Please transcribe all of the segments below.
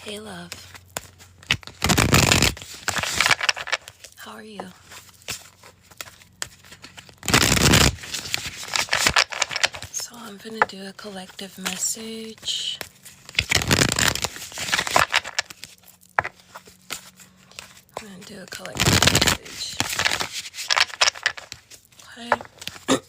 Hey, love. How are you? So I'm gonna do a collective message. I'm gonna do a collective message. Okay. I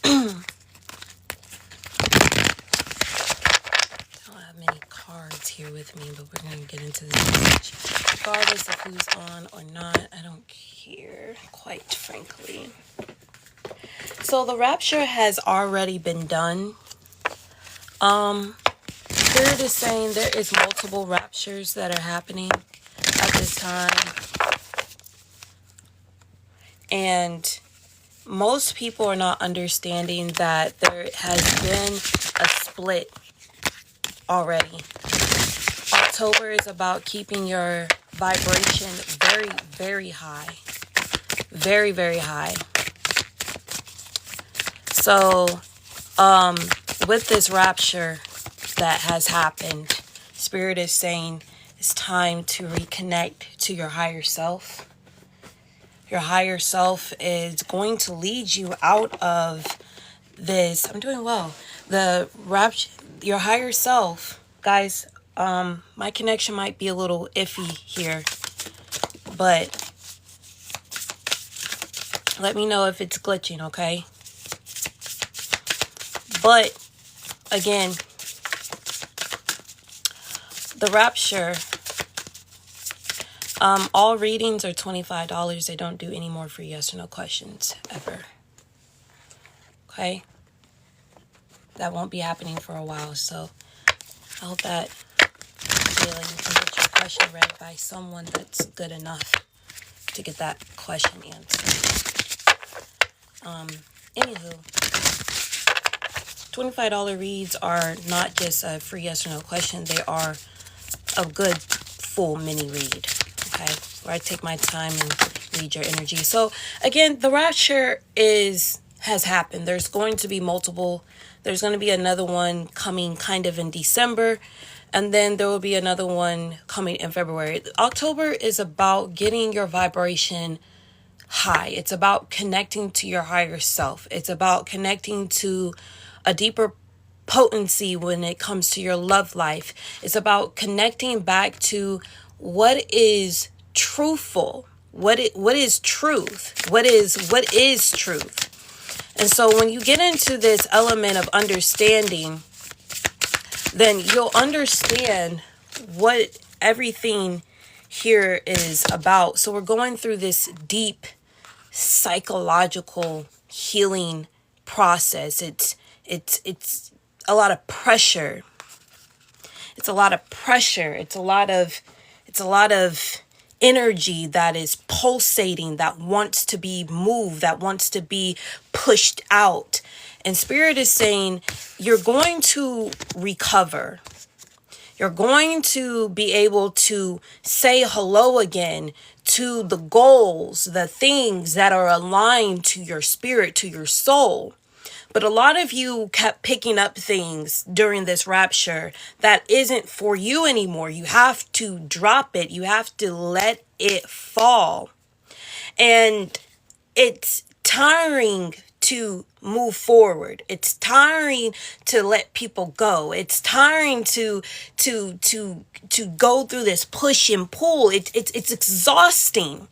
don't have many cards here with me, but we're gonna get into this message. Regardless of who's on or not, I don't care, quite frankly. So the rapture has already been done. Spirit is saying there is multiple raptures that are happening at this time. And most people are not understanding that there has been a split already. October is about keeping your vibration very, very high. Very, very high. So, with this rapture that has happened, Spirit is saying it's time to reconnect to your higher self. Your higher self is going to lead you out of this. I'm doing well. The rapture, your higher self, guys. My connection might be a little iffy here, but let me know if it's glitching, okay? But again, the rapture. All readings are $25. They don't do any more free yes or no questions ever. Okay? That won't be happening for a while, so I hope that you can get your question read by someone that's good enough to get that question answered. Anywho, $25 reads are not just a free yes or no question. They are a good full mini read. Okay, where I take my time and read your energy. So again, the rapture has happened. There's going to be multiple. There's going to be another one coming kind of in December, and then there will be another one coming in February. October is about getting your vibration high. It's about connecting to your higher self. It's about connecting to a deeper potency when it comes to your love life. It's about connecting back to what is truthful, what is truth, what is truth. And so when you get into this element of understanding, then you'll understand what everything here is about. So we're going through this deep psychological healing process. It's a lot of pressure. It's a lot of pressure. It's a lot of energy that is pulsating, that wants to be moved, that wants to be pushed out. And Spirit is saying you're going to recover. You're going to be able to say hello again to the goals, the things that are aligned to your spirit, to your soul. But a lot of you kept picking up things during this rapture that isn't for you anymore. You have to drop it. You have to let it fall. And it's tiring to move forward. It's tiring to let people go. It's tiring to go through this push and pull. It's exhausting.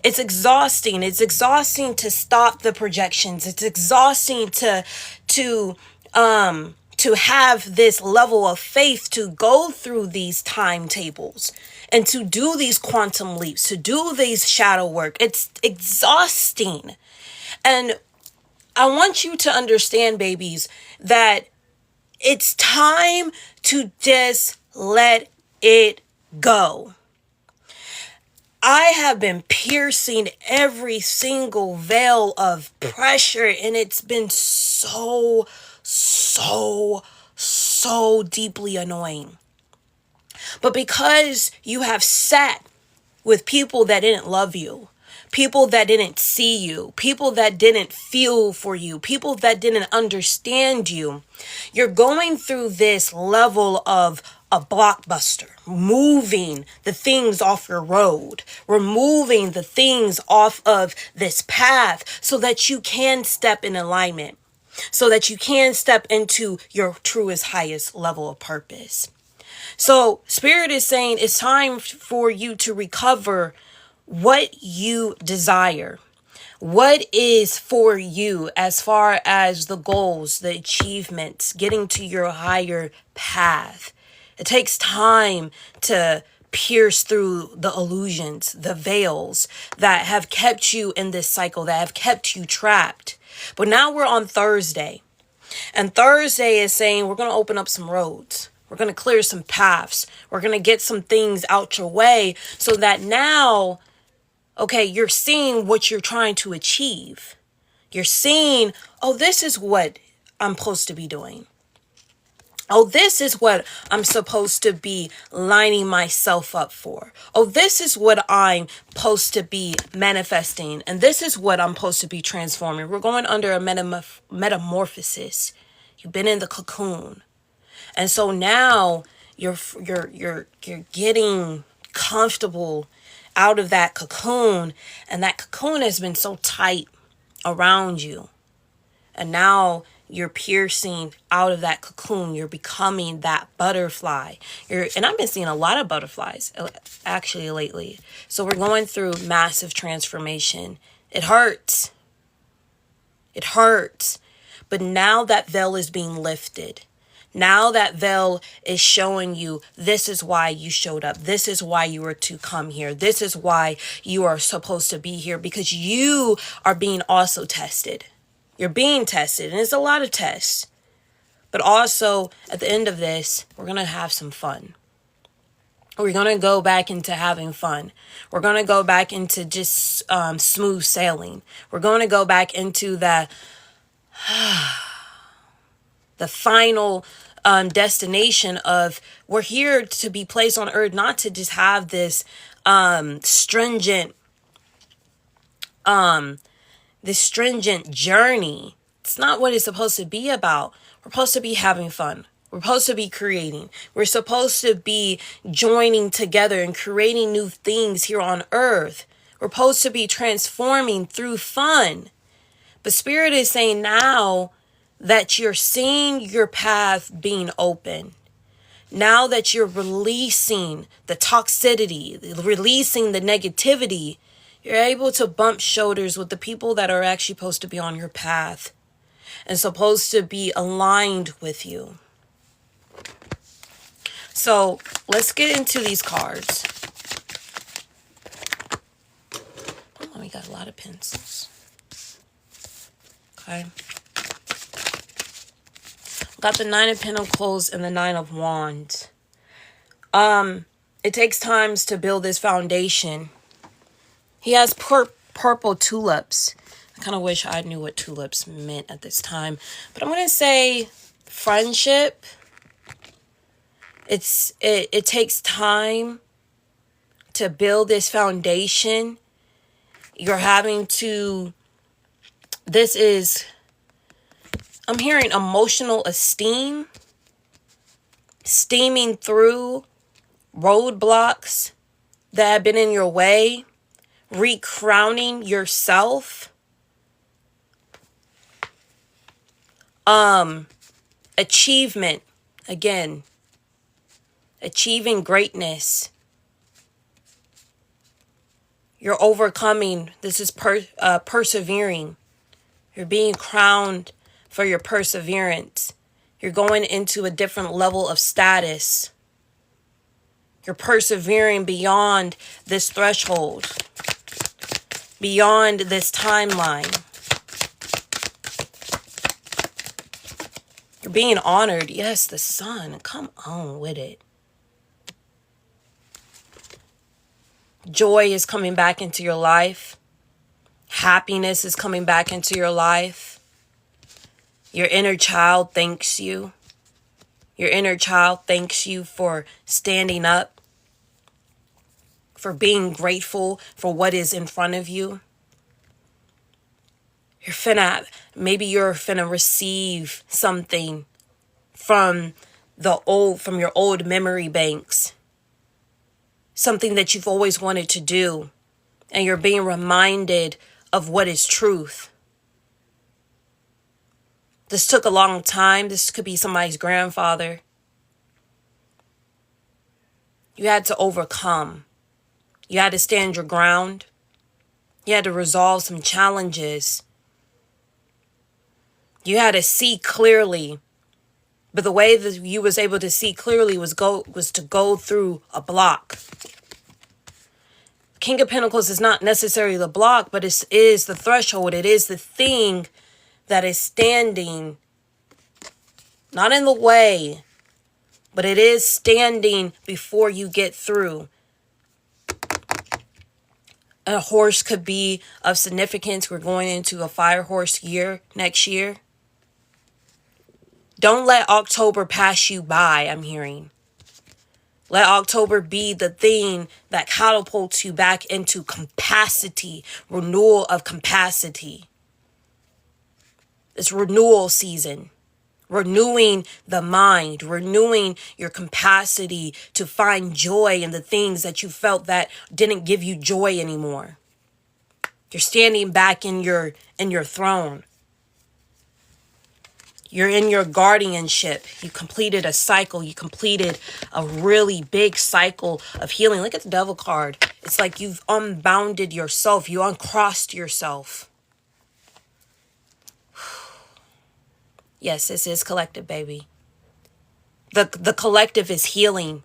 It's exhausting. It's exhausting to stop the projections. It's exhausting to to have this level of faith to go through these timetables and to do these quantum leaps, to do these shadow work. It's exhausting. And I want you to understand, babies, that it's time to just let it go. I have been piercing every single veil of pressure, and it's been so deeply annoying. But because you have sat with people that didn't love you, people that didn't see you, people that didn't feel for you, people that didn't understand you, you're going through this level of a blockbuster, moving the things off your road, removing the things off of this path so that you can step in alignment, so that you can step into your truest, highest level of purpose. So Spirit is saying it's time for you to recover what you desire. What is for you as far as the goals, the achievements, getting to your higher path. It takes time to pierce through the illusions, the veils that have kept you in this cycle, that have kept you trapped. But now we're on Thursday. And Thursday is saying we're going to open up some roads. We're going to clear some paths. We're going to get some things out your way so that now, okay, you're seeing what you're trying to achieve. You're seeing, oh, this is what I'm supposed to be doing. Oh, this is what I'm supposed to be lining myself up for. Oh, this is what I'm supposed to be manifesting. And this is what I'm supposed to be transforming. We're going under a metamorphosis. You've been in the cocoon. And so now you're getting comfortable out of that cocoon. And that cocoon has been so tight around you. And now you're piercing out of that cocoon. You're becoming that butterfly. And I've been seeing a lot of butterflies actually lately. So we're going through massive transformation. It hurts. It hurts. But now that veil is being lifted. Now that veil is showing you this is why you showed up. This is why you were to come here. This is why you are supposed to be here, because you are being also tested. You're being tested, and it's a lot of tests. But also, at the end of this, we're going to have some fun. We're going to go back into having fun. We're going to go back into just smooth sailing. We're going to go back into the final destination of we're here to be placed on earth, not to just have this stringent journey. It's not what it's supposed to be about. We're supposed to be having fun. We're supposed to be creating. We're supposed to be joining together and creating new things here on earth. We're supposed to be transforming through fun. But Spirit is saying now that you're seeing your path being open. Now that you're releasing the toxicity, releasing the negativity, you're able to bump shoulders with the people that are actually supposed to be on your path and supposed to be aligned with you. So let's get into these cards. Oh, we got a lot of pencils. Okay. Got the 9 of Pentacles and the 9 of Wands. It takes time to build this foundation. He has purple tulips. I kind of wish I knew what tulips meant at this time. But I'm going to say friendship. It takes time to build this foundation. You're having to... I'm hearing emotional esteem. Steaming through roadblocks that have been in your way. Recrowning yourself. Achievement. Again. Achieving greatness. You're overcoming. This is persevering. You're being crowned for your perseverance. You're going into a different level of status. You're persevering beyond this threshold, beyond this timeline. You're being honored. Yes, the sun. Come on with it. Joy is coming back into your life. Happiness is coming back into your life. Your inner child thanks you. Your inner child thanks you for standing up, for being grateful for what is in front of you. Maybe you're finna receive something from your old memory banks. Something that you've always wanted to do. And you're being reminded of what is truth. This took a long time. This could be somebody's grandfather. You had to overcome. You had to stand your ground. You had to resolve some challenges. You had to see clearly. But the way that you was able to see clearly was to go through a block. King of Pentacles is not necessarily the block, but it is the threshold. It is the thing that is standing, not in the way, but it is standing before you get through. A horse could be of significance. We're going into a fire horse year next year. Don't let October pass you by, I'm hearing. Let October be the thing that catapults you back into capacity, renewal of capacity. It's renewal season. Renewing the mind, renewing your capacity to find joy in the things that you felt that didn't give you joy anymore. You're standing back in your throne. You're in your guardianship. You completed a cycle. You completed a really big cycle of healing. Look at the Devil card. It's like you've unbounded yourself. You uncrossed yourself. Yes, this is collective, baby. The collective is healing.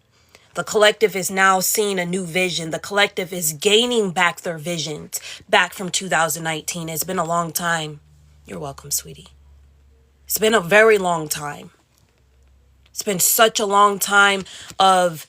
The collective is now seeing a new vision. The collective is gaining back their visions back from 2019. It's been a long time. You're welcome, sweetie. It's been a very long time. It's been such a long time of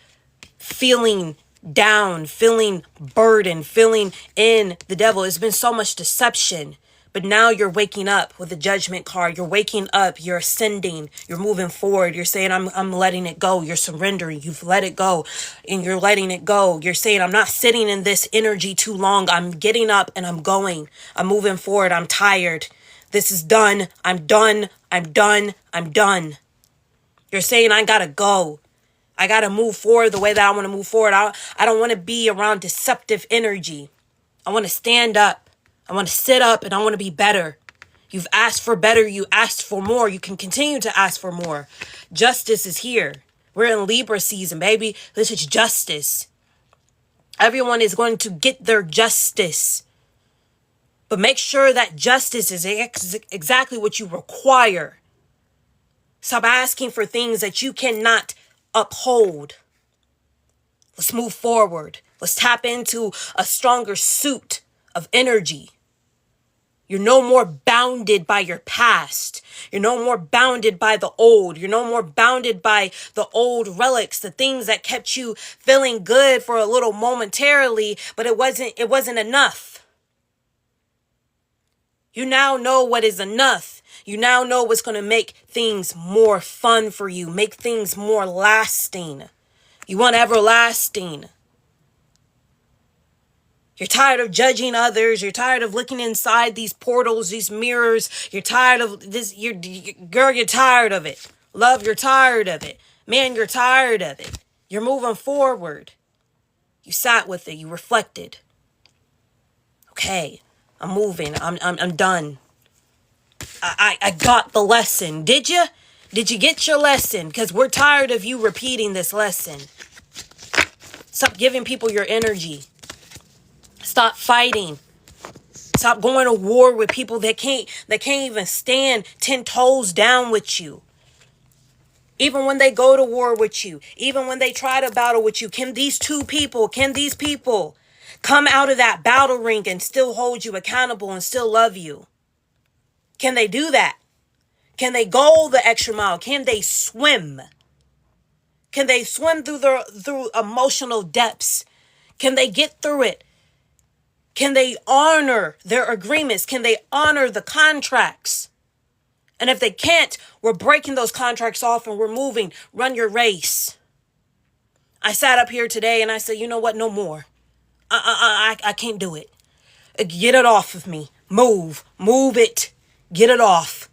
feeling down, feeling burdened, feeling in the devil. It's been so much deception. But now you're waking up with the Judgment card. You're waking up. You're ascending. You're moving forward. You're saying, I'm letting it go. You're surrendering. You've let it go. And you're letting it go. You're saying, I'm not sitting in this energy too long. I'm getting up and I'm going. I'm moving forward. I'm tired. This is done. I'm done. I'm done. I'm done. You're saying, I gotta go. I gotta move forward the way that I want to move forward. I don't want to be around deceptive energy. I want to stand up. I want to sit up and I want to be better. You've asked for better. You asked for more. You can continue to ask for more. Justice is here. We're in Libra season, baby. This is justice. Everyone is going to get their justice. But make sure that justice is exactly what you require. Stop asking for things that you cannot uphold. Let's move forward. Let's tap into a stronger suit of energy. You're no more bounded by your past. You're no more bounded by the old. You're no more bounded by the old relics, the things that kept you feeling good for a little momentarily, but it wasn't enough. You now know what is enough. You now know what's going to make things more fun for you, make things more lasting. You want everlasting. You're tired of judging others. You're tired of looking inside these portals, these mirrors. You're tired of this. Girl, you're tired of it. Love, you're tired of it. Man, you're tired of it. You're moving forward. You sat with it. You reflected. Okay, I'm moving. I'm done. I got the lesson. Did you? Did you get your lesson? Because we're tired of you repeating this lesson. Stop giving people your energy. Stop fighting. Stop going to war with people that can't even stand 10 toes down with you. Even when they go to war with you, even when they try to battle with you, can these people come out of that battle ring and still hold you accountable and still love you? Can they do that? Can they go the extra mile? Can they swim? Can they swim through emotional depths? Can they get through it? Can they honor their agreements? Can they honor the contracts? And if they can't, we're breaking those contracts off and we're moving. Run your race. I sat up here today and I said, you know what? No more. I can't do it. Get it off of me. Move it. Get it off.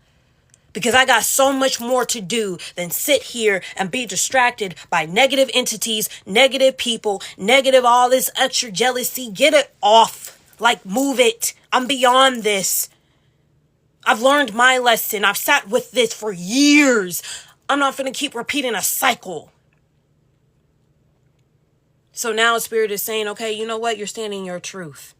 Because I got so much more to do than sit here and be distracted by negative entities, negative people, negative all this extra jealousy. Get it off. Like, move it. I'm beyond this. I've learned my lesson. I've sat with this for years. I'm not going to keep repeating a cycle. So now Spirit is saying, okay, you know what? You're standing in your truth.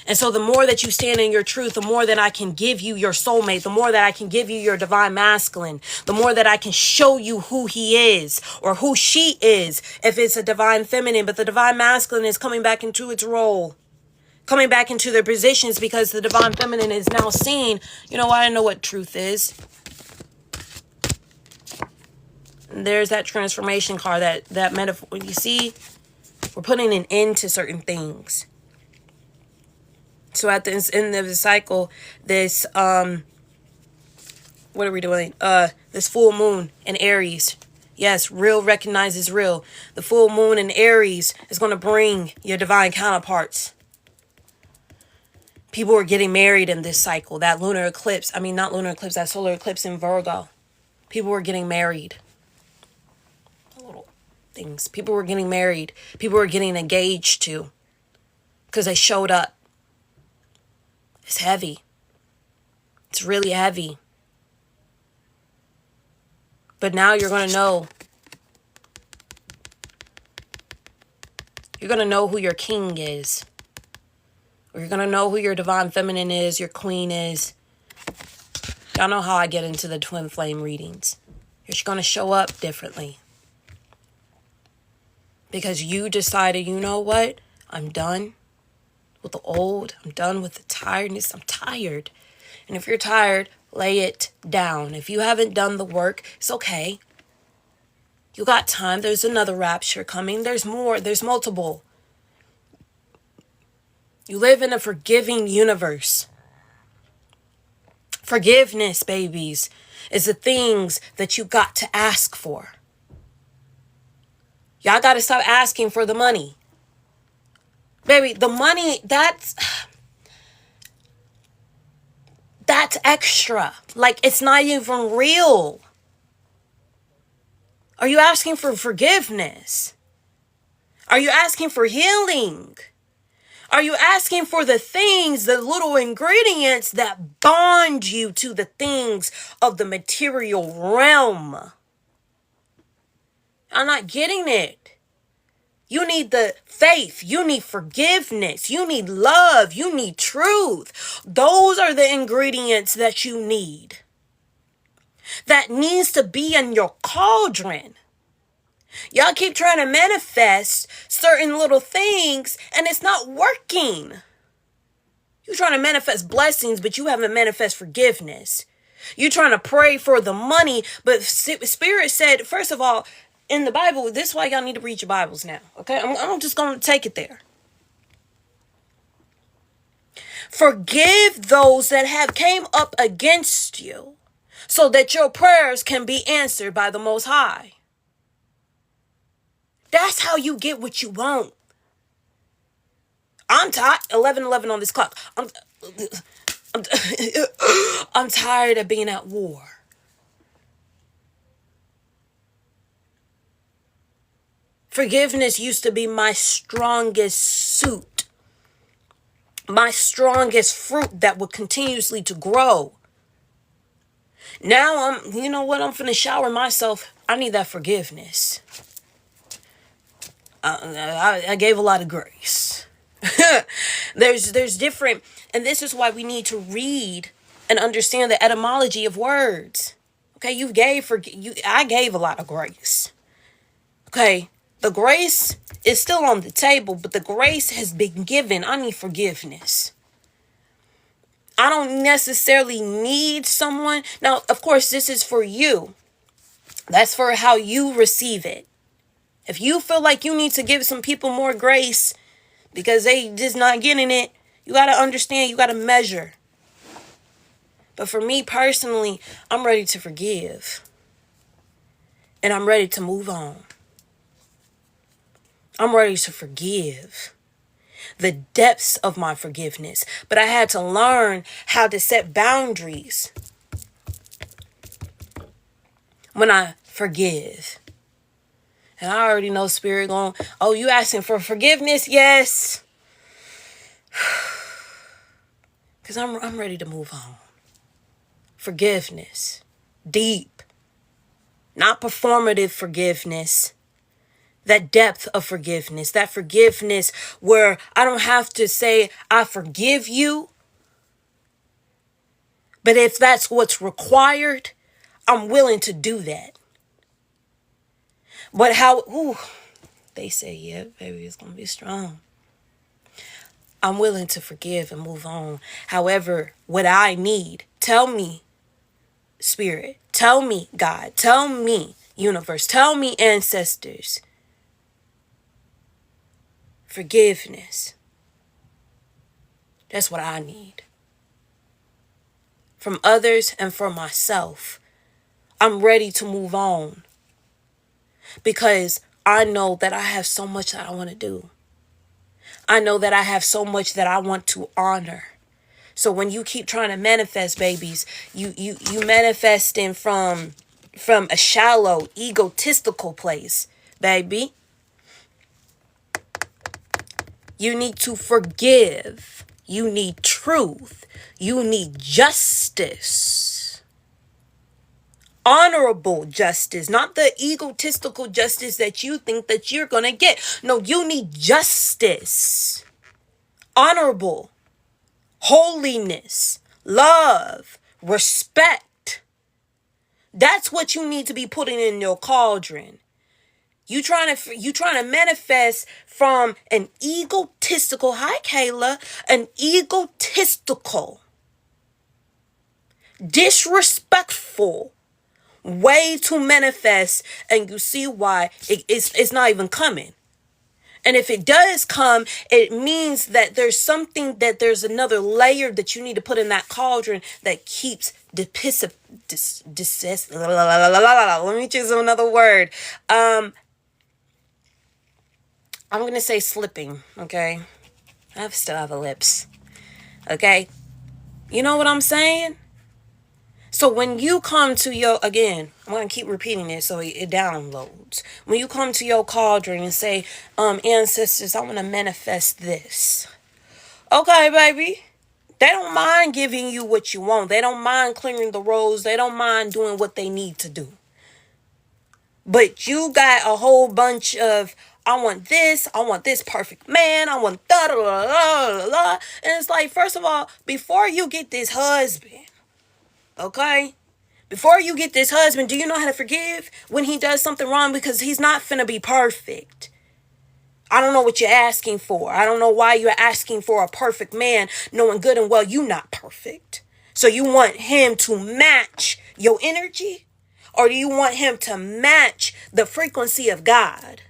And so the more that you stand in your truth, the more that I can give you your soulmate, the more that I can give you your divine masculine, the more that I can show you who he is or who she is if it's a divine feminine. But the divine masculine is coming back into its role, coming back into their positions, because the divine feminine is now seeing, you know, I know what truth is. And there's that transformation card, that metaphor. You see, we're putting an end to certain things. So at the end of the cycle, this, what are we doing? This full moon in Aries. Yes, real recognizes real. The full moon in Aries is going to bring your divine counterparts. People are getting married in this cycle. That lunar eclipse, that solar eclipse in Virgo. People were getting married. Little things. People were getting married. People were getting engaged to. Because they showed up. It's heavy. It's really heavy. But now you're going to know. You're going to know who your king is. Or you're going to know who your divine feminine is, your queen is. Y'all know how I get into the twin flame readings. You're going to show up differently. Because you decided, you know what? I'm done with the old. I'm done with the tiredness. I'm tired. And if you're tired, lay it down. If you haven't done the work, it's okay. You got time. There's another rapture coming. There's more. There's multiple. You live in a forgiving universe. Forgiveness, babies, is the things that you got to ask for. Y'all got to stop asking for the money. Baby, the money, that's extra. Like, it's not even real. Are you asking for forgiveness? Are you asking for healing? Are you asking for the things, the little ingredients that bond you to the things of the material realm? I'm not getting it. You need the faith. You need forgiveness. You need love. You need truth. Those are the ingredients that you need. That needs to be in your cauldron. Y'all keep trying to manifest certain little things and it's not working. You're trying to manifest blessings, but you haven't manifest forgiveness. You're trying to pray for the money, but Spirit said, first of all, in the Bible, this is why y'all need to read your Bibles now. Okay, I'm just going to take it there. Forgive those that have came up against you so that your prayers can be answered by the Most High. That's how you get what you want. I'm tired. 11:11 on this clock. I'm tired of being at war. Forgiveness used to be my strongest suit. My strongest fruit that would continuously to grow. Now you know what? I'm finna shower myself. I need that forgiveness. I gave a lot of grace. There's different, and this is why we need to read and understand the etymology of words. Okay, I gave a lot of grace. Okay, the grace is still on the table, but the grace has been given. I need forgiveness. I don't necessarily need someone. Now, of course, this is for you. That's for how you receive it. If you feel like you need to give some people more grace because they just not getting it, you got to understand, you got to measure. But for me personally, I'm ready to forgive. And I'm ready to move on. I'm ready to forgive. The depths of my forgiveness. But I had to learn how to set boundaries when I forgive. And I already know Spirit going, oh, you asking for forgiveness? Yes. Because I'm ready to move on. Forgiveness. Deep. Not performative forgiveness. That depth of forgiveness. That forgiveness where I don't have to say, I forgive you. But if that's what's required, I'm willing to do that. But they say, yeah, baby, it's going to be strong. I'm willing to forgive and move on. However, what I need, tell me, Spirit, tell me, God, tell me, universe, tell me, ancestors, forgiveness. That's what I need. From others and from myself. I'm ready to move on. Because I know that I have so much that I want to do. I know that I have so much that I want to honor. So when you keep trying to manifest, babies, you manifesting from a shallow, egotistical place, baby. You need to forgive. You need truth. You need justice. Honorable justice, not the egotistical justice that you think that you're going to get. No, you need justice. Honorable. Holiness. Love. Respect. That's what you need to be putting in your cauldron. You trying to manifest from an egotistical, hi Kayla, an egotistical, disrespectful way to manifest, and you see why it's not even coming. And if it does come, it means that there's another layer that you need to put in that cauldron that keeps let me choose another word. I'm going to say slipping, okay? I still have a lips, okay? You know what I'm saying? So when you come to again, I'm going to keep repeating it so it downloads. When you come to your cauldron and say, ancestors, I want to manifest this. Okay, baby. They don't mind giving you what you want. They don't mind clearing the roads. They don't mind doing what they need to do. But you got a whole bunch of, I want this perfect man, I want da da da da da da. And it's like, first of all, before you get this husband, okay? Before you get this husband, do you know how to forgive when he does something wrong? Because he's not finna be perfect. I don't know what you're asking for. I don't know why you're asking for a perfect man, knowing good and well you're not perfect. So you want him to match your energy? Or do you want him to match the frequency of God?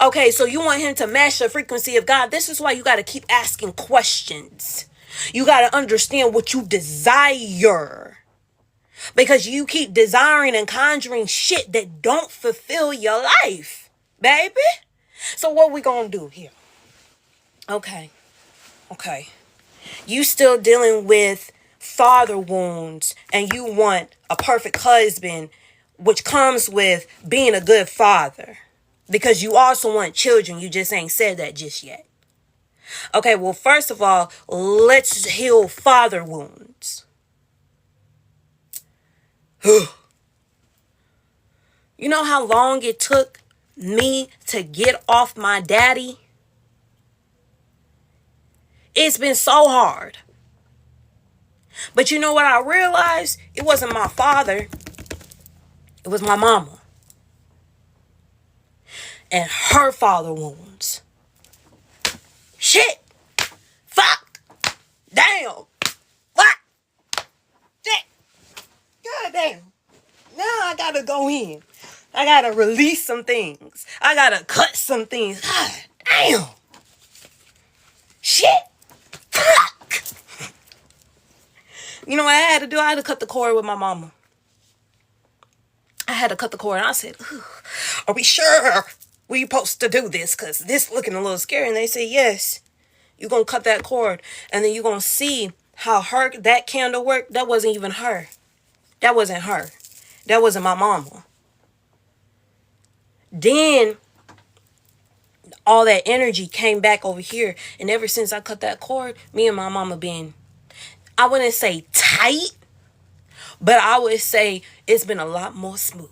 Okay, so you want him to match the frequency of God. This is why you got to keep asking questions. You got to understand what you desire. Because you keep desiring and conjuring shit that don't fulfill your life, baby. So what we gonna do here? Okay. You still dealing with father wounds and you want a perfect husband, which comes with being a good father. Because you also want children. You just ain't said that just yet. Okay, well, first of all, let's heal father wounds. You know how long it took me to get off my daddy? It's been so hard. But you know what I realized? It wasn't my father. It was my mama. And her father wounds. Shit. Fuck. Damn. What? Shit. God damn. Now I gotta go in. I gotta release some things. I gotta cut some things. God damn. Shit. Fuck. You know what I had to do? I had to cut the cord with my mama. I had to cut the cord, and I said, are we sure we supposed to do this? Because this looking a little scary. And they said, yes. You're going to cut that cord, and then you're going to see how that candle worked. That wasn't even her. That wasn't her. That wasn't my mama. Then all that energy came back over here. And ever since I cut that cord, me and my mama been, I wouldn't say tight, but I would say it's been a lot more smoother.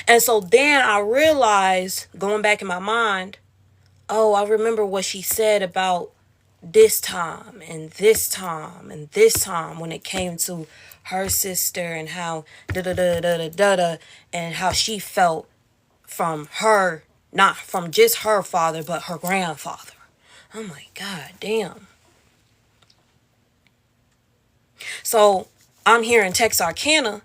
And so then I realized, going back in my mind, oh, I remember what she said about this time and this time and this time when it came to her sister and how da-da-da-da-da-da, and how she felt from her, not from just her father, but her grandfather. I'm like, God damn. So I'm here in Texarkana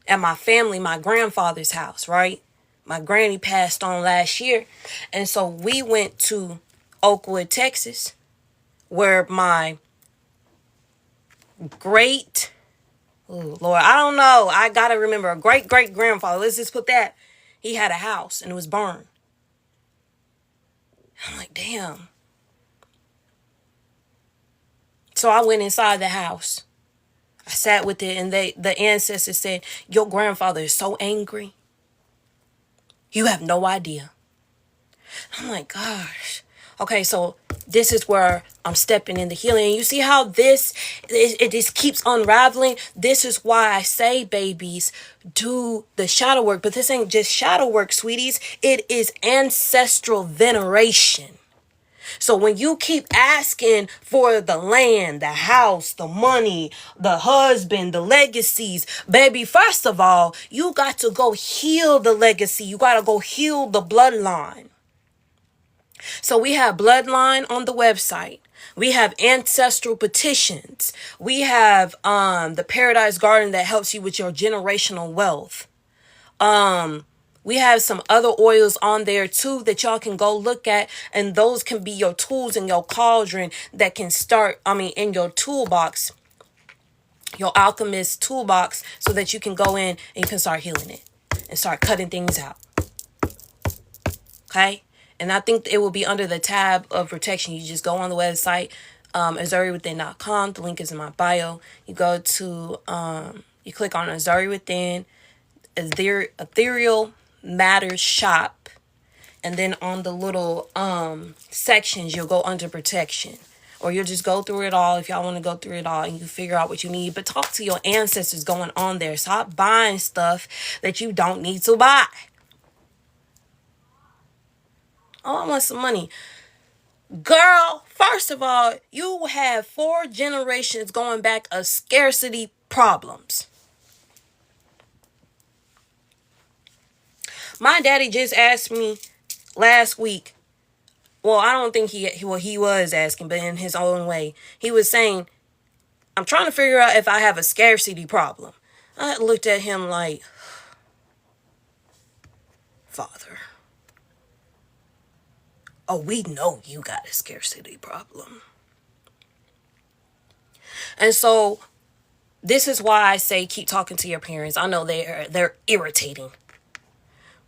at my family, my grandfather's house, right? My granny passed on last year. And so we went to Oakwood, Texas, where my great, oh Lord, I don't know. I got to remember, a great-great-grandfather, let's just put that. He had a house and it was burned. I'm like, damn. So I went inside the house. I sat with it, and the ancestors said, your grandfather is so angry. You have no idea. I'm like, gosh. Okay, so this is where I'm stepping in the healing. And you see how it just keeps unraveling? This is why I say, babies, do the shadow work. But this ain't just shadow work, sweeties. It is ancestral veneration. So when you keep asking for the land, the house, the money, the husband, the legacies, baby, first of all, you got to go heal the legacy. You got to go heal the bloodline. So we have bloodline on the website. We have ancestral petitions. We have the Paradise Garden that helps you with your generational wealth. We have some other oils on there too that y'all can go look at, and those can be your tools in your cauldron that can start, in your toolbox, your alchemist toolbox, so that you can go in and you can start healing it and start cutting things out. Okay? And I think it will be under the tab of protection. You just go on the website, azuriwithin.com. The link is in my bio. You go to, you click on Azuri Within, Ethereal Matters Shop, and then on the little sections, you'll go under protection, or you'll just go through it all if y'all want to go through it all and you figure out what you need. But talk to your ancestors going on there. Stop buying stuff that you don't need to buy. Oh, I want some money. Girl, first of all, you have 4 generations going back of scarcity problems. My daddy just asked me last week. Well, I don't think he was asking, but in his own way. He was saying, I'm trying to figure out if I have a scarcity problem. I looked at him like, Father, oh, we know you got a scarcity problem. And so this is why I say keep talking to your parents. I know they're irritating.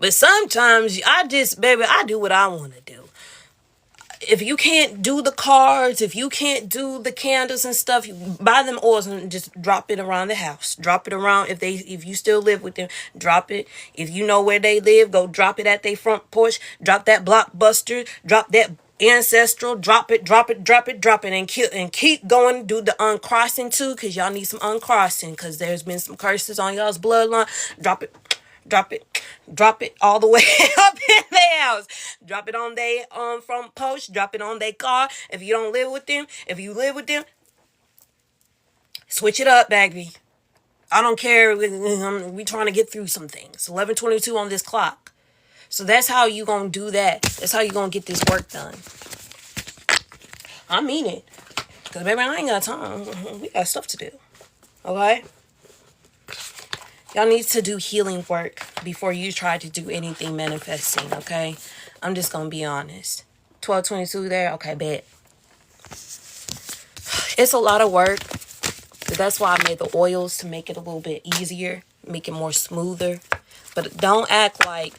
But sometimes I do what I want to do. If you can't do the cards, if you can't do the candles and stuff, you buy them oils and just drop it around the house. Drop it around. If you still live with them, drop it. If you know where they live, go drop it at their front porch. Drop that Blockbuster. Drop that Ancestral. Drop it, and keep going. Do the uncrossing too, because y'all need some uncrossing, because there's been some curses on y'all's bloodline. Drop it all the way up in their house. Drop it on their front porch. Drop it on their car. If you don't live with them, if you live with them, Switch it up, baby. I don't care. We trying to get through some things. 11:22 on this clock. So that's how you gonna do that. That's how you gonna get this work done. I mean it. Because, baby, I ain't got time. We got stuff to do. Okay? Y'all need to do healing work before you try to do anything manifesting, okay? I'm just going to be honest. 12:22 there? Okay, bet. It's a lot of work. That's why I made the oils to make it a little bit easier, make it more smoother. But don't act like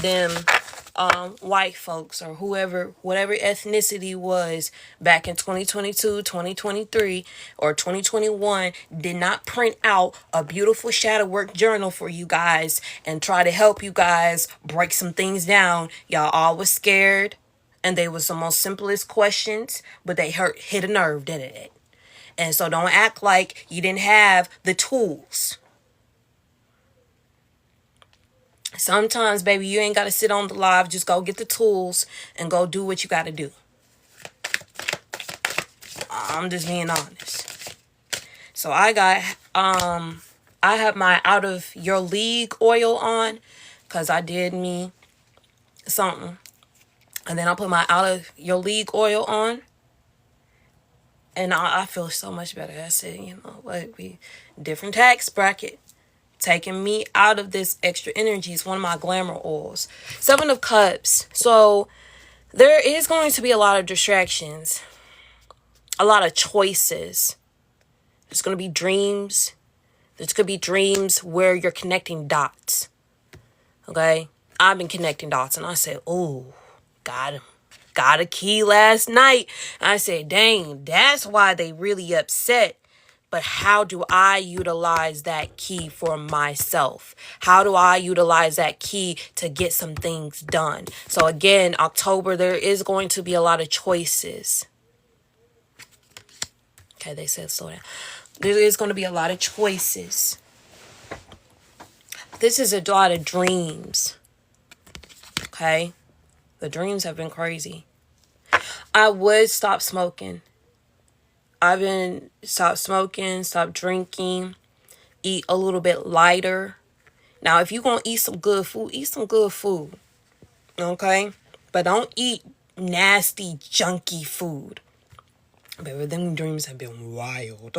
them white folks or whoever, whatever ethnicity was back in 2022, 2023, or 2021 did not print out a beautiful shadow work journal for you guys and try to help you guys break some things down. Y'all all was scared, and they was the most simplest questions, but they hit a nerve, didn't it? And so don't act like you didn't have the tools. Sometimes, baby, you ain't got to sit on the live. Just go get the tools and go do what you got to do. I'm just being honest. So I have my Out of Your League oil on because I did me something. And then I put my Out of Your League oil on. And I feel so much better. I said, you know what, we different tax bracket. Taking me out of this extra energy is one of my glamour oils. 7 of Cups. So there is going to be a lot of distractions. A lot of choices. There's going to be dreams. There's going to be dreams where you're connecting dots. Okay? I've been connecting dots and I said, oh, got him. Got a key last night. I said, dang, that's why they really upset. But how do I utilize that key for myself? How do I utilize that key to get some things done? So again, October, there is going to be a lot of choices. Okay, they said slow down. There is going to be a lot of choices. This is a lot of dreams. Okay? The dreams have been crazy. I would stop smoking. I've been stop smoking, stop drinking, eat a little bit lighter. Now, if you're going to eat some good food, eat some good food. Okay? But don't eat nasty, junky food. Baby, them dreams have been wild.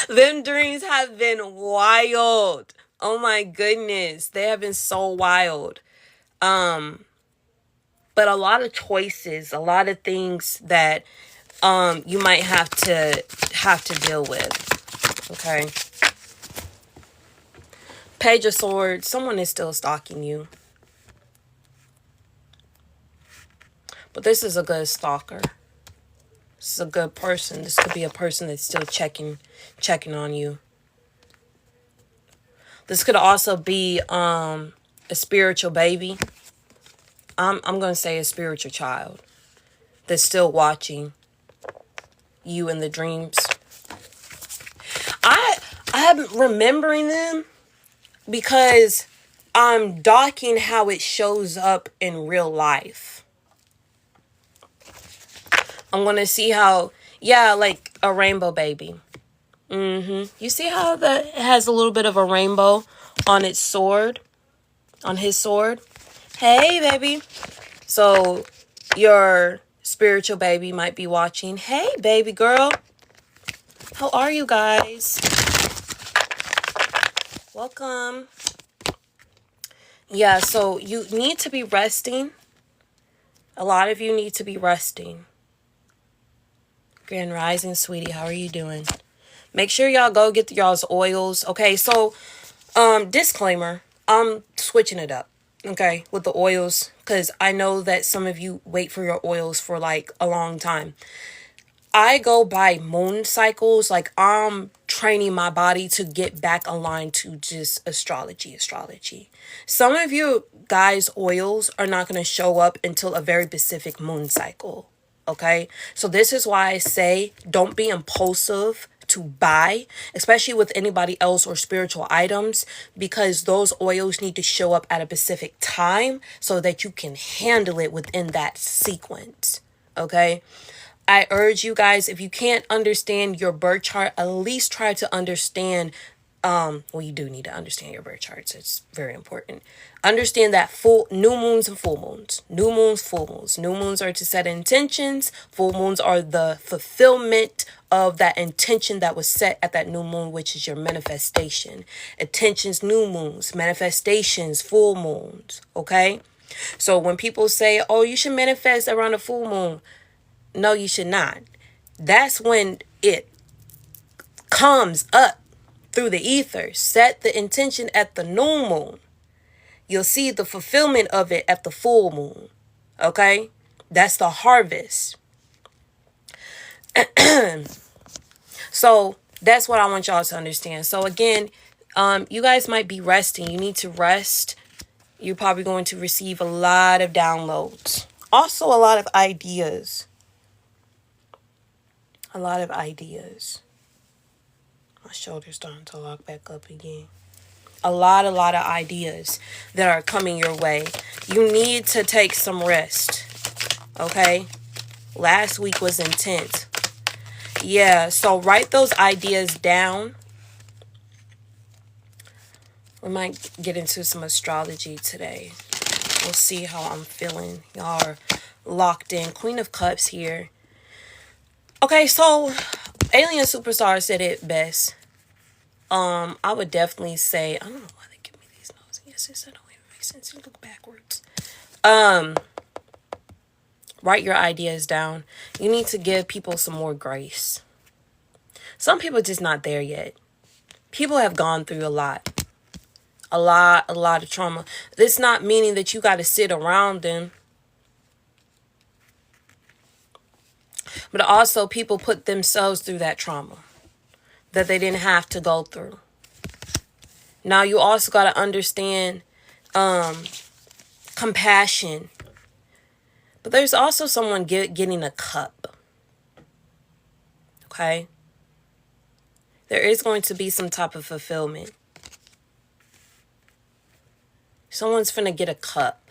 Them dreams have been wild. Oh my goodness. They have been so wild. But a lot of choices, a lot of things that you might have to deal with. Okay. Page of Swords. Someone is still stalking you. But this is a good stalker. This is a good person. This could be a person that's still checking on you. This could also be a spiritual baby. I'm going to say a spiritual child that's still watching you in the dreams. I'm remembering them because I'm docking how it shows up in real life. I'm going to see how, like a rainbow baby. You see how that has a little bit of a rainbow on its sword? On his sword? Hey, baby. So your spiritual baby might be watching. Hey, baby girl. How are you guys? Welcome. Yeah, so you need to be resting. A lot of you need to be resting. Grand Rising, sweetie. How are you doing? Make sure y'all go get y'all's oils. Okay, so disclaimer. I'm switching it up. Okay, with the oils. Because I know that some of you wait for your oils for like a long time. I go by moon cycles. Like I'm training my body to get back aligned to just astrology. Some of you guys' oils are not going to show up until a very specific moon cycle. Okay. So this is why I say don't be impulsive to buy, especially with anybody else or spiritual items, because those oils need to show up at a specific time so that you can handle it within that sequence. Okay. I urge you guys, if you can't understand your birth chart, at least try to understand. Well, you do need to understand your birth charts. It's very important. Understand that full new moons and full moons. New moons, full moons. New moons are to set intentions. Full moons are the fulfillment of that intention that was set at that new moon, which is your manifestation. Intentions, new moons, manifestations, full moons. Okay? So when people say, oh, you should manifest around a full moon. No, you should not. That's when it comes up through the ether. Set the intention at the new moon. You'll see the fulfillment of it at the full moon. Okay? That's the harvest. So that's what I want y'all to understand. So again, you guys might be resting. You need to rest. You're probably going to receive a lot of downloads. Also a lot of ideas. A lot of ideas. My shoulder's starting to lock back up again. A lot of ideas that are coming your way. You need to take some rest. Okay? Last week was intense. Yeah, so write those ideas down. We might get into some astrology today. We'll see how I'm feeling. Y'all are locked in. Queen of Cups here. Okay, so Alien Superstar said it best. I would definitely say, I don't know why they give me these notes. Yes, it don't even make sense. You look backwards. Write your ideas down. You need to give people some more grace. Some people are just not there yet. People have gone through a lot. A lot of trauma. This not meaning that you got to sit around them. But also people put themselves through that trauma that they didn't have to go through. Now you also got to understand compassion. But there's also someone getting a cup. Okay? There is going to be some type of fulfillment. Someone's finna get a cup.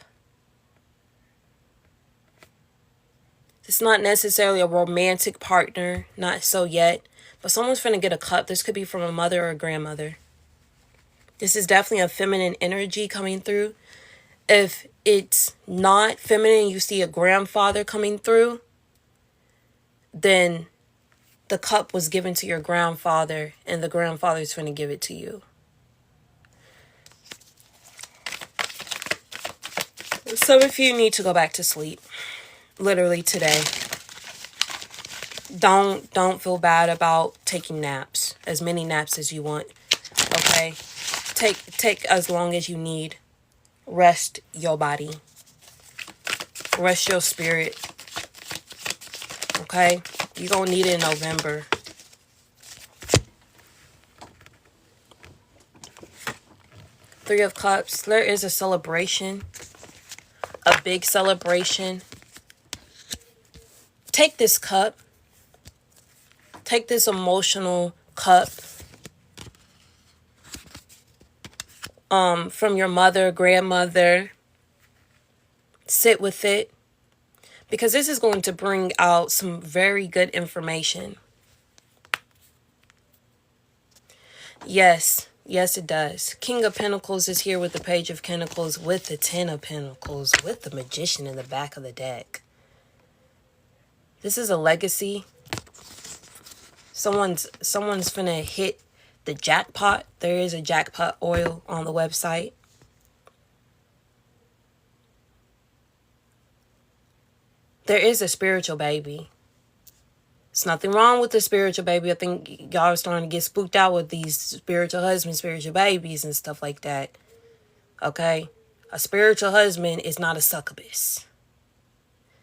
It's not necessarily a romantic partner, not so yet, but someone's finna get a cup. This could be from a mother or a grandmother. This is definitely a feminine energy coming through. If it's not feminine, you see a grandfather coming through, then the cup was given to your grandfather and the grandfather's finna give it to you. Some of you need to go back to sleep. Literally today. Don't feel bad about taking naps. As many naps as you want. Okay? Take as long as you need. Rest your body. Rest your spirit. Okay? You're gonna need it in November. Three of Cups. There is a celebration. A big celebration. Take this cup. Take this emotional cup. From your mother, grandmother. Sit with it. Because this is going to bring out some very good information. Yes. Yes, it does. King of Pentacles is here with the Page of Pentacles, with the Ten of Pentacles, with the Magician in the back of the deck. This is a legacy. Someone's finna hit the jackpot. There is a jackpot oil on the website. There is a spiritual baby. There's nothing wrong with the spiritual baby. I think y'all are starting to get spooked out with these spiritual husbands, spiritual babies, and stuff like that. Okay? A spiritual husband is not a succubus.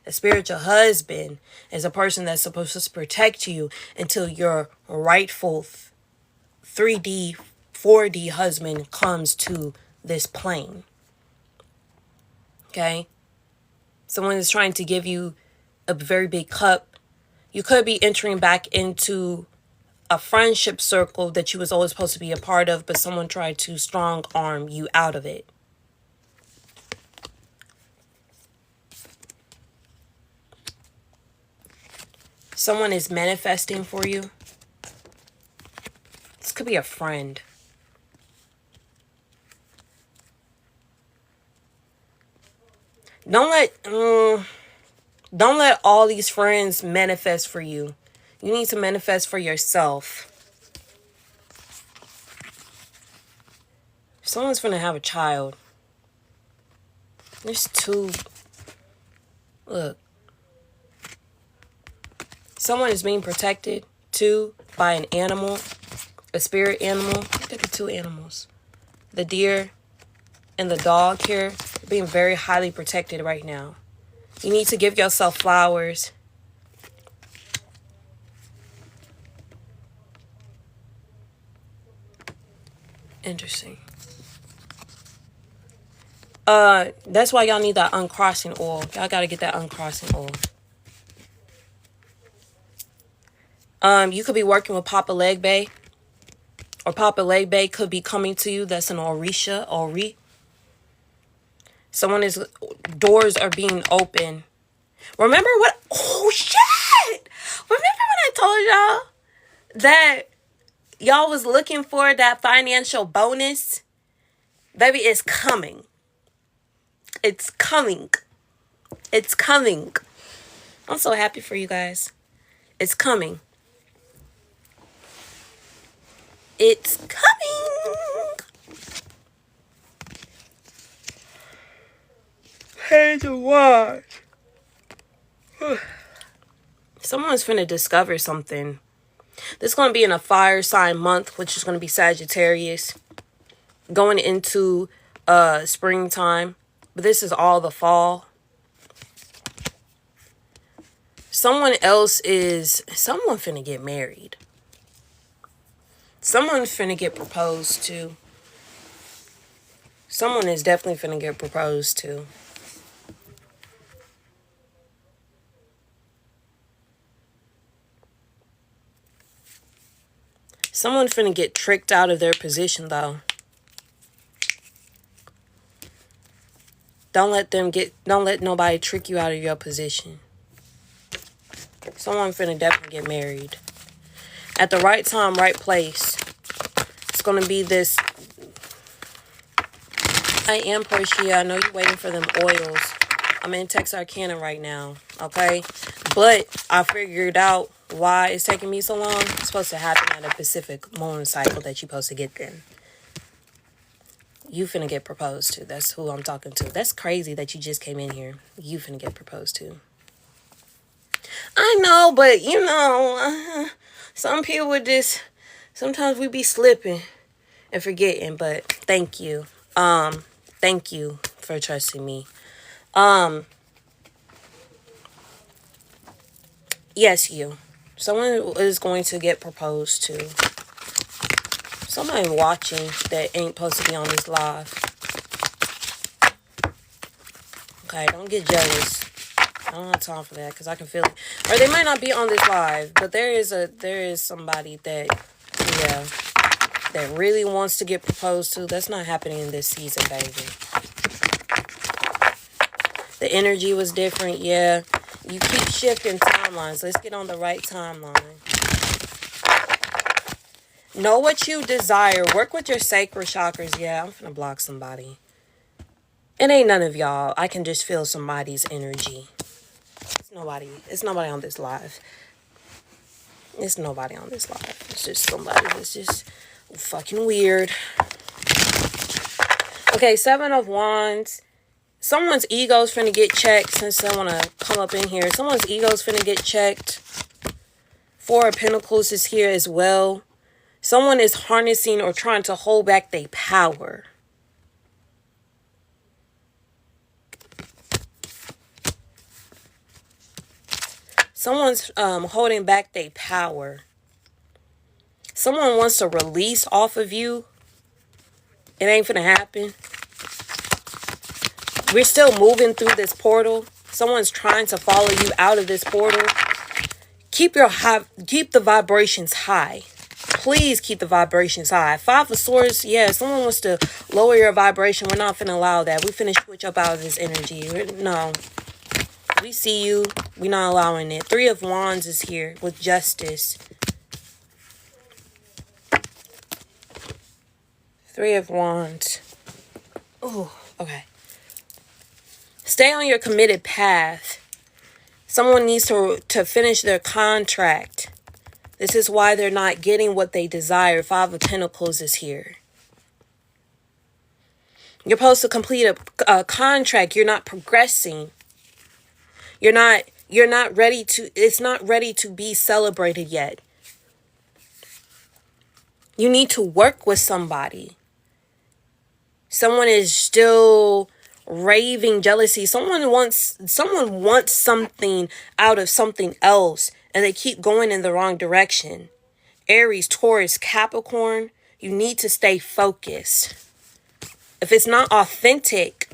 A spiritual husband is a person that's supposed to protect you until your rightful 3D, 4D husband comes to this plane. Okay? Someone is trying to give you a very big cup. You could be entering back into a friendship circle that you was always supposed to be a part of, but someone tried to strong arm you out of it. Someone is manifesting for you. This could be a friend. Don't let all these friends manifest for you. You need to manifest for yourself. Someone's gonna have a child. There's two. Look. Someone is being protected, too, by an animal. A spirit animal. Look at the two animals. The deer and the dog here are being very highly protected right now. You need to give yourself flowers. Interesting. That's why y'all need that uncrossing oil. Y'all gotta get that uncrossing oil. You could be working with Papa Legbe. Or Papa Legbe could be coming to you. That's an Orisha, Ori. Doors are being open. Remember what? Oh, shit! Remember when I told y'all that y'all was looking for that financial bonus? Baby, it's coming. It's coming. It's coming. I'm so happy for you guys. It's coming. It's coming. Page of Wands. Someone's finna discover something. This is going to be in a fire sign month, which is going to be Sagittarius. Going into springtime. But this is all the fall. Someone finna get married. Someone's finna get proposed to. Someone is definitely finna get proposed to. Someone's finna get tricked out of their position, though. Don't let nobody trick you out of your position. Someone finna definitely get married. At the right time, right place. It's gonna be this. I am Portia. I know you're waiting for them oils. I'm in Texarkana right now, okay? But I figured out why it's taking me so long. It's supposed to happen at a Pacific moon cycle that you're supposed to get then. You finna get proposed to. That's who I'm talking to. That's crazy that you just came in here. You finna get proposed to. I know, but you know, some people would just, sometimes we be slipping and forgetting, but thank you. Thank you for trusting me. Yes, you. Someone is going to get proposed to. Somebody watching that ain't supposed to be on this live. Okay, don't get jealous. I don't have time for that because I can feel it. Or they might not be on this live, but there is somebody that, yeah, that really wants to get proposed to. That's not happening in this season, baby. The energy was different, yeah. You keep shifting timelines. Let's get on the right timeline. Know what you desire. Work with your sacral chakras. Yeah, I'm finna block somebody. It ain't none of y'all. I can just feel somebody's energy. It's nobody on this live. It's nobody on this live. It's just somebody that's just fucking weird. Okay, 7 of Wands. Someone's ego's finna get checked since I want to come up in here. Someone's ego's finna get checked. 4 of Pentacles is here as well. Someone is harnessing or trying to hold back their power. Someone's holding back their power. Someone wants to release off of you. It ain't finna happen. We're still moving through this portal. Someone's trying to follow you out of this portal. Keep the vibrations high. Please keep the vibrations high. 5 of Swords, yeah, someone wants to lower your vibration. We're not finna allow that. We finna switch up out of this energy. No. We see you. We're not allowing it. Three of Wands is here with justice. Three of Wands. Oh, okay. Stay on your committed path. Someone needs to finish their contract. This is why they're not getting what they desire. Five of Pentacles is here. You're supposed to complete a contract. You're not progressing. You're not ready to, it's not ready to be celebrated yet. You need to work with somebody. Someone is still raving jealousy. Someone wants something out of something else, and they keep going in the wrong direction. Aries, Taurus, Capricorn, you need to stay focused. If it's not authentic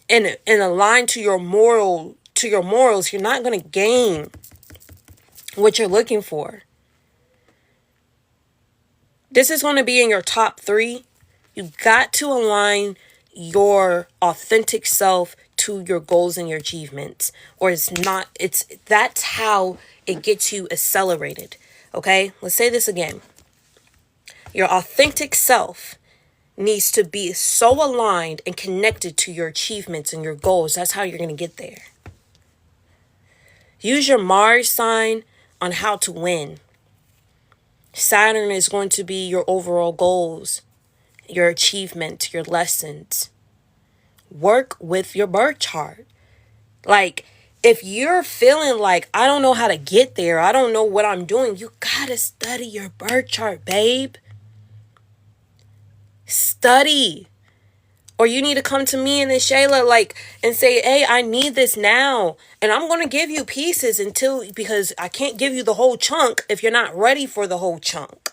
and aligned to your morals, you're not going to gain what you're looking for. This is going to be in your top 3. You got to align your authentic self to your goals and your achievements, or that's how it gets you accelerated. Okay, let's say this again. Your authentic self needs to be so aligned and connected to your achievements and your goals. That's how you're going to get there. Use your Mars sign on how to win. Saturn is going to be your overall goals, your achievements, your lessons. Work with your birth chart. Like, if you're feeling like, I don't know how to get there, I don't know what I'm doing, you gotta study your birth chart, babe. Study. Or you need to come to me and then Shayla, and say, hey, I need this now. And I'm going to give you pieces because I can't give you the whole chunk if you're not ready for the whole chunk.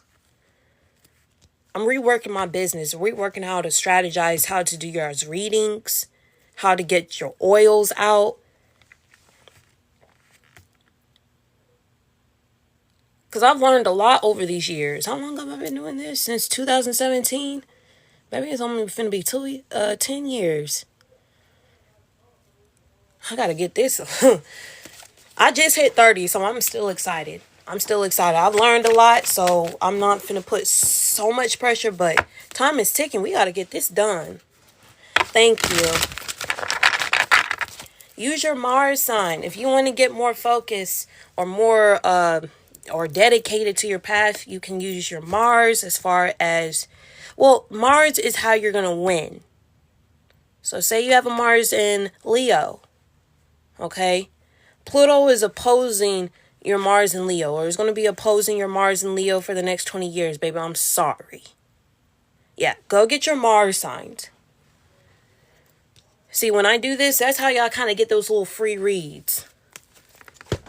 I'm reworking my business, reworking how to strategize, how to do your readings, how to get your oils out. Because I've learned a lot over these years. How long have I been doing this? Since 2017? Maybe it's only finna be 10 years. I gotta get this. I just hit 30, so I'm still excited. I've learned a lot, so I'm not finna put so much pressure, but time is ticking. We gotta get this done. Thank you. Use your Mars sign. If you want to get more focus or more or dedicated to your path, you can use your Mars as far as, well, Mars is how you're going to win. So say you have a Mars in Leo, okay? Pluto is opposing your Mars in Leo, or is going to be opposing your Mars in Leo for the next 20 years, baby. I'm sorry. Yeah, go get your Mars signs. See, when I do this, that's how y'all kind of get those little free reads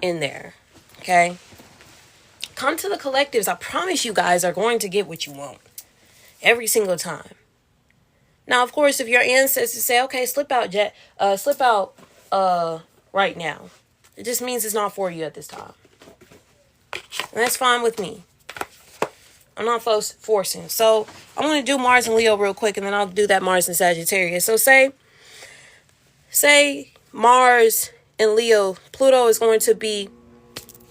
in there, okay? Come to the collectives. I promise you guys are going to get what you want every single time. Now, of course, if your ancestors say, okay, slip out right now, it just means it's not for you at this time. And that's fine with me. I'm not forcing. So I'm going to do Mars and Leo real quick, and then I'll do that Mars and Sagittarius. So say Mars and Leo, Pluto is going to be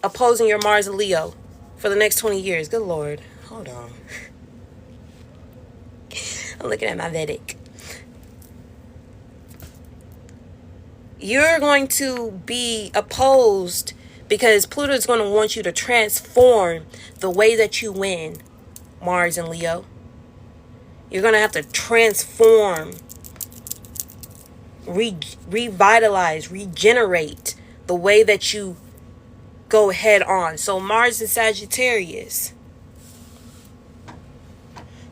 opposing your Mars and Leo for the next 20 years. Good Lord. Hold on. I'm looking at my Vedic. You're going to be opposed because Pluto is going to want you to transform the way that you win, Mars and Leo. You're going to have to transform, revitalize, regenerate the way that you go head on. So Mars and Sagittarius.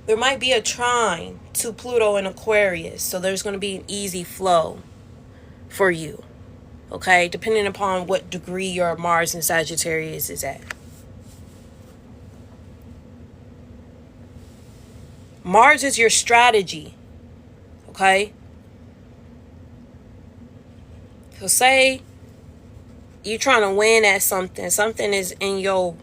There might be a trine to Pluto and Aquarius, so there's going to be an easy flow for you, okay? Depending upon what degree your Mars and Sagittarius is at. Mars is your strategy, okay? So say you're trying to win at something is in your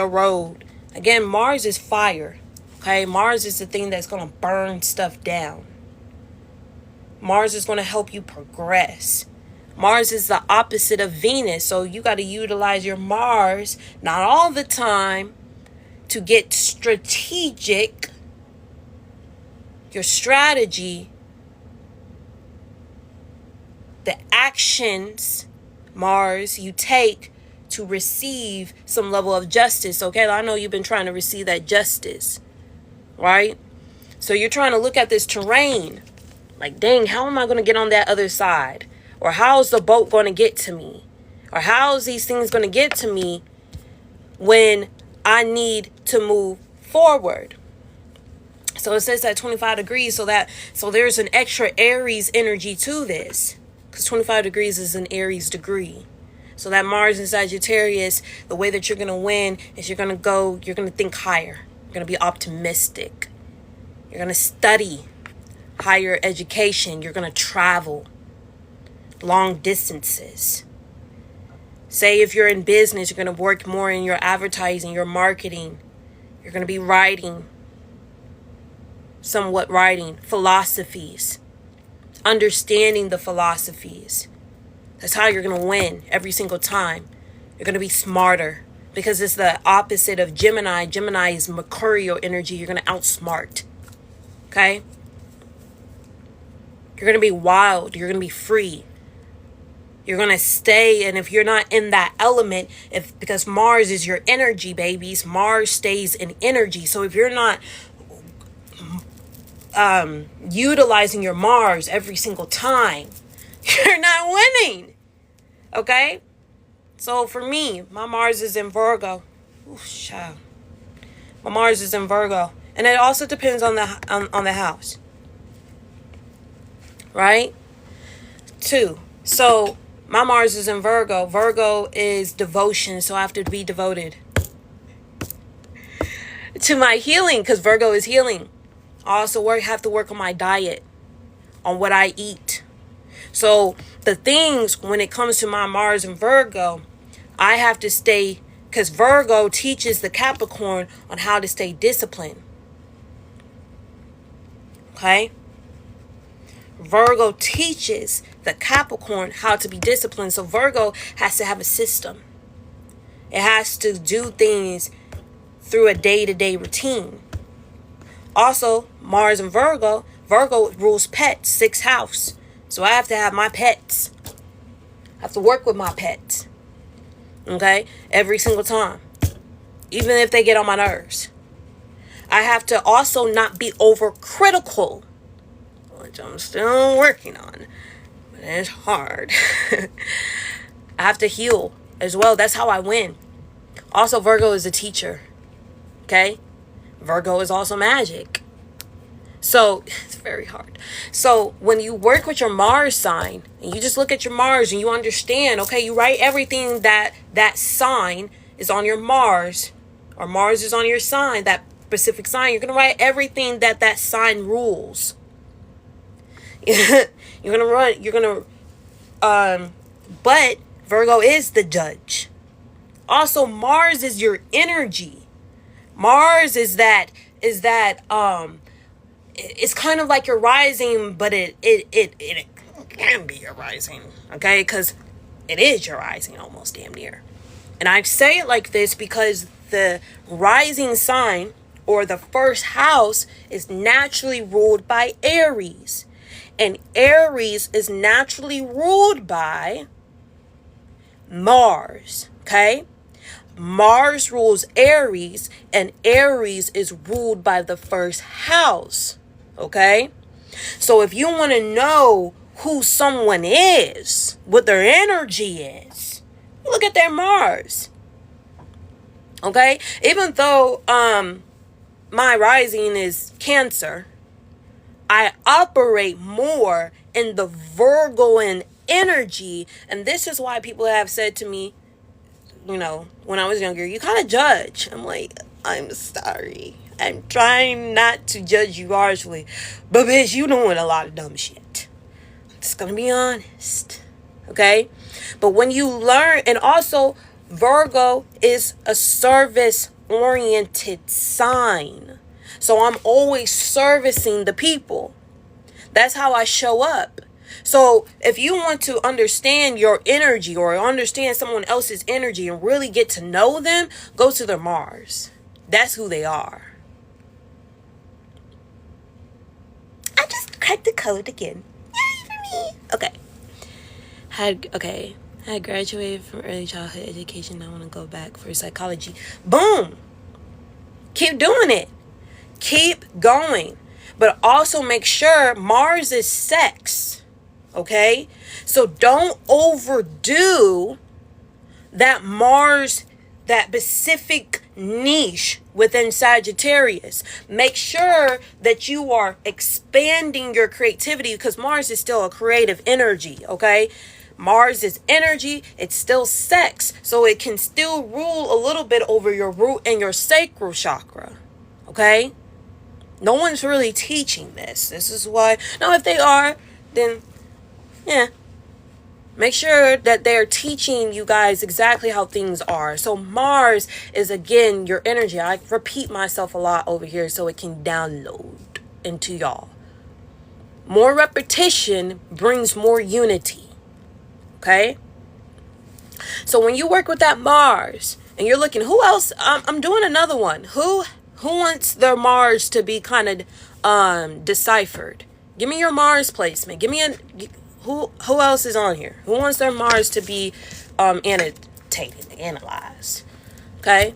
road. Again, Mars is fire. Okay, Mars is the thing that's going to burn stuff down. Mars is going to help you progress. Mars is the opposite of Venus. So you got to utilize your Mars, not all the time, to get strategic. Your strategy, the actions, Mars, you take to receive some level of justice. Okay, I know you've been trying to receive that justice, right? So you're trying to look at this terrain like, dang, how am I going to get on that other side? Or how's the boat going to get to me? Or how's these things going to get to me when I need to move forward? So it says that 25 degrees, so there's an extra Aries energy to this, because 25 degrees is an Aries degree. So that Mars in Sagittarius, the way that you're going to win is you're going to think higher. You're going to be optimistic. You're going to study higher education. You're going to travel long distances. Say if you're in business, you're going to work more in your advertising, your marketing. You're going to be writing philosophies, understanding the philosophies. That's how you're going to win every single time. You're going to be smarter because it's the opposite of Gemini. Gemini is mercurial energy. You're going to outsmart. Okay? You're going to be wild. You're going to be free. You're going to stay. And if you're not in that element, because Mars is your energy, babies. Mars stays in energy. So if you're not utilizing your Mars every single time, you're not winning. Okay? So for me, my Mars is in Virgo. Ooh, child. My Mars is in Virgo. And it also depends on the house. Right? 2. So my Mars is in Virgo. Virgo is devotion, so I have to be devoted to my healing, because Virgo is healing. I also have to work on my diet, on what I eat. So the things, when it comes to my Mars and Virgo, I have to stay, because Virgo teaches the Capricorn on how to stay disciplined. Okay? Virgo teaches the Capricorn how to be disciplined. So Virgo has to have a system. It has to do things through a day-to-day routine. Also, Mars and Virgo rules pets, 6th house. So I have to have my pets. I have to work with my pets. Okay? Every single time. Even if they get on my nerves. I have to also not be overcritical, which I'm still working on. But it's hard. I have to heal as well. That's how I win. Also, Virgo is a teacher. Okay? Virgo is also magic. So, it's very hard. So, when you work with your Mars sign, and you just look at your Mars and you understand, okay, you write everything that sign is on your Mars, or Mars is on your sign, that specific sign, you're going to write everything that sign rules. But Virgo is the judge. Also, Mars is your energy. Mars is that it's kind of like your rising, but it can be your rising, okay? Because it is your rising almost damn near. And I say it like this because the rising sign, or the first house, is naturally ruled by Aries. And Aries is naturally ruled by Mars, okay? Mars rules Aries, and Aries is ruled by the first house, okay? So if you want to know who someone is, what their energy is, look at their Mars, okay? Even though my rising is Cancer, I operate more in the Virgoan energy, and this is why people have said to me, you know, when I was younger, you kind of judge. I'm like, I'm sorry. I'm trying not to judge you harshly, but bitch, you doing a lot of dumb shit. I'm just gonna be honest, okay? But when you learn, and also Virgo is a service-oriented sign. So I'm always servicing the people. That's how I show up. So if you want to understand your energy or understand someone else's energy and really get to know them, go to their Mars. That's who they are. I just cracked the code again. Yay for me. Okay. I graduated from early childhood education. I want to go back for psychology. Boom. Keep doing it. Keep going. But also make sure Mars is sex. Okay? So don't overdo that Mars, that specific niche within Sagittarius. Make sure that you are expanding your creativity, because Mars is still a creative energy, okay? Mars is energy, it's still sex, so it can still rule a little bit over your root and your sacral chakra, okay? No one's really teaching this. This is why, now if they are, then yeah, make sure that they're teaching you guys exactly how things are. So Mars is, again, your energy. I repeat myself a lot over here so it can download into y'all. More repetition brings more unity. Okay? So when you work with that Mars and you're looking, who else? I'm doing another one. Who wants their Mars to be kind of deciphered? Give me your Mars placement. Give me who else is on here? Who wants their Mars to be annotated, analyzed? Okay?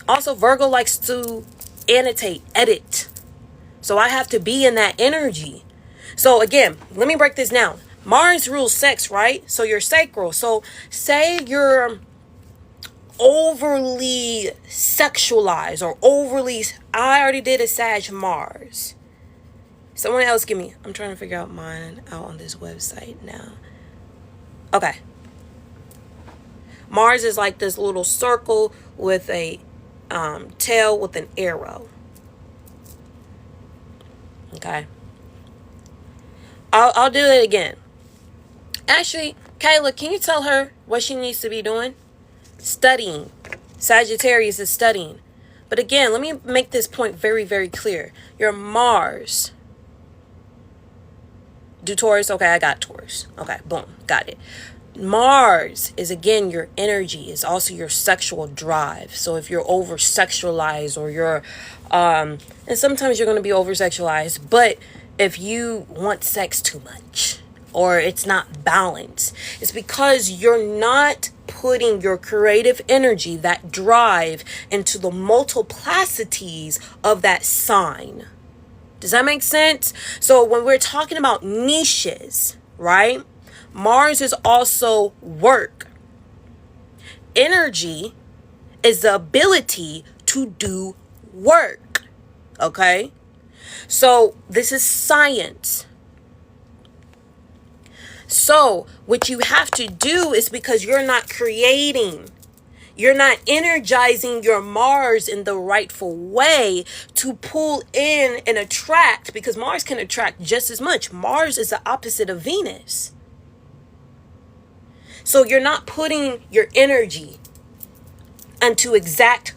Also, Virgo likes to annotate, edit. So I have to be in that energy. So again, let me break this down. Mars rules sex, right? So you're sacral. So say you're overly sexualized or overly... I already did a Sag Mars. Someone else give me... I'm trying to figure out mine out on this website now. Okay. Mars is like this little circle with a tail with an arrow. Okay. I'll do it again. Actually, Kayla, can you tell her what she needs to be doing? Studying. Sagittarius is studying. But again, let me make this point very, very clear. Your Mars. Do Taurus? Okay, I got Taurus. Okay, boom, got it. Mars is, again, your energy. It's also your sexual drive. So if you're over sexualized or you're and sometimes you're going to be over sexualized, but if you want sex too much or it's not balanced, it's because you're not putting your creative energy, that drive, into the multiplicities of that sign. Does that make sense? So when we're talking about niches, right? Mars is also work. Energy is the ability to do work. Okay? So this is science. So what you have to do is, because you're not creating, you're not energizing your Mars in the rightful way to pull in and attract, because Mars can attract just as much. Mars is the opposite of Venus. So you're not putting your energy into exact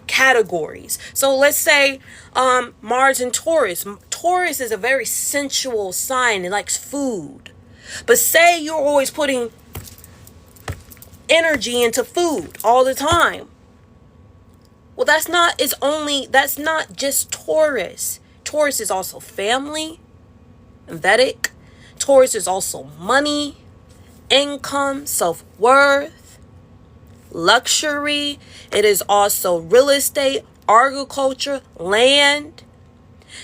categories. So let's say Mars and Taurus. Taurus is a very sensual sign. It likes food. But say you're always putting energy into food all the time. Well, that's not just Taurus. Taurus is also family, Vedic. Taurus is also money, income, self-worth, luxury. It is also real estate, agriculture, land.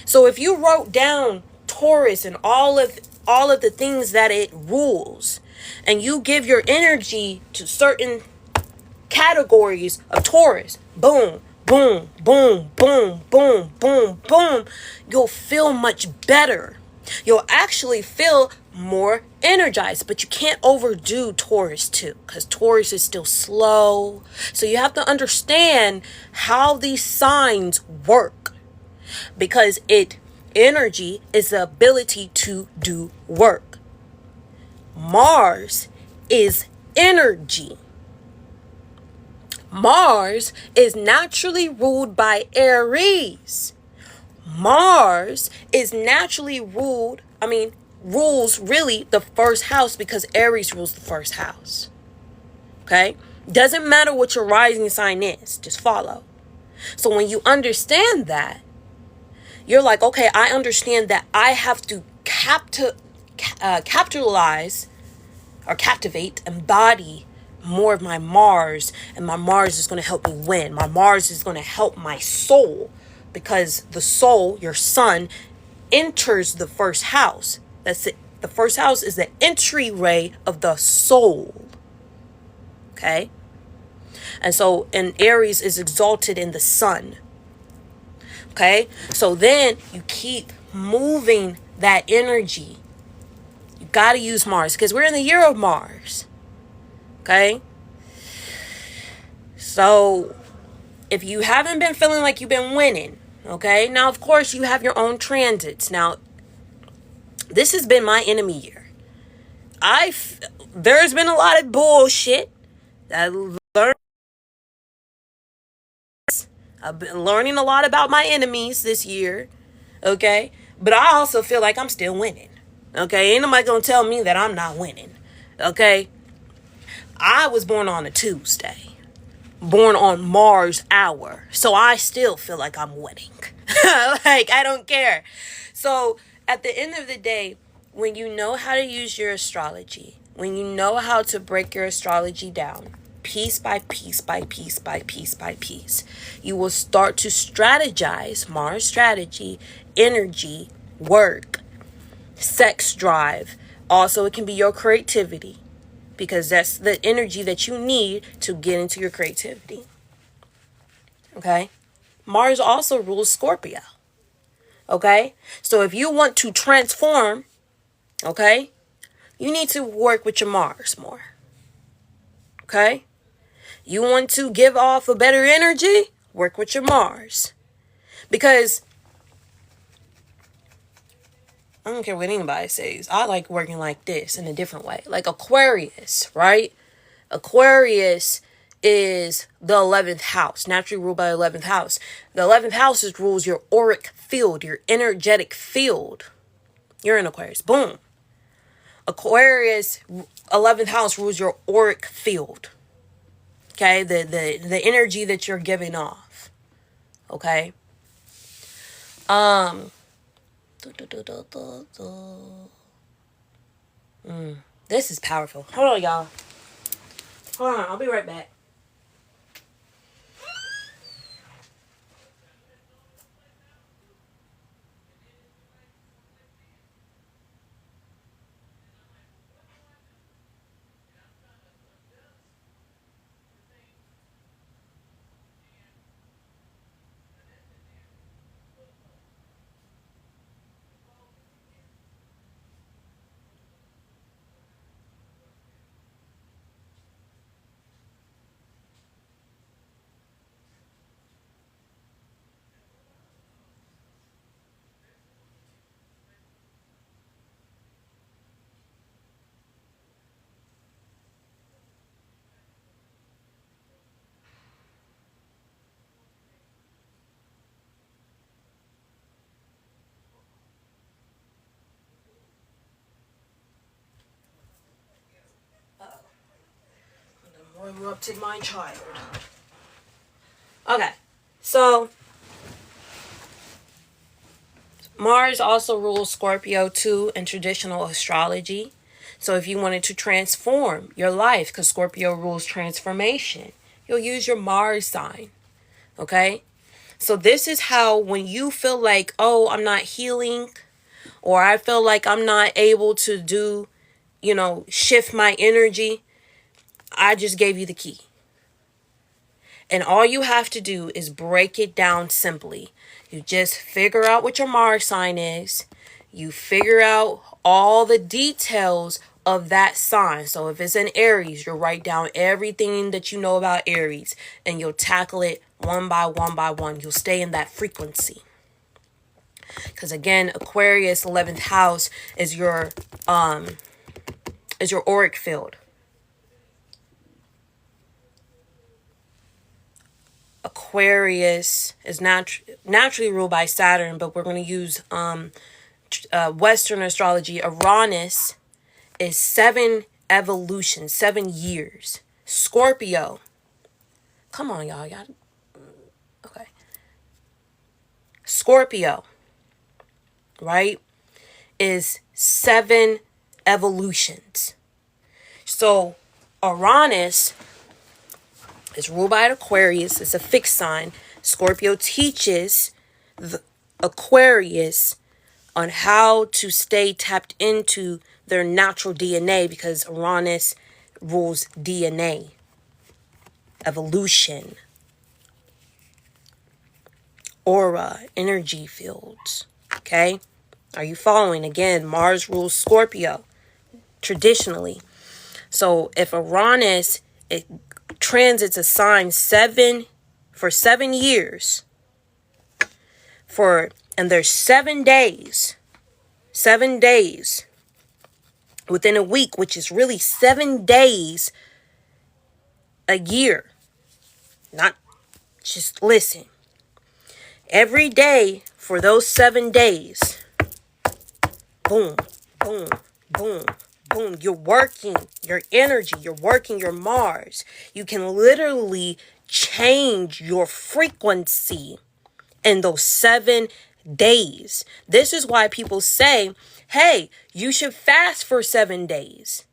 So if you wrote down Taurus and all of the things that it rules, and you give your energy to certain categories of Taurus, boom, boom, boom, boom, boom, boom, boom, you'll feel much better. You'll actually feel more energized, but you can't overdo Taurus too, because Taurus is still slow. So you have to understand how these signs work, because energy is the ability to do work. Mars is energy. Mars is naturally ruled by Aries. Mars is naturally ruled, rules really the first house because Aries rules the first house. Okay? Doesn't matter what your rising sign is, just follow. So when you understand that, you're like, okay, I understand that I have to capitalize or captivate, embody more of my Mars, and my Mars is going to help me win. My Mars is going to help my soul, because the soul, your sun, enters the first house. That's it. The first house is the entryway of the soul. Okay? And so, and Aries is exalted in the sun. Okay? So then you keep moving that energy. You got to use Mars because we're in the year of Mars. Okay? So if you haven't been feeling like you've been winning, okay? Now, of course, you have your own transits. Now, this has been my enemy year. There's been a lot of bullshit. I've been learning a lot about my enemies this year, okay? But I also feel like I'm still winning, okay? Ain't nobody gonna tell me that I'm not winning, okay? I was born on a Tuesday, born on Mars hour, so I still feel like I'm winning. Like, I don't care. So at the end of the day, when you know how to use your astrology, when you know how to break your astrology down, piece by piece by piece by piece by piece, you will start to strategize Mars strategy, energy, work, sex drive. Also, it can be your creativity, because that's the energy that you need to get into your creativity. Okay? Mars also rules Scorpio. Okay? So if you want to transform, okay, you need to work with your Mars more. Okay? You want to give off a better energy? Work with your Mars. Because I don't care what anybody says. I like working like this in a different way. Like Aquarius, right? Aquarius is the 11th house, naturally ruled by 11th house. The 11th house rules your auric field, your energetic field. You're in Aquarius. Boom. Aquarius, 11th house rules your auric field. Okay? The energy that you're giving off. Okay? This is powerful. Hold on, y'all. Hold on, I'll be right back. Interrupted my child. Okay, so Mars also rules Scorpio too in traditional astrology. So if you wanted to transform your life, because Scorpio rules transformation, you'll use your Mars sign. Okay? So this is how, when you feel like, oh, I'm not healing, or I feel like I'm not able to do, shift my energy, I just gave you the key. And all you have to do is break it down simply. You just figure out what your Mars sign is. You figure out all the details of that sign. So if it's an Aries, you'll write down everything that you know about Aries, and you'll tackle it one by one by one. You'll stay in that frequency. Because again, Aquarius 11th house is your auric field. Aquarius is naturally ruled by Saturn, but we're going to use Western astrology, Uranus is 7 evolutions, 7 years. Scorpio, come on, y'all. Okay. Scorpio, right, is 7 evolutions. So Uranus is ruled by an Aquarius. It's a fixed sign. Scorpio teaches the Aquarius on how to stay tapped into their natural DNA, because Uranus rules DNA, evolution, aura, energy fields. Okay? Are you following? Again, Mars rules Scorpio traditionally. So if Uranus, it transits a sign for 7 years, and there's 7 days within a week, which is really 7 days a year. Not just listen. Every day for those 7 days, boom, boom, boom, boom. You're working your energy. You're working your Mars. You can literally change your frequency in those 7 days. This is why people say, hey, you should fast for 7 days.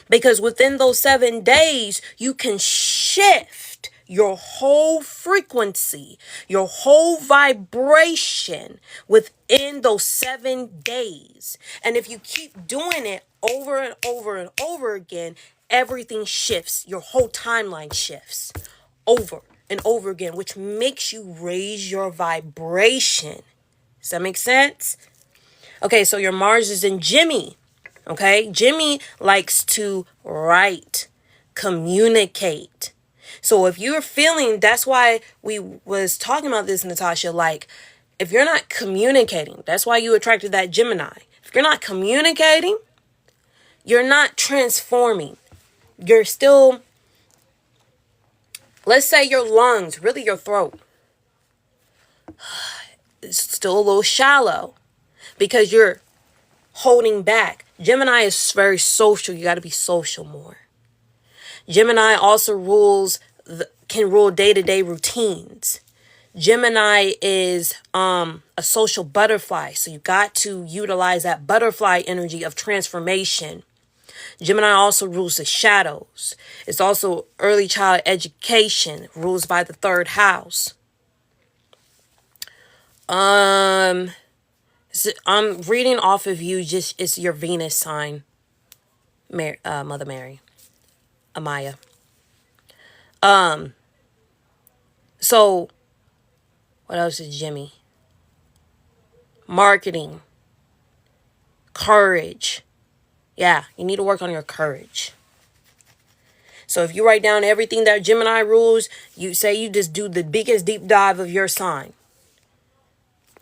Because within those 7 days, you can shift your whole frequency, your whole vibration within those 7 days. And if you keep doing it over and over and over again, everything shifts. Your whole timeline shifts over and over again, which makes you raise your vibration. Does that make sense? Okay, so your Mars is in Jimmy. Okay, Jimmy likes to write, communicate. So if you're feeling, that's why we was talking about this, Natasha, like if you're not communicating, that's why you attracted that Gemini. If you're not communicating, you're not transforming. You're still, let's say your lungs, really your throat, it's still a little shallow because you're holding back. Gemini is very social. You got to be social more. Gemini also can rule day-to-day routines. Gemini is a social butterfly. So you got to utilize that butterfly energy of transformation. Gemini also rules the shadows. It's also early child education, rules by the 3rd house. I'm reading off of you, just it's your Venus sign, Mother Mary, Amaya. So what else is Jimmy? Marketing, courage. Yeah, you need to work on your courage. So if you write down everything that Gemini rules, you say you just do the biggest deep dive of your sign.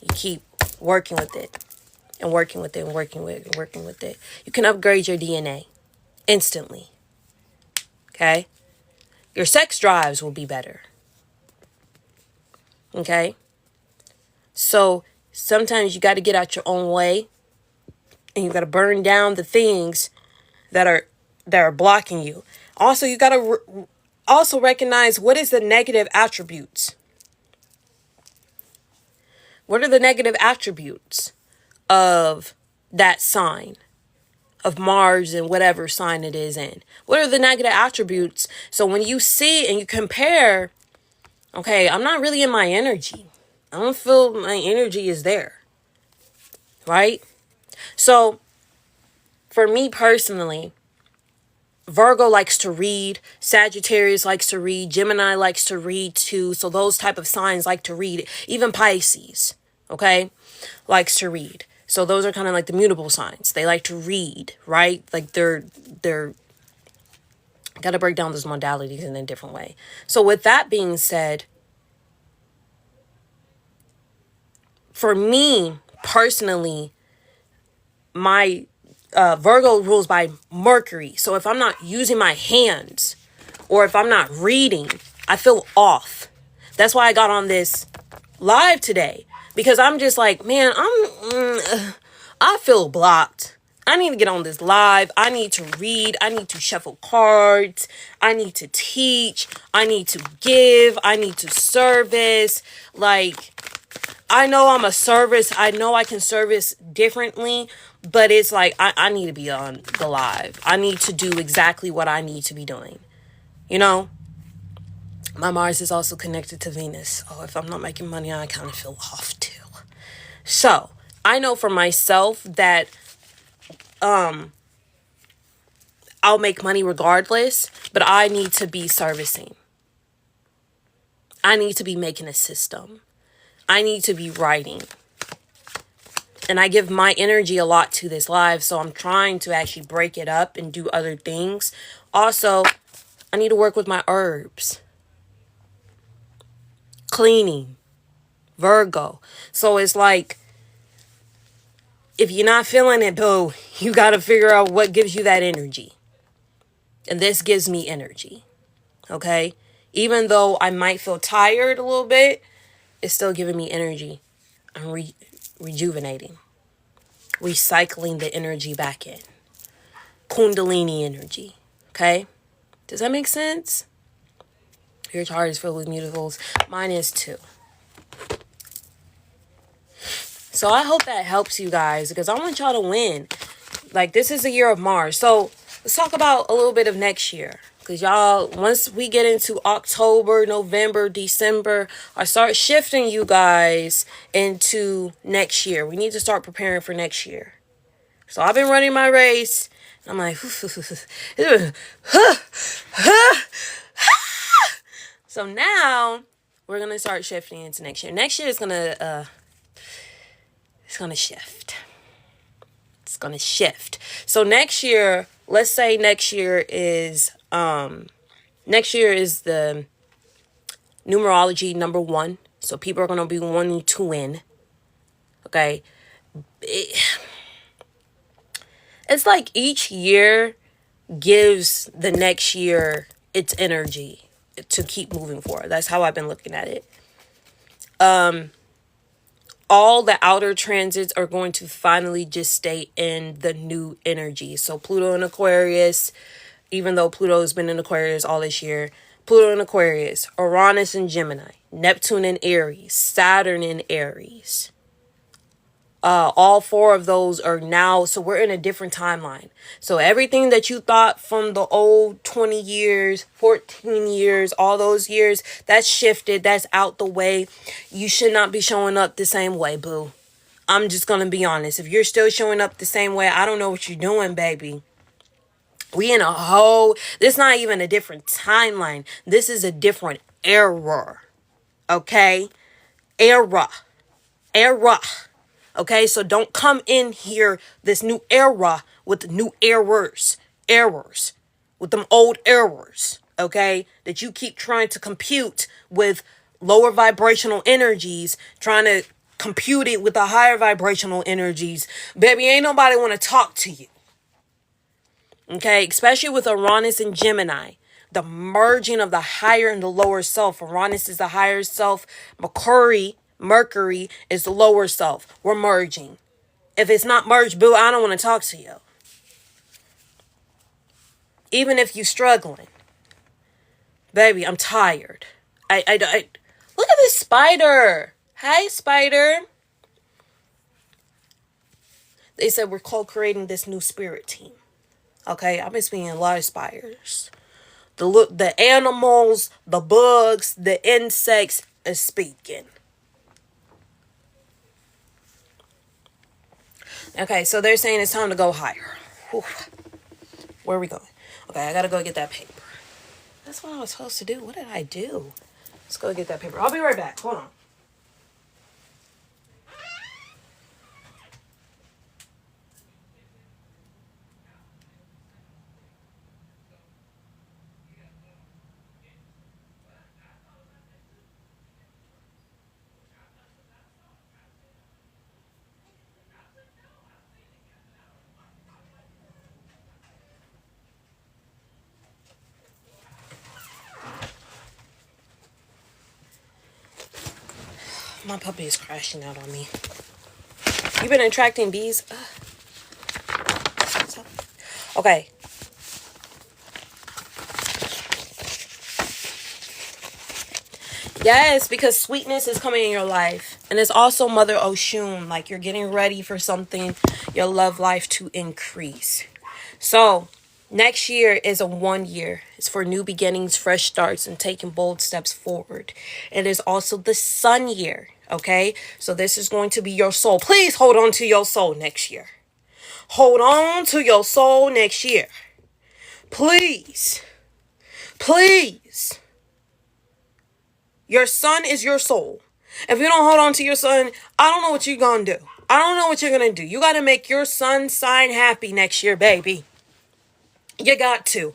You keep working with it and working with it and working with it. You can upgrade your DNA instantly. Okay? Your sex drives will be better. Okay? So sometimes you got to get out your own way, and you got to burn down the things that are blocking you. Also, you got to also recognize what is the negative attributes. What are the negative attributes of that sign, of Mars and whatever sign it is in? What are the negative attributes? So when you see and you compare, okay, I'm not really in my energy. I don't feel my energy is there. Right? So for me personally, Virgo likes to read, Sagittarius likes to read, Gemini likes to read too. So those type of signs like to read. Even Pisces, okay, likes to read. So those are kind of like the mutable signs. They like to read, right? Like they're got to break down those modalities in a different way. So with that being said, for me personally, my Virgo rules by Mercury. So if I'm not using my hands or if I'm not reading, I feel off. That's why I got on this live today, because I'm just like, man, I feel blocked. I need to get on this live. I need to read. I need to shuffle cards. I need to teach. I need to give. I need to service. Like, I know I'm a service. I know I can service differently, but it's like I need to be on the live. I need to do exactly what I need to be doing. You know? My Mars is also connected to Venus. Oh, if I'm not making money, I kind of feel off too. So, I know for myself that I'll make money regardless, but I need to be servicing. I need to be making a system. I need to be writing. And I give my energy a lot to this live, so I'm trying to actually break it up and do other things. Also, I need to work with my herbs. Cleaning. Virgo. So it's like, if you're not feeling it, boo, you got to figure out what gives you that energy. And this gives me energy. Okay? Even though I might feel tired a little bit, it's still giving me energy. I'm rejuvenating. Recycling the energy back in. Kundalini energy. Okay? Does that make sense? Your chart is filled with mutables. Mine is too. So I hope that helps you guys, because I want y'all to win. Like, this is the year of Mars. So let's talk about a little bit of next year. Because y'all, once we get into October, November, December, I start shifting you guys into next year. We need to start preparing for next year. So I've been running my race. I'm like, so now we're going to start shifting into next year. Next year is going to, it's going to shift. It's going to shift. So next year, let's say next year is the numerology number 1. So people are going to be wanting to win. Okay. It's like each year gives the next year its energy to keep moving forward. That's how I've been looking at it. All the outer transits are going to finally just stay in the new energy. So Pluto in Aquarius, even though Pluto's been in Aquarius all this year, Pluto in Aquarius, Uranus in Gemini, Neptune in Aries, Saturn in Aries. All 4 of those are now, so we're in a different timeline. So everything that you thought from the old 20 years, 14 years, all those years, that's shifted, that's out the way. You should not be showing up the same way, boo. I'm just going to be honest. If you're still showing up the same way, I don't know what you're doing, baby. We in a whole, this is not even a different timeline. This is a different era. Okay? Era. Okay, so don't come in here this new era with new errors, with them old errors, okay, that you keep trying to compute with lower vibrational energies, trying to compute it with the higher vibrational energies. Baby, ain't nobody want to talk to you. Okay, especially with Uranus and Gemini. The merging of the higher and the lower self. Uranus is the higher self. Mercury is the lower self. We're merging. If it's not merged, boo, I don't want to talk to you. Even if you're struggling. Baby, I'm tired. I look at this spider. Hi, spider. They said we're co-creating this new spirit team. Okay, I've been seeing a lot of spiders. The animals, the bugs, the insects is speaking. Okay, so they're saying it's time to go higher. Whew. Where are we going? Okay, I gotta go get that paper. That's what I was supposed to do. What did I do? Let's go get that paper. I'll be right back. Hold on. My puppy is crashing out on me. You been attracting bees? Okay. Yes, because sweetness is coming in your life. And it's also Mother Oshun. Like you're getting ready for something, your love life to increase. So, next year is a 1 year. It's for new beginnings, fresh starts, and taking bold steps forward. It is also the sun year. Okay? So, this is going to be your soul. Please hold on to your soul next year. Hold on to your soul next year. Please. Please. Your sun is your soul. If you don't hold on to your sun, I don't know what you're going to do. I don't know what you're going to do. You got to make your sun sign happy next year, baby. You got to.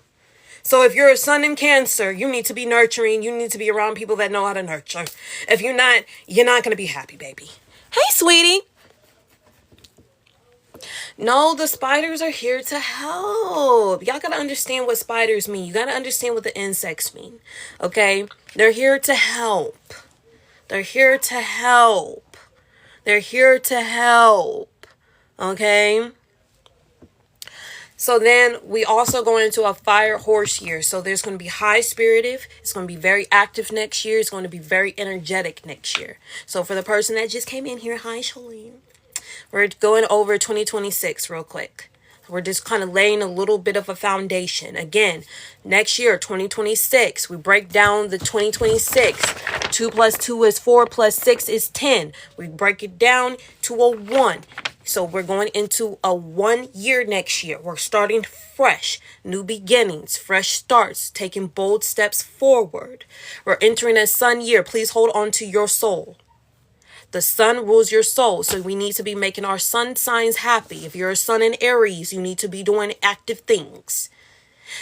So if you're a sun in Cancer, you need to be nurturing. You need to be around people that know how to nurture. If you're not going to be happy, baby. Hey, sweetie. No, the spiders are here to help. Y'all got to understand what spiders mean. You got to understand what the insects mean. Okay? They're here to help. They're here to help. They're here to help. Okay? So then we also go into a fire horse year. So there's going to be high spirited. It's going to be very active next year. It's going to be very energetic next year. So for the person that just came in here, hi, Shalene. We're going over 2026 real quick. We're just kind of laying a little bit of a foundation. Again, next year, 2026, we break down the 2026. 2 plus 2 is 4 plus 6 is 10. We break it down to a 1. So we're going into a 1 year next year. We're starting fresh, new beginnings, fresh starts, taking bold steps forward. We're entering a sun year. Please hold on to your soul. The sun rules your soul, so we need to be making our sun signs happy. If you're a sun in Aries, you need to be doing active things.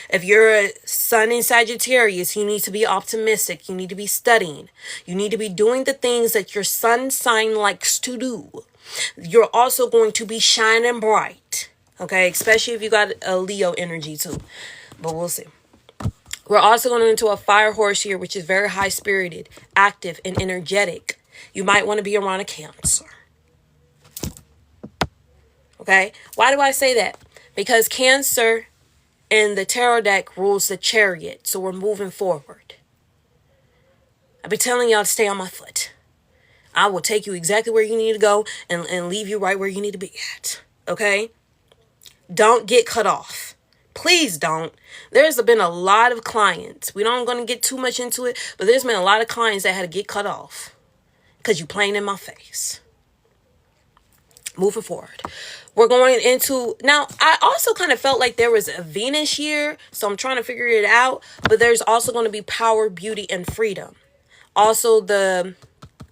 If you're a sun in Sagittarius, you need to be optimistic. You need to be studying. You need to be doing the things that your sun sign likes to do. You're also going to be shining bright, okay? Especially if you got a Leo energy too, but we'll see. We're also going into a fire horse here, which is very high-spirited, active, and energetic. You might want to be around a Cancer. Okay? Why do I say that? Because Cancer in the tarot deck rules the Chariot. So we're moving forward. I've been telling y'all to stay on my foot. I will take you exactly where you need to go and leave you right where you need to be at. Okay? Don't get cut off. Please don't. There's been a lot of clients. We don't going to get too much into it, but there's been a lot of clients that had to get cut off. Because you playing in my face. Moving forward. We're going into... Now, I also kind of felt like there was a Venus year. So I'm trying to figure it out. But there's also going to be power, beauty, and freedom. Also, the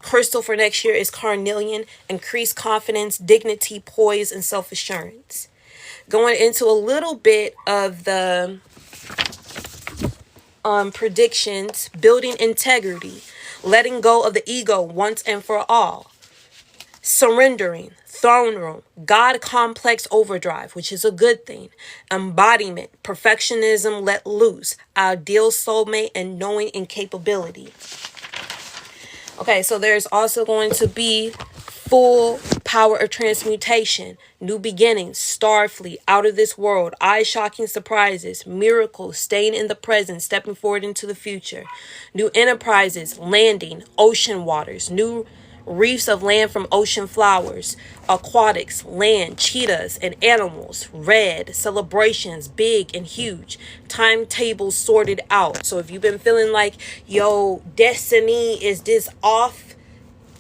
crystal for next year is carnelian. Increased confidence, dignity, poise, and self-assurance. Going into a little bit of the predictions. Building integrity. Letting go of the ego once and for all. Surrendering. Throne room. God complex overdrive, which is a good thing. Embodiment. Perfectionism let loose. Ideal soulmate and knowing incapability. Okay, so there's also going to be full power of transmutation, new beginnings, Starfleet, out of this world, eye-shocking surprises, miracles, staying in the present, stepping forward into the future, new enterprises, landing, ocean waters, new reefs of land from ocean flowers, aquatics, land, cheetahs, and animals, red, celebrations, big and huge, timetables sorted out. So if you've been feeling like, yo, destiny is this off,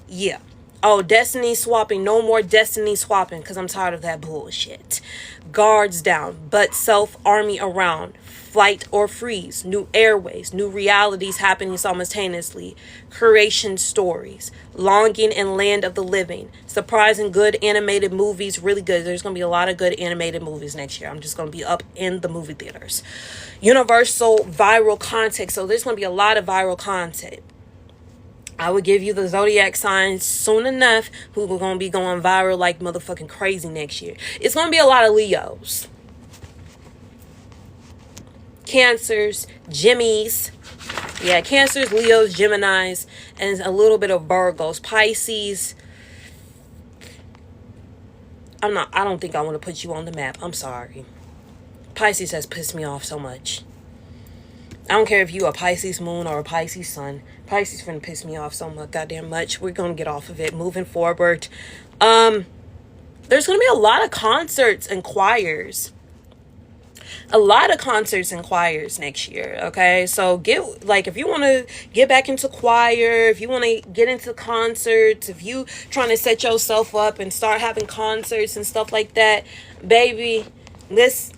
yeah. Oh, destiny swapping. No more destiny swapping because I'm tired of that bullshit. Guards down, but self-army around. Flight or freeze. New airways. New realities happening simultaneously. Creation stories. Longing and land of the living. Surprising good animated movies. Really good. There's going to be a lot of good animated movies next year. I'm just going to be up in the movie theaters. Universal viral content. So there's going to be a lot of viral content. I would give you the zodiac signs soon enough who are going to be going viral like motherfucking crazy next year. It's going to be a lot of Leos. Cancers, Gemmies. Yeah, Cancers, Leos, Geminis, and a little bit of Virgos. Pisces. I don't think I want to put you on the map. I'm sorry. Pisces has pissed me off so much. I don't care if you a Pisces moon or a Pisces sun. Pisces finna piss me off so much, goddamn much. We're gonna get off of it. Moving forward. There's gonna be a lot of concerts and choirs. A lot of concerts and choirs next year. Okay, so get, like, if you want to get back into choir, if you want to get into concerts, if you trying to set yourself up and start having concerts and stuff like that, baby, let's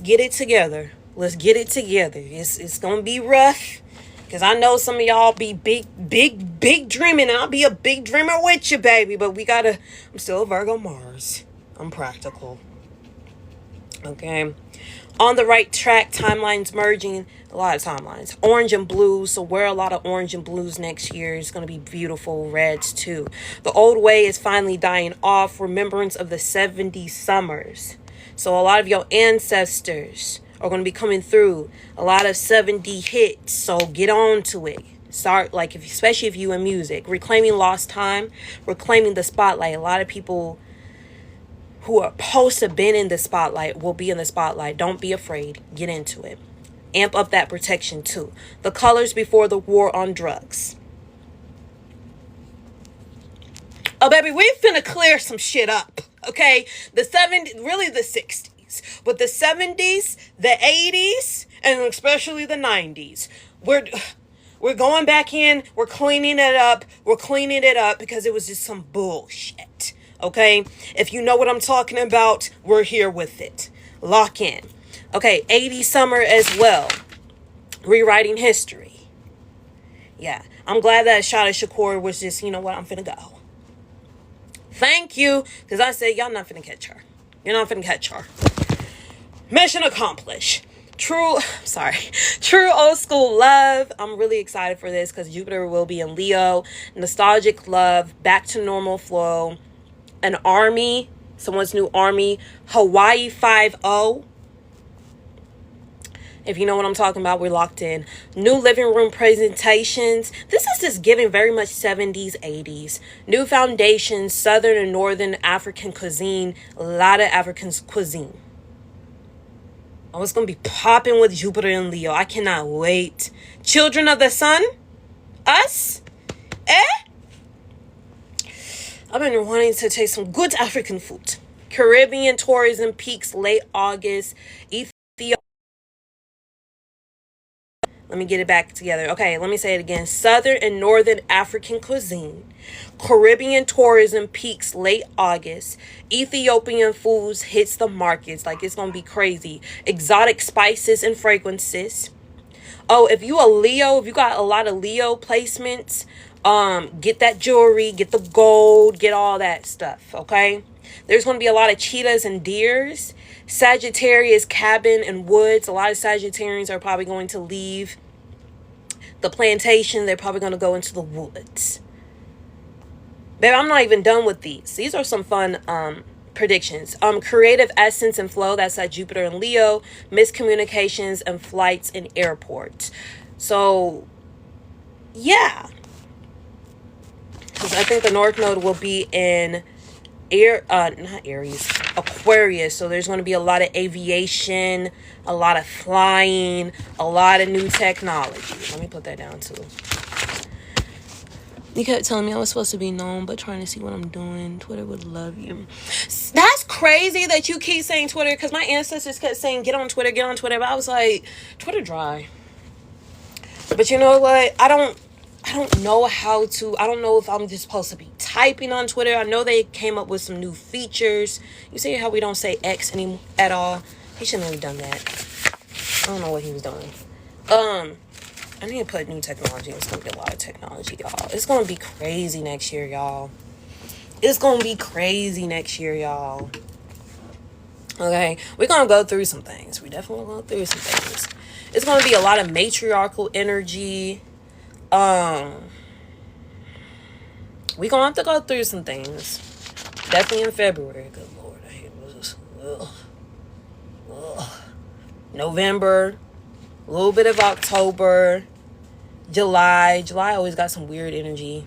get it together. Let's get it together. It's gonna be rough, because I know some of y'all be big dreaming, and I'll be a big dreamer with you, baby. But I'm still a Virgo Mars. I'm practical. Okay. On the right track, timelines merging. A lot of timelines. Orange and blue. So wear a lot of orange and blues next year. It's going to be beautiful. Reds too. The old way is finally dying off. Remembrance of the 70s summers. So a lot of your ancestors are going to be coming through. A lot of 70 hits. So get on to it. Start, like, especially if you in music. Reclaiming lost time. Reclaiming the spotlight. A lot of people who are supposed to been in the spotlight will be in the spotlight. Don't be afraid. Get into it. Amp up that protection too. The colors before the war on drugs. Oh, baby, we finna clear some shit up. Okay? The 70s, really the 60s. But the 70s, the 80s, and especially the 90s. We're going back in. We're cleaning it up. We're cleaning it up because it was just some bullshit. Okay, if you know what I'm talking about, we're here with it. Lock in. Okay, 80s summer as well. Rewriting history. Yeah, I'm glad that Ashala Shakur was just, you know what, I'm finna go. Thank you, because I said, y'all not finna catch her. You're not finna catch her. Mission accomplished. True old school love. I'm really excited for this because Jupiter will be in Leo. Nostalgic love, back to normal flow. An army, someone's new army, Hawaii 5-0. If you know what I'm talking about, we're locked in. New living room presentations. This is just giving very much 70s, 80s. New foundations, Southern and Northern African cuisine. A lot of African cuisine. Oh, it's going to be popping with Jupiter and Leo. I cannot wait. Children of the sun? Us? I've been wanting to taste some good African food. Caribbean tourism peaks late August. Ethiopia. Let me get it back together. Okay, let me say it again. Southern and Northern African cuisine. Caribbean tourism peaks late August. Ethiopian foods hits the markets. Like, it's going to be crazy. Exotic spices and fragrances. Oh, if you a Leo, if you got a lot of Leo placements, get that jewelry, get the gold, get all that stuff, okay? There's going to be a lot of cheetahs and deers. Sagittarius cabin and woods. A lot of Sagittarians are probably going to leave the plantation. They're probably going to go into the woods. Babe, I'm not even done with these. These are some fun predictions. Creative essence and flow. That's at Jupiter and Leo. Miscommunications and flights in airports. So, yeah. Because I think the North Node will be in not Aries, Aquarius. So there's going to be a lot of aviation, a lot of flying, a lot of new technology. Let me put that down too. You kept telling me I was supposed to be known, but trying to see what I'm doing. Twitter would love you. That's crazy that you keep saying Twitter, because my ancestors kept saying, get on Twitter, get on Twitter. But I was like, Twitter dry. But you know what? I don't know how to. I don't know if I'm just supposed to be typing on Twitter. I know they came up with some new features. You see how we don't say X anymore at all? He shouldn't have done that. I don't know what he was doing. I need to put new technology. It's going to be a lot of technology, y'all. It's going to be crazy next year, y'all. It's going to be crazy next year, y'all. Okay? We're going to go through some things. We definitely going to go through some things. It's going to be a lot of matriarchal energy. We're going to have to go through some things. Definitely in February. Good Lord. I hate this. November. A little bit of October. July always got some weird energy.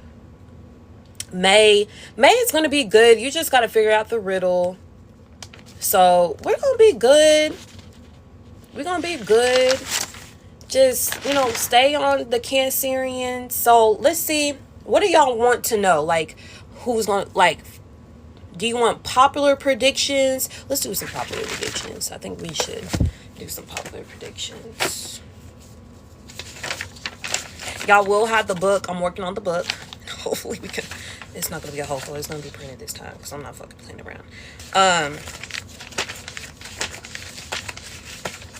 May is going to be good. You just got to figure out the riddle. So we're going to be good. We're gonna be good. Just, stay on the Cancerian. So let's see. What do y'all want to know? Like, who's gonna, like, do you want popular predictions? Let's do some popular predictions. I think we should do some popular predictions. Y'all will have the book. I'm working on the book. Hopefully we can. It's not gonna be a hopefully. It's gonna be printed this time because I'm not fucking playing around.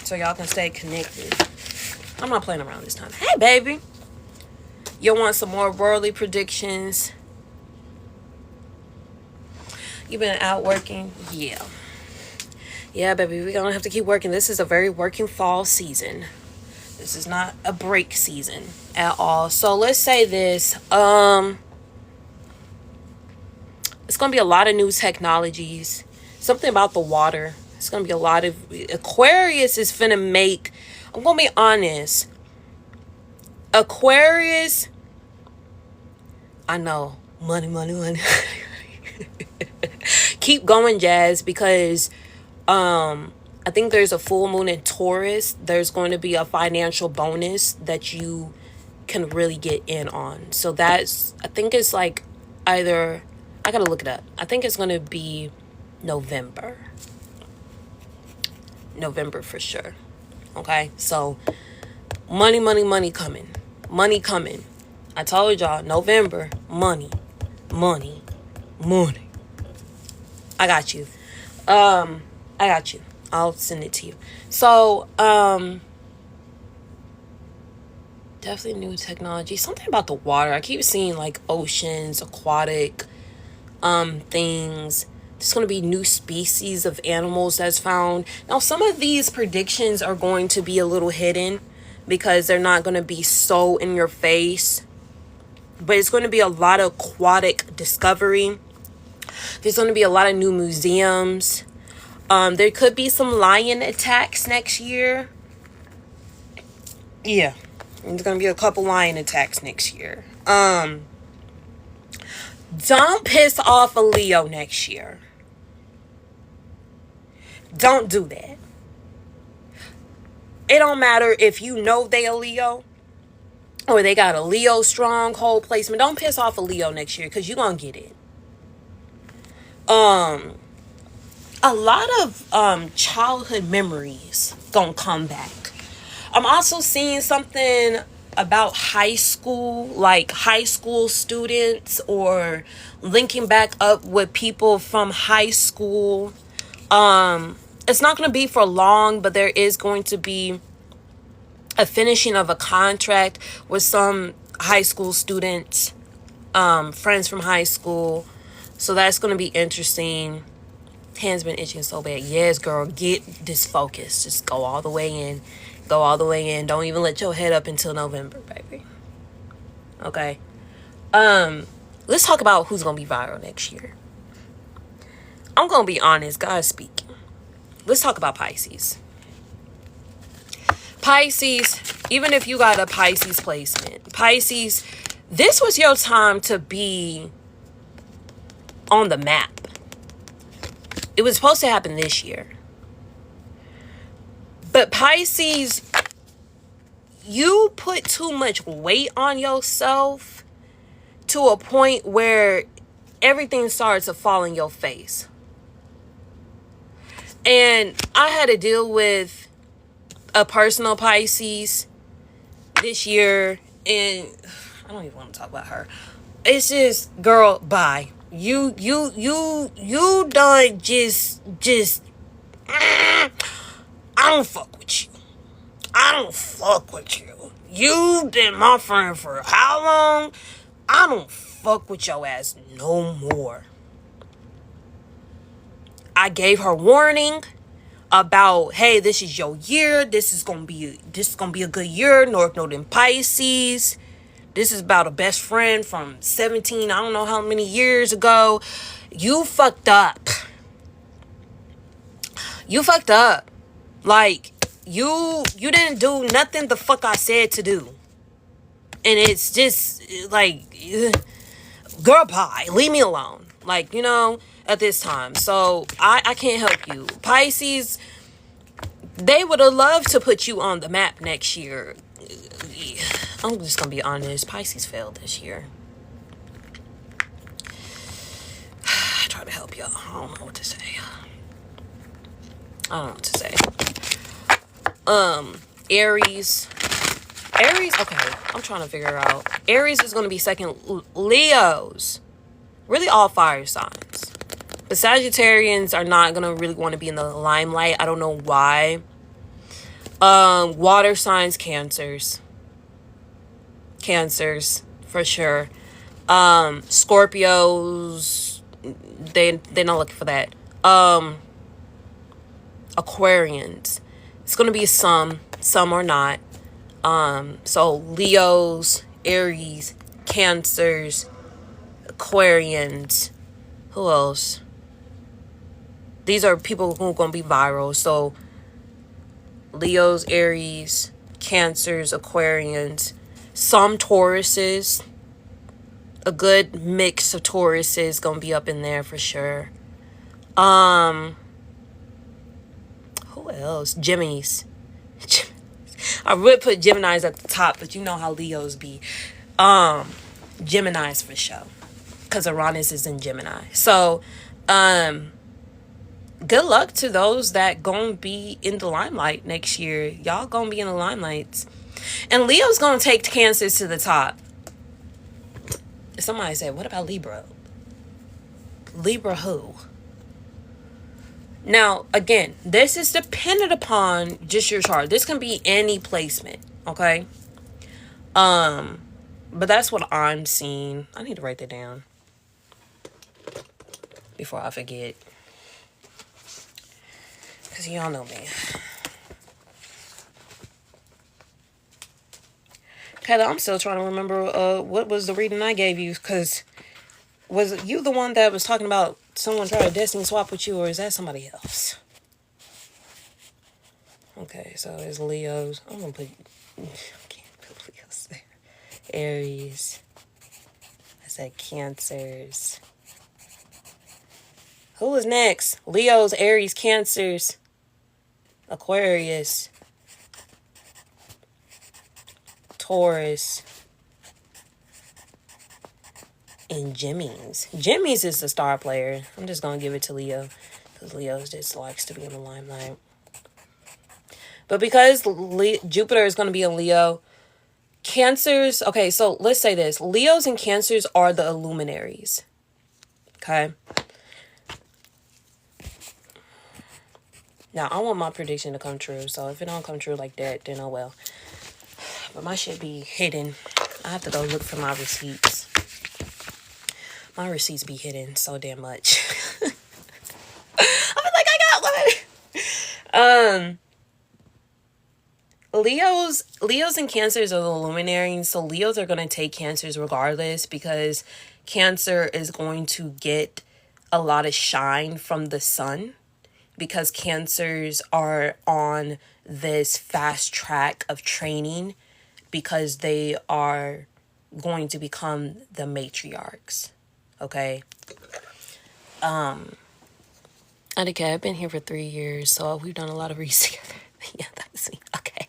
So y'all can stay connected. I'm not playing around this time. Hey, baby. You want some more worldly predictions? You been out working? Yeah. Yeah, baby. We're gonna have to keep working. This is a very working fall season. This is not a break season at all. So let's say this. It's gonna be a lot of new technologies. Something about the water. It's gonna be a lot of Aquarius is finna make. I'm gonna be honest. Aquarius. I know. Money. Keep going, Jazz, because I think there's a full moon in Taurus. There's going to be a financial bonus that you can really get in on. So I think it's like either, I gotta look it up. I think it's going to be November. November for sure. Okay, so money coming. Money coming. I told y'all, November, money. I got you. I'll send it to you. So, definitely new technology. Something about the water. I keep seeing like oceans, aquatic, things. There's going to be new species of animals that's found. Now, some of these predictions are going to be a little hidden because they're not going to be so in your face. But it's going to be a lot of aquatic discovery. There's going to be a lot of new museums. There could be some lion attacks next year. Yeah. There's going to be a couple lion attacks next year. Don't piss off a Leo next year. Don't do that. It don't matter if you know they a Leo or they got a Leo stronghold placement. Don't piss off a Leo next year because you're going to get it. A lot of childhood memories gonna come back. I'm also seeing something about high school, like high school students, or linking back up with people from high school. It's not gonna be for long, but there is going to be a finishing of a contract with some high school students, friends from high school. So that's gonna be interesting. Hands been itching so bad. Yes, girl, get this focus. Just go all the way in. Don't even let your head up until November, baby. Okay. Let's talk about who's gonna be viral next year. I'm gonna be honest, God speaking. Let's talk about Pisces. Pisces, even if you got a Pisces placement, Pisces, this was your time to be on the map. It was supposed to happen this year. But Pisces, you put too much weight on yourself to a point where everything starts to fall in your face. And I had to deal with a personal Pisces this year, and I don't even want to talk about her. It's just, girl, bye. You done just I don't fuck with you. You been my friend for how long? I don't fuck with your ass no more. I gave her warning about, hey, this is your year. This is gonna be a good year. North Node in Pisces. This is about a best friend from 17, I don't know how many years ago. You fucked up. Like, you didn't do nothing the fuck I said to do. And it's just, like, girl, bye. Leave me alone. Like, at this time. So, I can't help you. Pisces, They would have loved to put you on the map next year. I'm just gonna be honest. Pisces failed this year. I try to help y'all. I don't know what to say. Aries. Okay, I'm trying to figure out. Aries is gonna be second. Leos. Really all fire signs. The Sagittarians are not gonna really want to be in the limelight. I don't know why. Water signs, Cancers for sure. Scorpios, they're not looking for that. Aquarians, it's gonna be some are not. So Leos, Aries, Cancers, Aquarians. Who else? These are people who are gonna be viral. So Leos, Aries, Cancers, Aquarians, some Tauruses. A good mix of Tauruses gonna be up in there for sure. Who else? Geminis. I would put Geminis at the top, but you know how Leos be. Geminis for sure, because Uranus is in Gemini. So, good luck to those that gonna be in the limelight next year. Y'all gonna be in the limelights. And Leo's gonna take Cancers to the top. Somebody said, what about Libra? Libra who? Now, again, this is dependent upon just your chart. This can be any placement, okay? But that's what I'm seeing. I need to write that down before I forget. Because y'all know me. Okay, I'm still trying to remember what was the reading I gave you. Because was you the one that was talking about someone trying to destiny swap with you, or is that somebody else? Okay, so it's Leos. I'm going to put... I can't put Leos there. Aries. I said Cancers. Who is next? Leos, Aries, Cancers, Aquarius, Taurus, and Gemini's. Gemini's is the star player. I'm just going to give it to Leo, because Leo just likes to be in the limelight. But because Jupiter is going to be in Leo, Cancers... Okay, so let's say this. Leos and Cancers are the illuminaries. Okay? Now, I want my prediction to come true. So if it don't come true like that, then oh well. But my shit be hidden. I have to go look for my receipts. My receipts be hidden so damn much. I was like, I got one. Leos and Cancers are the luminaries. So Leos are going to take Cancers regardless, because Cancer is going to get a lot of shine from the sun, because Cancers are on this fast track of training, because they are going to become the matriarchs. Okay. Okay, I've been here for 3 years, so we've done a lot of research. Yeah, that's me. Okay.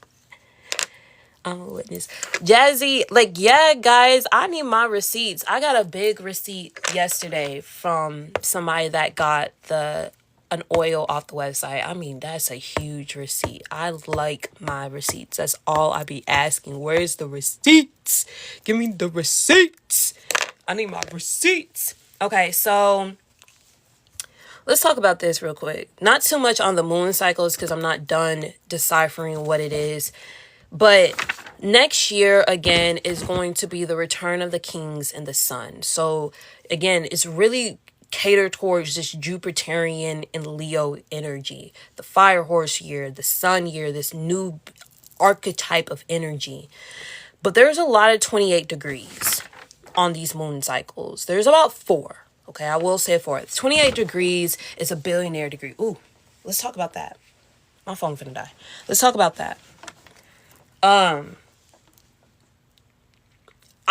I'm a witness. Jazzy, like, yeah, guys, I need my receipts. I got a big receipt yesterday from somebody that got an oil off the website. I mean, that's a huge receipt. I like my receipts. That's all I be asking. Where's the receipts? Give me the receipts. I need my receipts. Okay, so let's talk about this real quick. Not too much on the moon cycles, because I'm not done deciphering what it is. But next year, again, is going to be the return of the kings and the sun. So, again, it's really catered towards this Jupiterian and Leo energy. The fire horse year, the sun year, this new archetype of energy. But there's a lot of 28 degrees on these moon cycles. There's about 4. Okay, I will say 4. 28 degrees is a billionaire degree. Ooh, let's talk about that. My phone finna die. Let's talk about that. I'm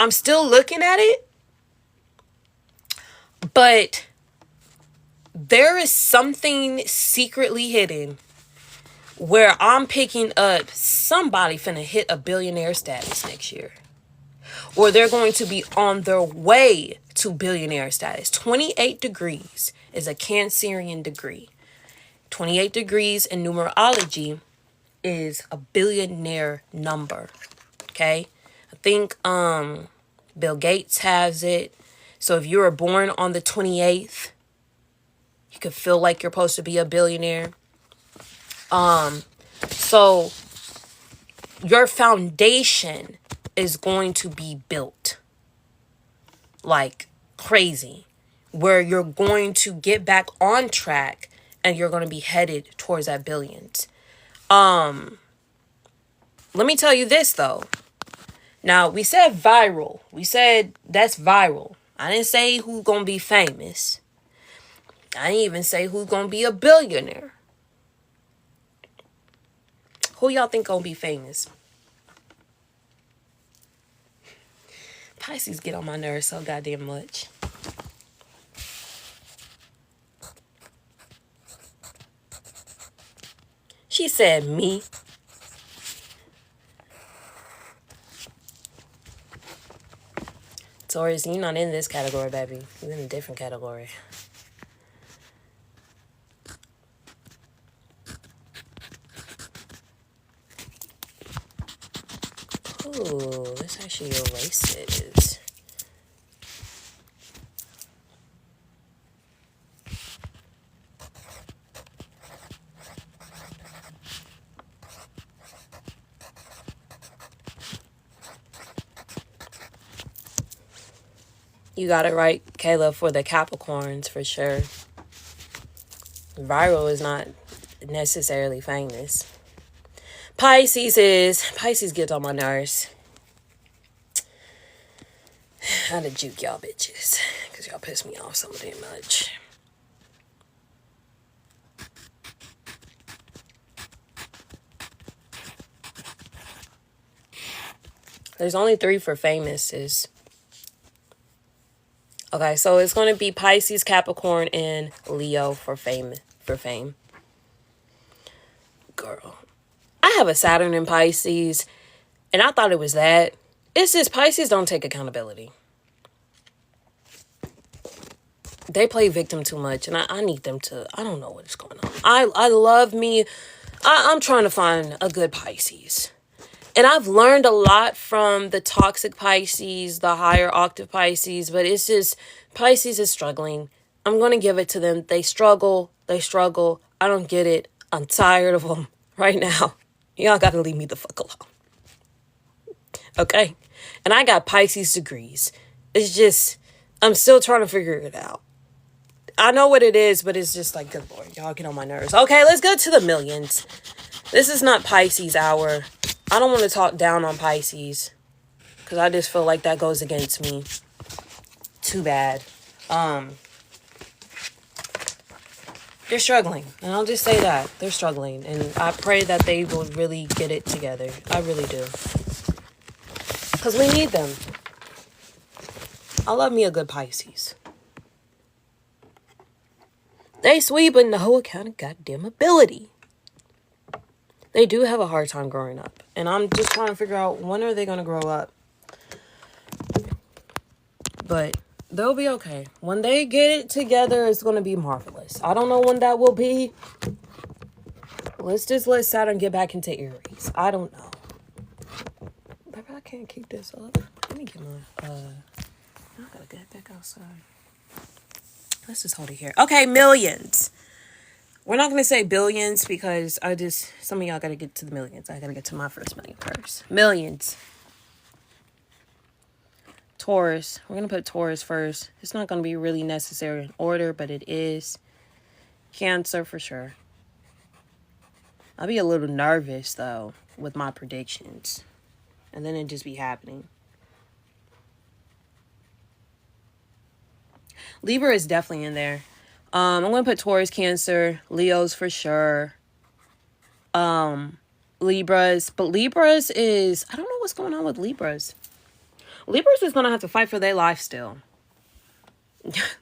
still looking at it, but there is something secretly hidden where I'm picking up somebody finna hit a billionaire status next year. Or they're going to be on their way to billionaire status. 28 degrees is a Cancerian degree. 28 degrees in numerology is a billionaire number. Okay? I think Bill Gates has it. So if you were born on the 28th, you could feel like you're supposed to be a billionaire. So your foundation is going to be built like crazy, where you're going to get back on track and you're going to be headed towards that billions. Let me tell you this though. Now, we said viral. We said that's viral. I didn't say who's going to be famous. I didn't even say who's going to be a billionaire. Who y'all think going to be famous? Pisces get on my nerves so goddamn much. She said me. Taurus, you're not in this category, baby. You're in a different category. Ooh, let's actually erase it. You got it right, Kayla, for the Capricorns, for sure. Viral is not necessarily famous. Pisces gets on my nerves. I had to juke y'all bitches, because y'all piss me off so damn much. There's only 3 for famouses. Okay, so it's going to be Pisces, Capricorn, and Leo for fame. Girl, I have a Saturn in Pisces, and I thought it was that. It's just Pisces don't take accountability. They play victim too much, and I need them to. I don't know what is going on. I love me. I'm trying to find a good Pisces. And I've learned a lot from the toxic Pisces, the higher octave Pisces, but it's just, Pisces is struggling. I'm going to give it to them. They struggle. I don't get it. I'm tired of them right now. Y'all got to leave me the fuck alone. Okay? And I got Pisces degrees. It's just, I'm still trying to figure it out. I know what it is, but it's just like, good Lord, y'all get on my nerves. Okay, let's go to the millions. This is not Pisces hour. I don't want to talk down on Pisces, because I just feel like that goes against me. Too bad. They're struggling, and I'll just say that. They're struggling, and I pray that they will really get it together. I really do. Because we need them. I love me a good Pisces. They sweet, but no account of goddamn ability. They do have a hard time growing up. And I'm just trying to figure out, when are they going to grow up? But they'll be okay. When they get it together, it's going to be marvelous. I don't know when that will be. Let's just let Saturn get back into Aries. I don't know. Baby, I can't keep this up. Let me get my, I gotta get back outside. Let's just hold it here. Okay, millions. We're not going to say billions because some of y'all got to get to the millions. I got to get to my first million first. Millions. Taurus. We're going to put Taurus first. It's not going to be really necessary in order, but it is. Cancer for sure. I'll be a little nervous, though, with my predictions. And then it just be happening. Libra is definitely in there. I'm going to put Taurus, Cancer, Leos for sure. Libras. But Libras is, I don't know what's going on with Libras. Libras is going to have to fight for their life still.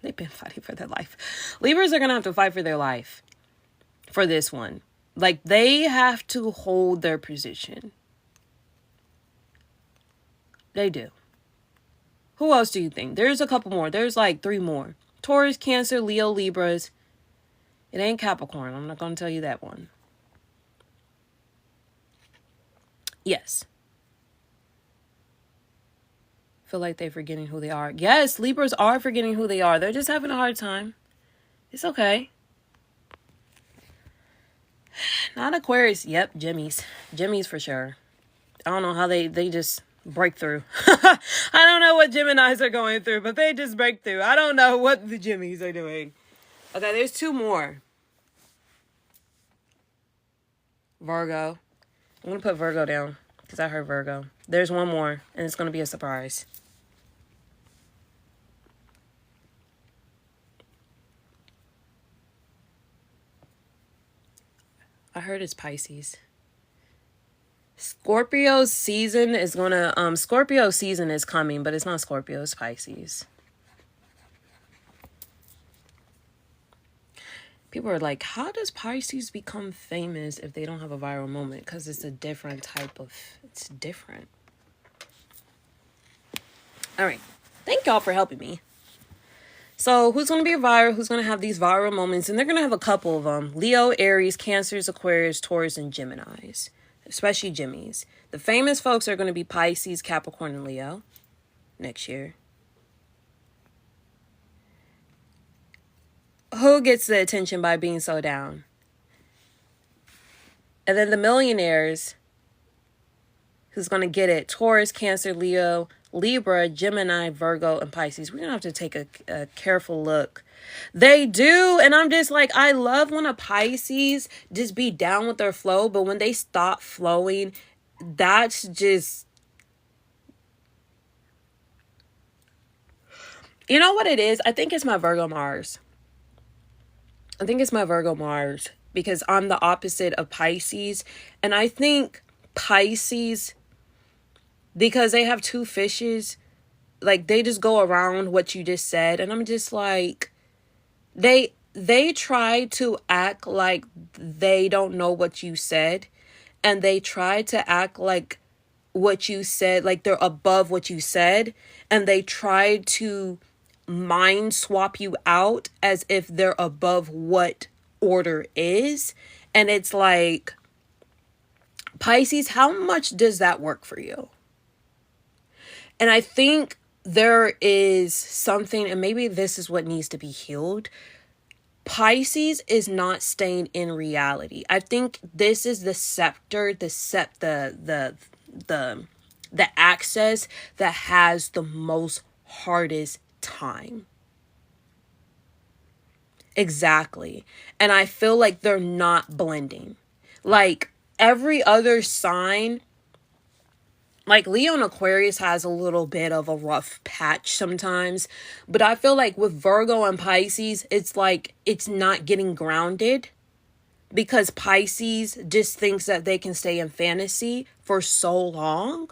They've been fighting for their life. Libras are going to have to fight for their life for this one. Like, they have to hold their position. They do. Who else do you think? There's a couple more. There's like 3 more. Taurus, Cancer, Leo, Libras. It ain't Capricorn. I'm not going to tell you that one. Yes. Feel like they're forgetting who they are. Yes, Libras are forgetting who they are. They're just having a hard time. It's okay. Not Aquarius. Yep, Jimmy's. Jimmy's for sure. I don't know how they just break through. I don't know what Geminis are going through, but they just break through. I don't know what the Jimmys are doing. Okay, there's 2 more. Virgo. I'm going to put Virgo down because I heard Virgo. There's 1 more, and it's going to be a surprise. I heard it's Pisces. Scorpio season is coming, but it's not Scorpio, it's Pisces. People are like, how does Pisces become famous if they don't have a viral moment? Because it's a different type of, it's different. All right. Thank y'all for helping me. So who's going to be viral? Who's going to have these viral moments? And they're going to have a couple of them. Leo, Aries, Cancers, Aquarius, Taurus, and Geminis. Especially Jimmy's. The famous folks are going to be Pisces, Capricorn, and Leo next year. Who gets the attention by being so down? And then the millionaires, who's going to get it? Taurus, Cancer, Leo, Libra, Gemini, Virgo, and Pisces. We're going to have to take a careful look. They do. And I'm just like, I love when a Pisces just be down with their flow. But when they stop flowing, that's just... You know what it is? I think it's my Virgo Mars. Because I'm the opposite of Pisces. And I think Pisces, because they have 2 fishes, like they just go around what you just said. And I'm just like, they try to act like they don't know what you said. And they try to act like what you said, like they're above what you said. And they try to mind swap you out as if they're above what order is. And it's like, Pisces, how much does that work for you? And I think there is something, and maybe this is what needs to be healed. Pisces is not staying in reality. I think this is the scepter, the access that has the most hardest time. Exactly. And I feel like they're not blending. Like every other sign, like Leo and Aquarius has a little bit of a rough patch sometimes. But I feel like with Virgo and Pisces, it's like it's not getting grounded. Because Pisces just thinks that they can stay in fantasy for so long.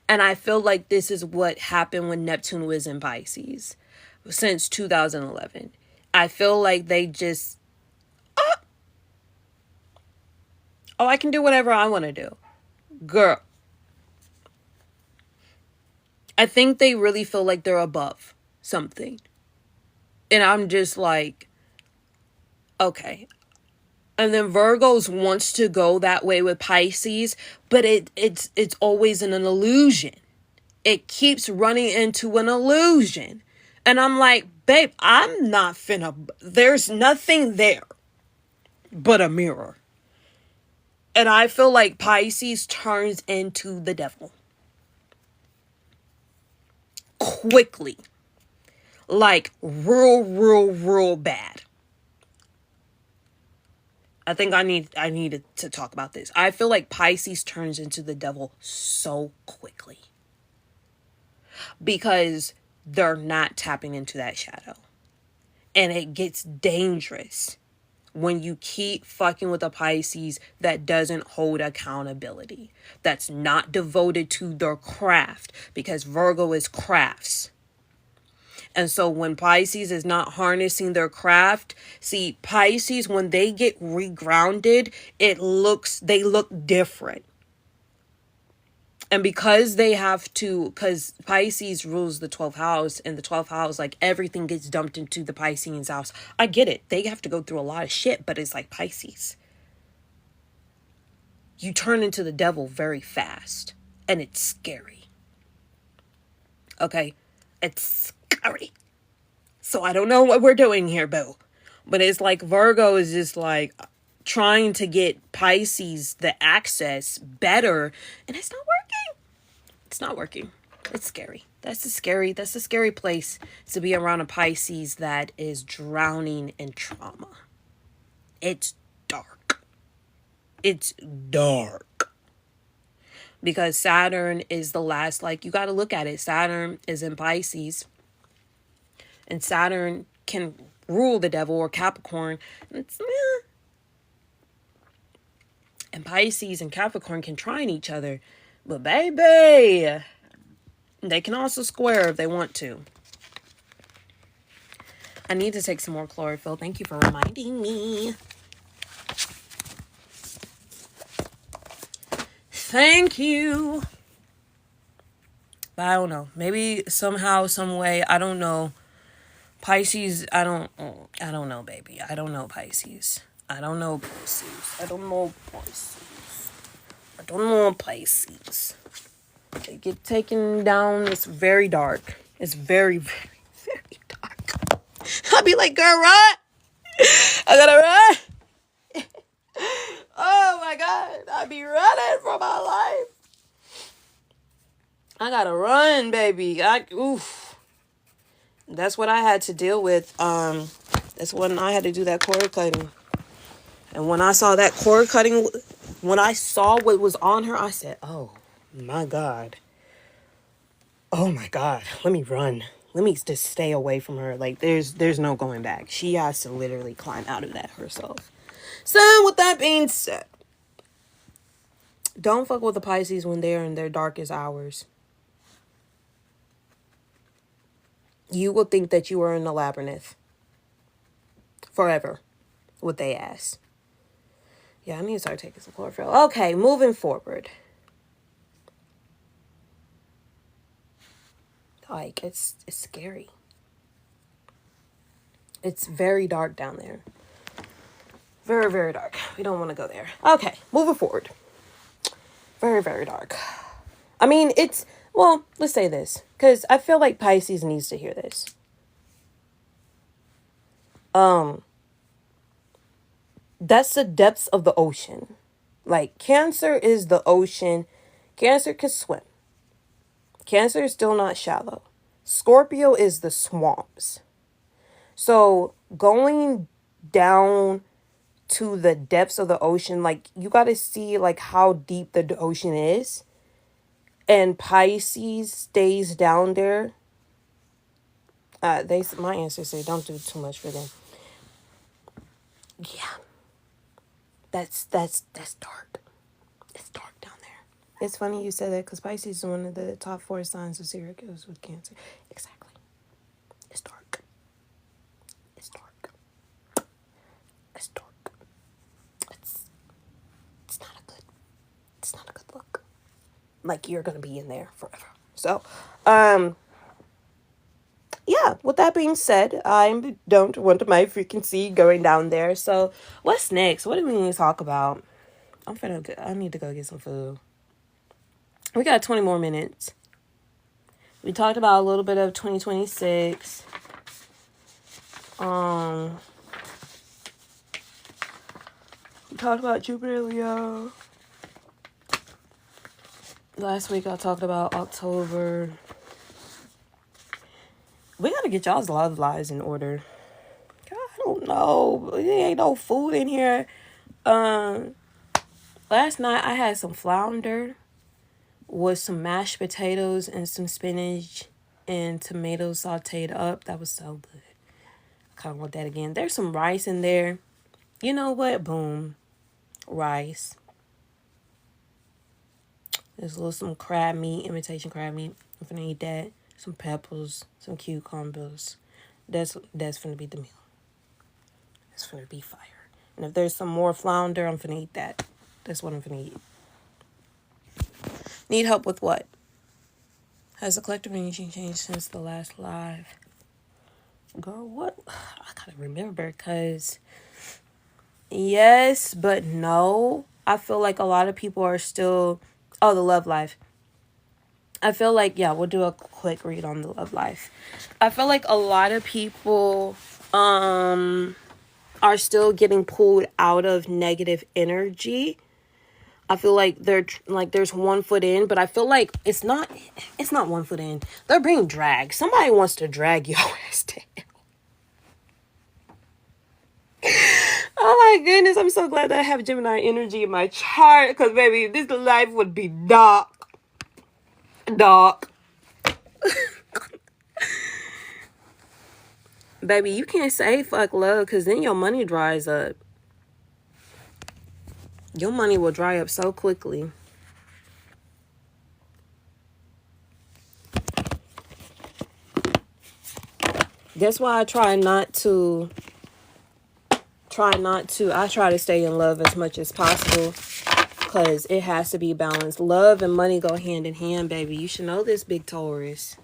And I feel like this is what happened when Neptune was in Pisces since 2011. I feel like they just, I can do whatever I want to do. Girl. I think they really feel like they're above something. And I'm just like, okay. And then Virgos wants to go that way with Pisces, but it's always an illusion. It keeps running into an illusion. And I'm like, babe, I'm not finna, there's nothing there but a mirror. And I feel like Pisces turns into the devil. Quickly. Like real bad. I think I needed to talk about this. I feel like Pisces turns into the devil so quickly. Because they're not tapping into that shadow. And it gets dangerous when you keep fucking with a Pisces that doesn't hold accountability. That's not devoted to their craft. Because Virgo is crafts. And so when Pisces is not harnessing their craft, see, Pisces, when they get regrounded, they look different. And because they have to, because Pisces rules the 12th house, and the 12th house, like, everything gets dumped into the Piscean house. I get it. They have to go through a lot of shit, but it's like Pisces. You turn into the devil very fast, and it's scary. Okay? It's scary. So I don't know what we're doing here, boo. But it's like Virgo is just like trying to get Pisces the access better, and it's not working. It's not working. It's scary. That's a scary place to be around a Pisces that is drowning in trauma. It's dark. It's dark. Because Saturn is the last, like, you got to look at it. Saturn is in Pisces. And Saturn can rule the devil or Capricorn. And Pisces and Capricorn can trine each other. But baby, they can also square if they want to. I need to take some more chlorophyll. Thank you for reminding me. Thank you. But I don't know. Maybe somehow, some way, I don't know. Pisces, I don't know, baby. I don't know Pisces. I don't know Pisces. They get taken down. It's very dark. It's very, very, very dark. I'll be like, girl, run. I gotta run. Oh my God. I'll be running for my life. I gotta run, baby. Oof. That's what I had to deal with. That's when I had to do that cord cutting. And when I saw that cord cutting, when I saw what was on her, I said, oh my God. Oh my God. Let me run. Let me just stay away from her. Like, there's no going back. She has to literally climb out of that herself. So with that being said, don't fuck with the Pisces when they're in their darkest hours. You will think that you are in the labyrinth forever with they ass. Yeah, I need to start taking some chlorophyll. Okay, moving forward. Like, it's scary. It's very dark down there. Very, very dark. We don't want to go there. Okay, moving forward. Very, very dark. I mean, well, let's say this, because I feel like Pisces needs to hear this. That's the depths of the ocean. Like, Cancer is the ocean. Cancer can swim. Cancer is still not shallow. Scorpio is the swamps. So going down to the depths of the ocean, like, you got to see like how deep the ocean is. And Pisces stays down there. My ancestors say don't do too much for them. Yeah. That's dark. It's dark down there. It's funny you said that because Pisces is one of the top 4 signs of serial killers with Cancer. Exactly. It's dark. It's dark. It's dark. It's not a good look. Like, you're gonna be in there forever. So, yeah, with that being said, I don't want my frequency going down there. So, what's next? What do we need to talk about? I need to go get some food. We got 20 more minutes. We talked about a little bit of 2026. We talked about Jupiter, Leo. Last week I talked about October. We gotta get y'all's love lives in order. God, I don't know. There ain't no food in here. Last night I had some flounder with some mashed potatoes and some spinach and tomatoes sauteed up. That was so good. I kind of want that again. There's some rice in there. You know what? Boom. Rice. There's some crab meat, imitation crab meat. I'm gonna eat that. some peppers, some cucumbers. That's gonna be the meal. It's gonna be fire. And if there's some more flounder, I'm gonna eat that. That's what I'm gonna eat. Need help with what? Has the collective energy changed since the last live? Girl, what? I gotta remember, because yes, but no. I feel like a lot of people are still... Oh, the love life. I feel like, yeah, we'll do a quick read on the love life. I feel like a lot of people are still getting pulled out of negative energy. I feel like there's 1 foot in, but I feel like it's not 1 foot in. They're being dragged. Somebody wants to drag your ass down. Oh my goodness, I'm so glad that I have Gemini energy in my chart, because baby, this life would be dark. Dark. Baby, you can't say fuck love, because then your money dries up. Your money will dry up so quickly. That's why I try to stay in love as much as possible, because it has to be balanced. Love and money go hand in hand, baby. You should know this, big Taurus.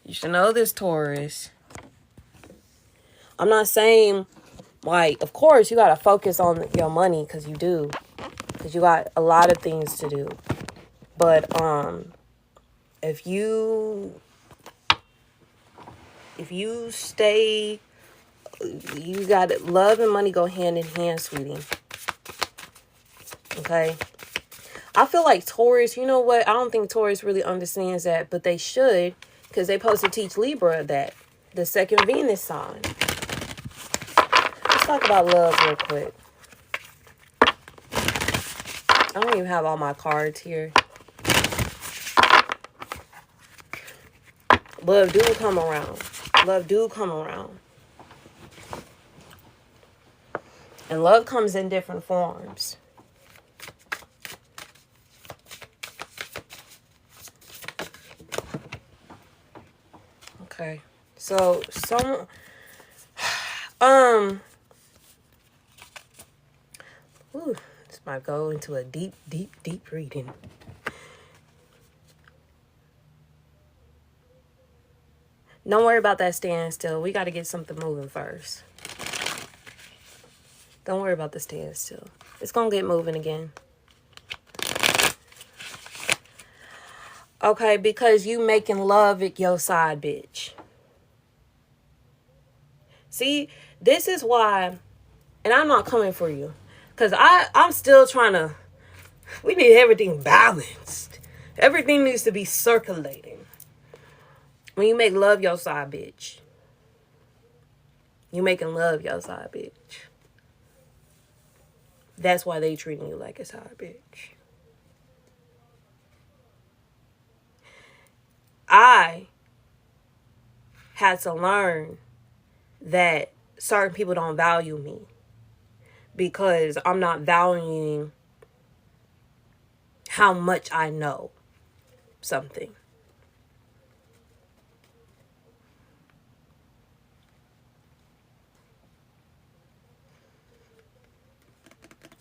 You should know this, Taurus. I'm not saying, like, of course, you got to focus on your money, because you do. Because you got a lot of things to do. But, if you stay... You got it. Love and money go hand in hand, sweetie. Okay? I feel like Taurus, you know what? I don't think Taurus really understands that, but they should, because they're supposed to teach Libra that. The second Venus sign. Let's talk about love real quick. I don't even have all my cards here. Love do come around. Love do come around. And love comes in different forms. Okay. So, this might go into a deep, deep, deep reading. Don't worry about that standstill. We got to get something moving first. Don't worry about the standstill. It's going to get moving again. Okay, because you making love at your side, bitch. See, this is why, and I'm not coming for you, because I'm still trying to, we need everything balanced. Everything needs to be circulating. When you make love your side, bitch. You making love your side, bitch. That's why they treating you like a side bitch. I had to learn that certain people don't value me because I'm not valuing how much I know something.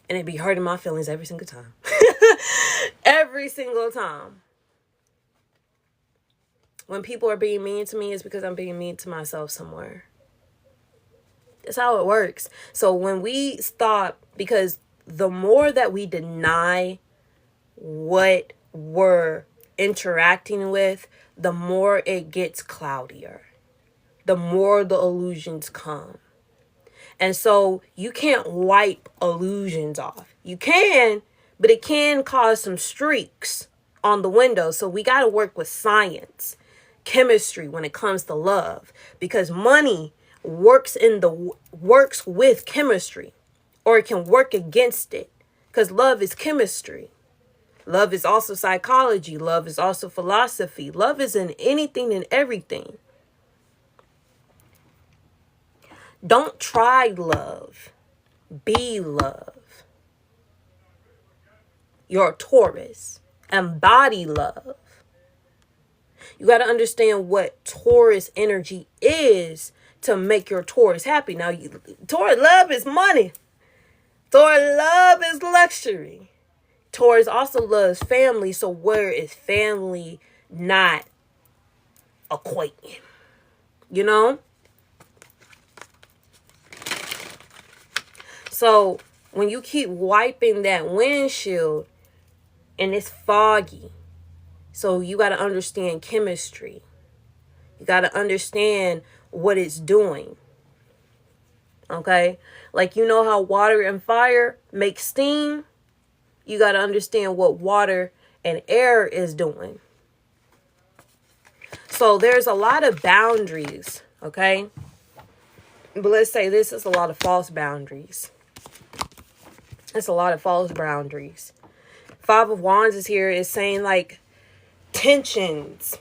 And it be hurting my feelings every single time. Every single time. When people are being mean to me, it's because I'm being mean to myself somewhere. That's how it works. So when we stop, because the more that we deny what we're interacting with, the more it gets cloudier. The more the illusions come. And so you can't wipe illusions off. You can, but it can cause some streaks on the window. So we got to work with science, chemistry when it comes to love, because money works with chemistry, or it can work against it, because love is chemistry. Love is also psychology. Love is also philosophy. Love is in anything and everything. Don't try love. Be love. You're a Taurus. Embody love. You got to understand what Taurus energy is to make your Taurus happy. Now, Taurus love is money. Taurus love is luxury. Taurus also loves family. So where is family not equating? You know? So when you keep wiping that windshield and it's foggy, so you got to understand chemistry. You got to understand what it's doing. Okay? Like, you know how water and fire make steam? You got to understand what water and air is doing. So there's a lot of boundaries, okay? But let's say this is a lot of false boundaries. It's a lot of false boundaries. Five of Wands is here, is saying like tensions,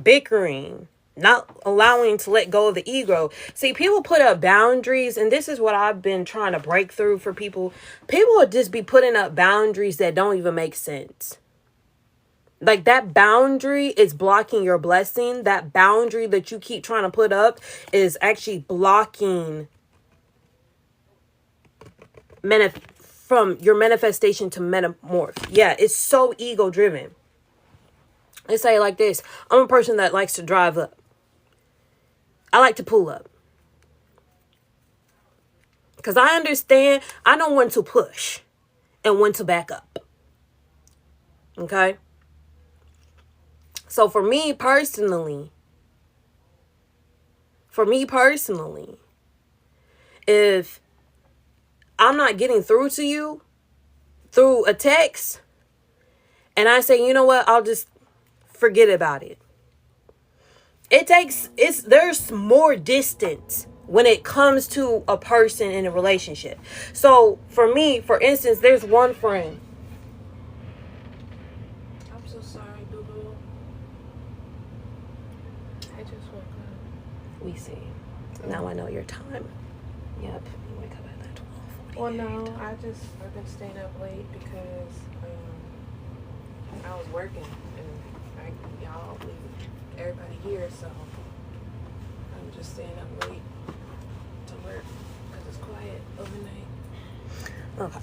bickering, not allowing to let go of the ego. See, people put up boundaries, and this is what I've been trying to break through for people. People would just be putting up boundaries that don't even make sense. Like, that boundary is blocking your blessing. That boundary that you keep trying to put up is actually blocking from your manifestation to metamorph. Yeah, it's so ego driven. Let's say it like this. I'm a person that likes to drive up. I like to pull up. Because I understand, I know when to push and when to back up. Okay? So for me personally, if I'm not getting through to you through a text, and I say, you know what, I'll just forget about it. There's more distance when it comes to a person in a relationship. So for me, for instance, there's one friend. I'm so sorry, boo-boo. I just woke up. We see. Now I know your time. Yep. You wake up at that 12:48. Well, no, I've been staying up late because I was working and y'all leave everybody here, so I'm just staying up late to work because it's quiet overnight. Okay.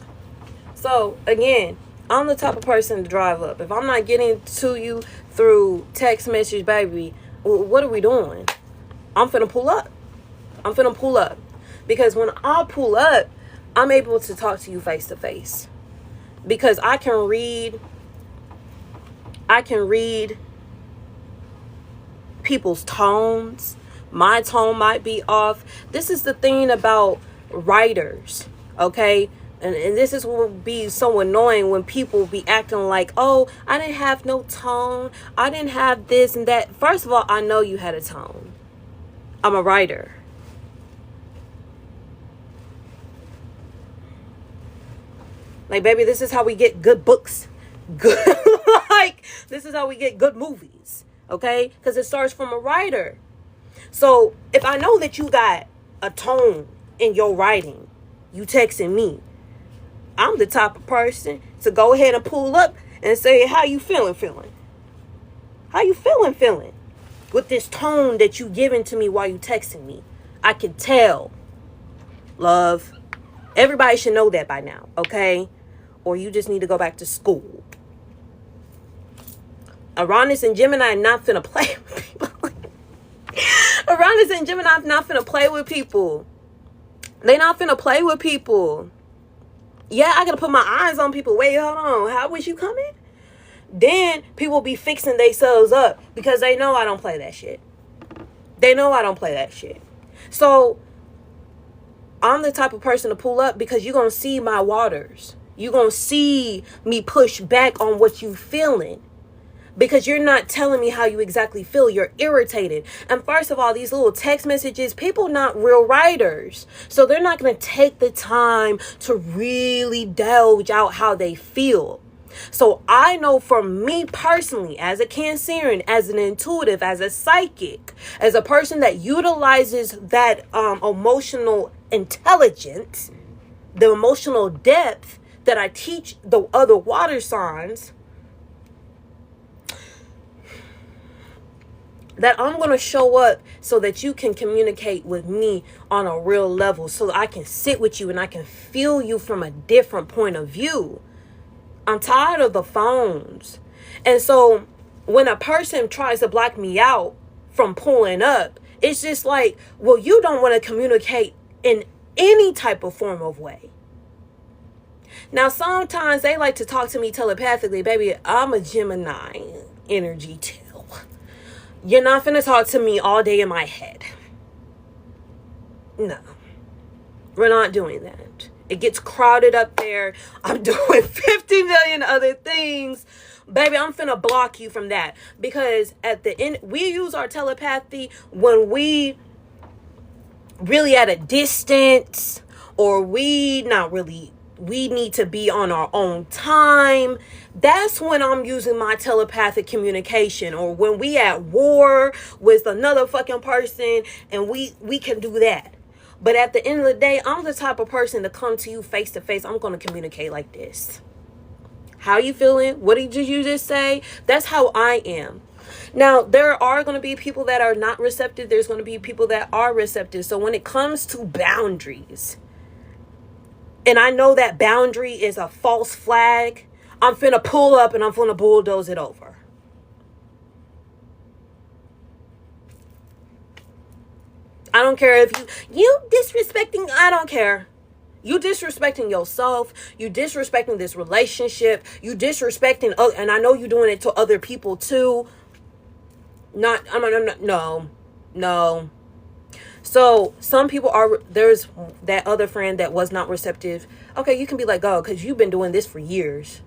So again, I'm the type of person to drive up. If I'm not getting to you through text message, baby, what are we doing? I'm finna pull up. Because when I pull up, I'm able to talk to you face to face. Because I can read people's tones. My tone might be off. This is the thing about writers, okay? And this is what would be so annoying when people be acting like, oh, I didn't have no tone. I didn't have this and that. First of all, I know you had a tone. I'm a writer. Like, baby, this is how we get good books. This is how we get good movies. Okay? Because it starts from a writer. So, if I know that you got a tone in your writing, you texting me, I'm the type of person to go ahead and pull up and say, how you feeling? How you feeling? With this tone that you giving to me while you texting me. I can tell. Love. Everybody should know that by now, okay? Or you just need to go back to school. Uranus and Gemini not finna play with people. Uranus and Gemini not finna play with people. They not finna play with people. Yeah, I gotta put my eyes on people. Wait, hold on. How was you coming? Then people be fixing themselves up because they know I don't play that shit. So I'm the type of person to pull up because you're gonna see my waters. You're gonna see me push back on what you feeling. Because you're not telling me how you exactly feel. You're irritated. And first of all, these little text messages, people not real writers. So they're not going to take the time to really delve out how they feel. So I know for me personally, as a Cancerian, as an intuitive, as a psychic, as a person that utilizes that emotional intelligence, the emotional depth that I teach the other water signs, that I'm going to show up so that you can communicate with me on a real level, so that I can sit with you and I can feel you from a different point of view. I'm tired of the phones. And so when a person tries to block me out from pulling up, it's just like, well, you don't want to communicate in any type of form of way. Now, sometimes they like to talk to me telepathically. Baby, I'm a Gemini energy too. You're not finna talk to me all day in my head. No. We're not doing that. It gets crowded up there. I'm doing 50 million other things. Baby, I'm finna block you from that. Because at the end, we use our telepathy when we really at a distance, or we need to be on our own time. That's when I'm using my telepathic communication, or when we at war with another fucking person and we can do that. But at the end of the day, I'm the type of person to come to you face to face. I'm going to communicate like this. How you feeling? What did you just say? That's how I am. Now, there are going to be people that are not receptive. There's going to be people that are receptive. So when it comes to boundaries, and I know that boundary is a false flag, I'm finna pull up and I'm finna bulldoze it over. I don't care if you disrespecting, I don't care. You disrespecting yourself, you disrespecting this relationship, you disrespecting, and I know you're doing it to other people too. No. So some people there's that other friend that was not receptive. Okay, you can be like, oh, because you've been doing this for years.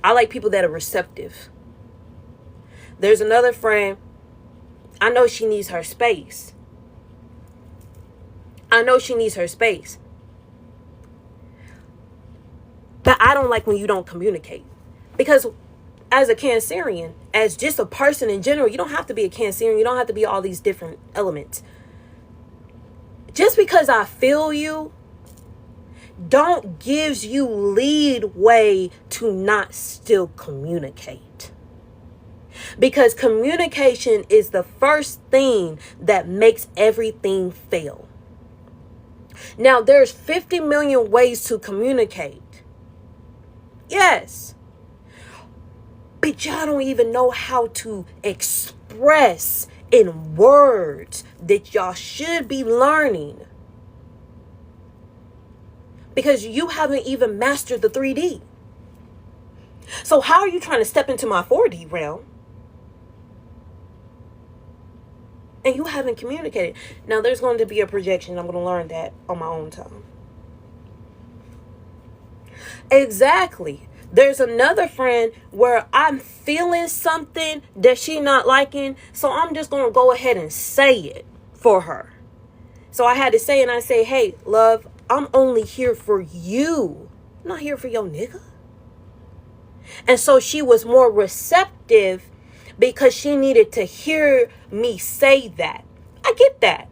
I like people that are receptive. There's another friend. I know she needs her space. But I don't like when you don't communicate. Because as a Cancerian, as just a person in general, you don't have to be a Cancerian. You don't have to be all these different elements. Just because I feel you, don't gives you lead way to not still communicate. Because communication is the first thing that makes everything fail. Now, there's 50 million ways to communicate. Yes. But y'all don't even know how to express in words that y'all should be learning. Because you haven't even mastered the 3D. So how are you trying to step into my 4D realm? And you haven't communicated. Now, there's going to be a projection. I'm going to learn that on my own time. Exactly. There's another friend where I'm feeling something that she's not liking. So I'm just going to go ahead and say it for her. So I had to say, and I say, hey, love, I'm only here for you. I'm not here for your nigga. And so she was more receptive because she needed to hear me say that. I get that.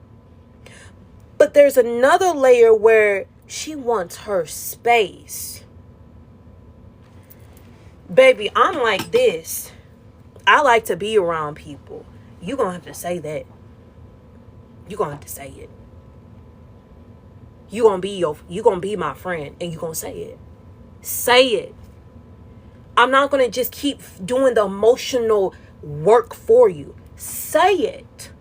But there's another layer where she wants her space. Baby, I'm like this. I like to be around people. You're going to have to say that. You're going to have to say it. You're going to be my friend and you're going to say it. Say it. I'm not going to just keep doing the emotional work for you. Say it.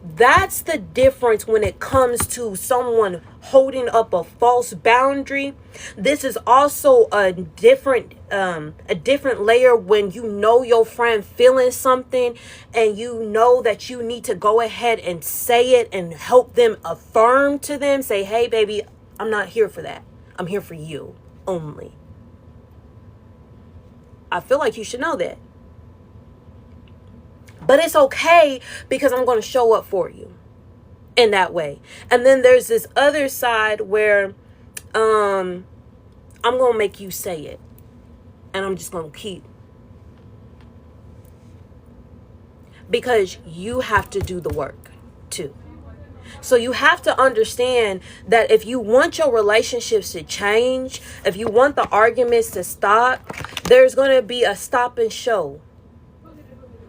That's the difference when it comes to someone holding up a false boundary. This is also a different layer when you know your friend feeling something and you know that you need to go ahead and say it and help them affirm to them. Say, hey, baby, I'm not here for that. I'm here for you only. I feel like you should know that. But it's okay because I'm going to show up for you in that way. And then there's this other side where I'm going to make you say it. And I'm just going to keep. Because you have to do the work too. So you have to understand that if you want your relationships to change, if you want the arguments to stop, there's going to be a stop and show.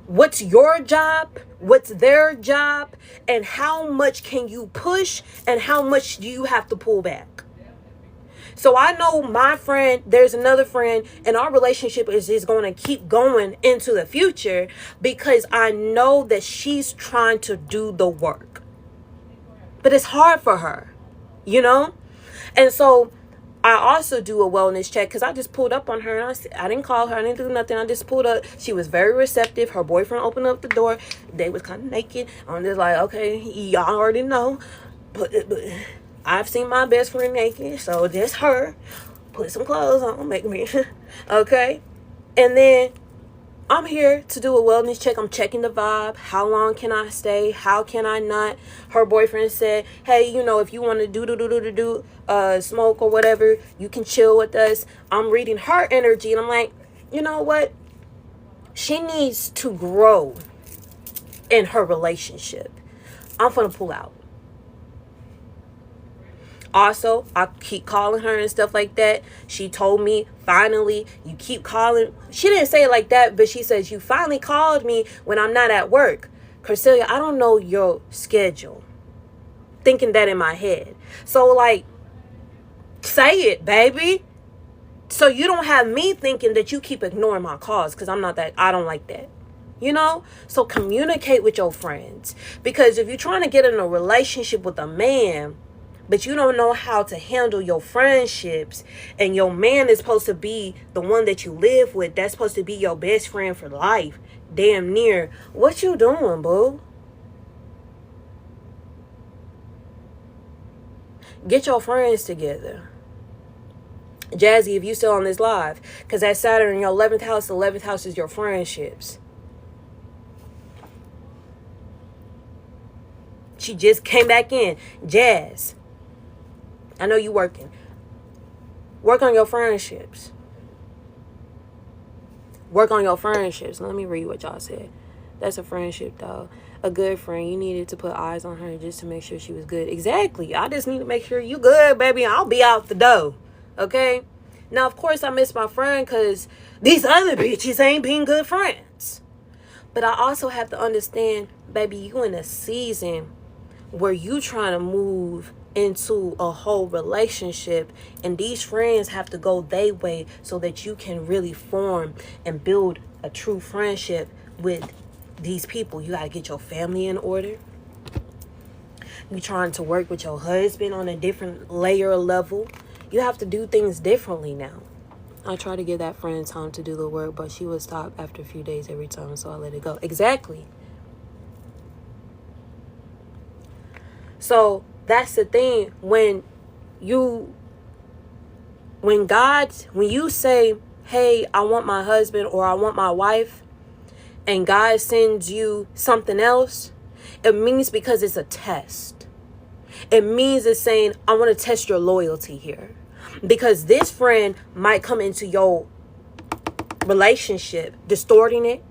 What's your job? What's their job? And how much can you push? And how much do you have to pull back? So I know my friend, there's another friend, and our relationship is going to keep going into the future because I know that she's trying to do the work. But it's hard for her, you know? And so I also do a wellness check because I just pulled up on her and I didn't call her. I didn't do nothing. I just pulled up. She was very receptive. Her boyfriend opened up the door. They was kind of naked. I'm just like, okay, y'all already know. But I've seen my best friend naked. So just her. Put some clothes on. Make me. Okay. And then I'm here to do a wellness check. I'm checking the vibe. How long can I stay? How can I not? Her boyfriend said, hey, if you want to do smoke or whatever, you can chill with us. I'm reading her energy and I'm like, you know what? She needs to grow in her relationship. I'm gonna pull out. Also, I keep calling her and stuff like that. She told me, finally, you keep calling. She didn't say it like that, but she says, you finally called me when I'm not at work. Corcelia, I don't know your schedule. Thinking that in my head. So, like, say it, baby. So you don't have me thinking that you keep ignoring my calls because I don't like that. So communicate with your friends. Because if you're trying to get in a relationship with a man, but you don't know how to handle your friendships, and your man is supposed to be the one that you live with, that's supposed to be your best friend for life, damn near, what you doing, boo? Get your friends together. Jazzy, if you still on this live, because that Saturn in your 11th house, the 11th house is your friendships. She just came back in. Jazz, I know you working. Work on your friendships. Work on your friendships. Let me read what y'all said. That's a friendship, though. A good friend. You needed to put eyes on her just to make sure she was good. Exactly. I just need to make sure you good, baby. I'll be out the door. Okay? Now, of course, I miss my friend because these other bitches ain't being good friends. But I also have to understand, baby, you in a season where you trying to move into a whole relationship, and these friends have to go their way so that you can really form and build a true friendship with these people. You got to get your family in order. You trying to work with your husband on a different layer or level. You have to do things differently now. I try to give that friend time to do the work, but she would stop after a few days every time, so I let it go. Exactly. So that's the thing. When you say, hey, I want my husband or I want my wife, and God sends you something else, it means because it's a test. It means it's saying, I want to test your loyalty here. Because this friend might come into your relationship distorting it.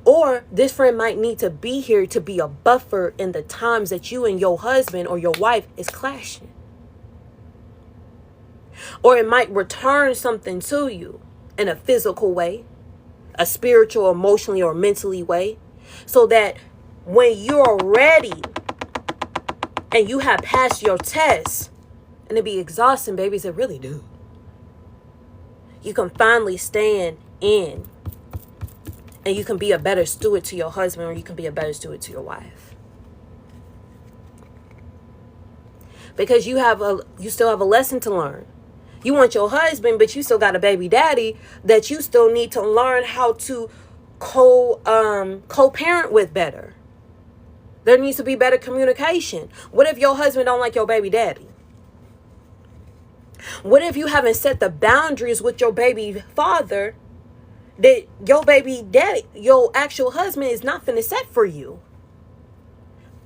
Or this friend might need to be here to be a buffer in the times that you and your husband or your wife is clashing. Or it might return something to you in a physical way, a spiritual, emotionally, or mentally way. So that when you're ready and you have passed your test, and it be exhausting, babies, it really do. You can finally stand in. And you can be a better steward to your husband, or you can be a better steward to your wife. Because you still have a lesson to learn. You want your husband, but you still got a baby daddy that you still need to learn how to co-parent with better. There needs to be better communication. What if your husband don't like your baby daddy? What if you haven't set the boundaries with your baby father that your baby daddy, your actual husband, is not finna set for you?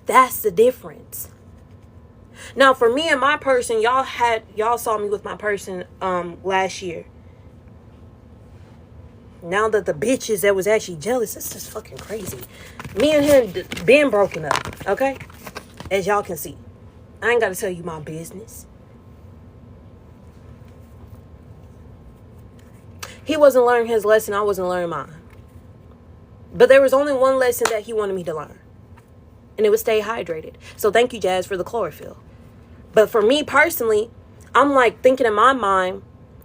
That's the difference. Now, for me and my person, y'all saw me with my person last year. Now that the bitches that was actually jealous, it's just fucking crazy. Me and him been broken up, okay? As y'all can see. I ain't got to tell you my business. He wasn't learning his lesson. I wasn't learning mine. But there was only one lesson that he wanted me to learn. And it was stay hydrated. So thank you, Jazz, for the chlorophyll. But for me personally, I'm like thinking in my mind,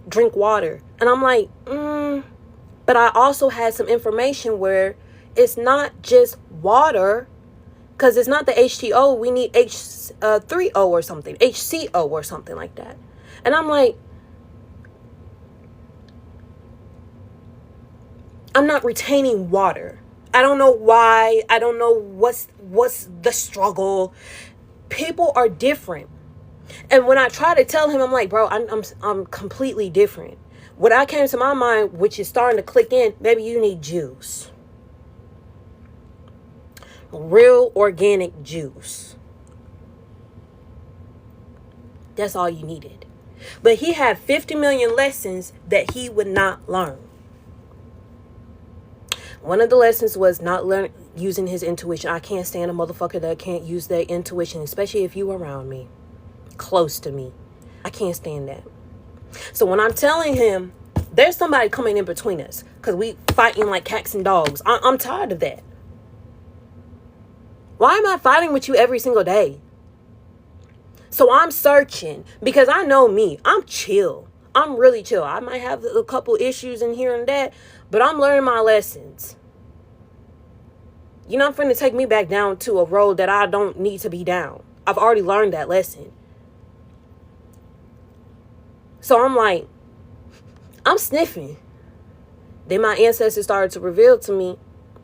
drink water. And I'm like, But I also had some information where it's not just water. Because it's not the H2O. We need H3O or something. HCO or something like that. And I'm like, I'm not retaining water. I don't know why. I don't know what's the struggle. People are different. And when I try to tell him, I'm like, bro, I'm completely different. What I came to my mind, which is starting to click in, maybe you need juice. Real organic juice. That's all you needed. But he had 50 million lessons that he would not learn. One of the lessons was not using his intuition. I can't stand a motherfucker that can't use their intuition, especially if you around me, close to me. I can't stand that. So when I'm telling him, there's somebody coming in between us because we fighting like cats and dogs. I'm tired of that. Why am I fighting with you every single day? So I'm searching because I know me. I'm chill. I'm really chill. I might have a couple issues in here and that, but I'm learning my lessons. You're not finna take me back down to a road that I don't need to be down. I've already learned that lesson. So I'm like, I'm sniffing. Then my ancestors started to reveal to me,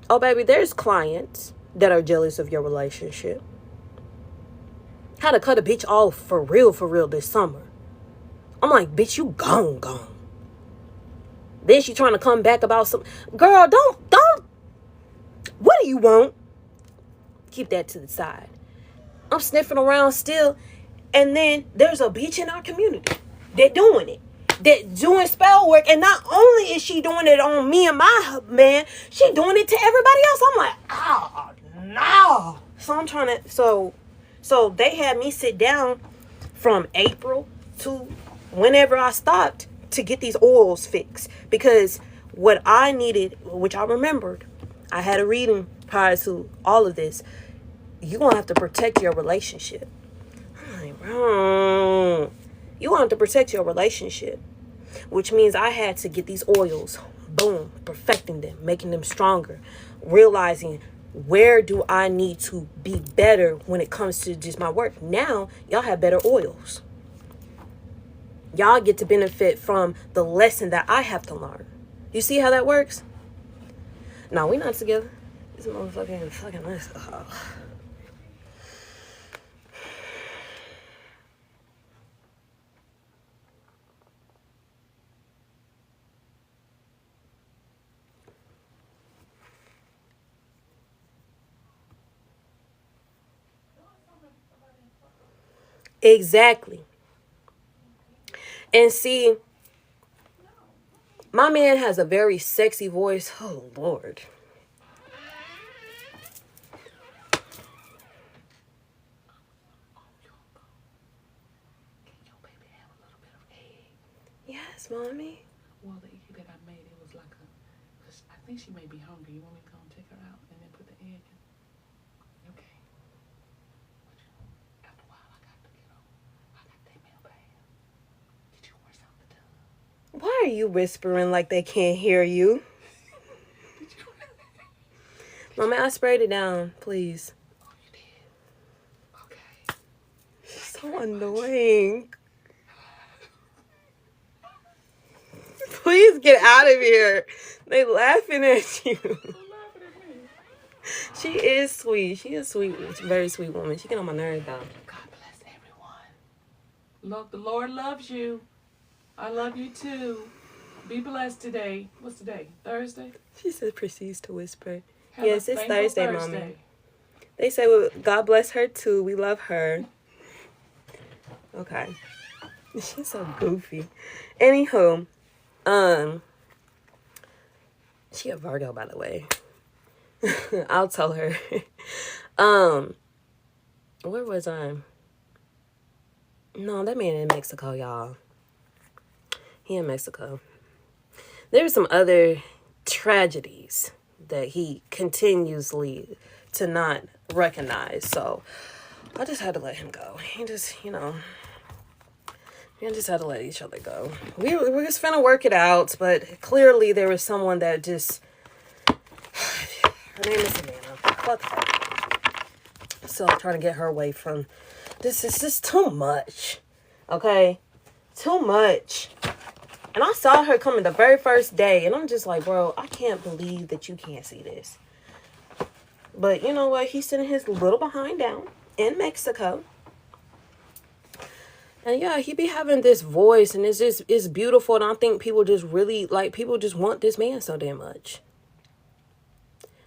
oh baby, there's clients that are jealous of your relationship. Had to cut a bitch off for real this summer. I'm like, bitch, you gone. Then she trying to come back about some, girl, don't, what do you want? Keep that to the side. I'm sniffing around still. And then there's a bitch in our community that doing it. That doing spell work. And not only is she doing it on me and my man, she doing it to everybody else. I'm like, oh, no. So I'm trying to, so they had me sit down from April to whenever I stopped to get these oils fixed. Because what I needed, which I remembered, I had a reading prior to all of this. You're going to have to protect your relationship. I'm like, bro, you want to protect your relationship. Which means I had to get these oils. Boom. Perfecting them. Making them stronger. Realizing where do I need to be better when it comes to just my work. Now, y'all have better oils. Y'all get to benefit from the lesson that I have to learn. You see how that works? No, we're not together. This motherfucking fucking list. Oh. Exactly. And see, my man has a very sexy voice. Oh, Lord. Yes, mommy. Well, the egg that I made, it was like cause I think she may be hungry. You want me to go and take her out and then put the egg in? Okay. After a while, I got to get on. I got that meal bag. Did you wash out the tub? Why are you whispering like they can't hear you? Mommy, I sprayed it down, please. Oh, you did? Okay. So annoying. Please get out of here. They laughing at you. Who's laughing at me? She is sweet. She is sweet. Very sweet woman. She get on my nerves though. God bless everyone. Look, the Lord loves you. I love you too. Be blessed today. What's today? Thursday? She said proceeds to whisper. Have Yes, a it's thankful Thursday, mommy. They say, well, God bless her too. We love her. Okay. She's so goofy. Anywho, she a Virgo, by the way. I'll tell her. Where was I? No, that man in Mexico, y'all. He in Mexico. There were some other tragedies that he continuously to not recognize. So I just had to let him go. He just, we just had to let each other go. We're just finna work it out, but clearly there was someone that just, her name is Savannah. Fuck her. So I'm trying to get her away from this. Is just too much. Okay? Too much. And I saw her coming the very first day, and I'm just like, bro, I can't believe that you can't see this. But you know what? He's sitting his little behind down in Mexico. And yeah, he be having this voice, and it's beautiful. And I think people just really, people just want this man so damn much.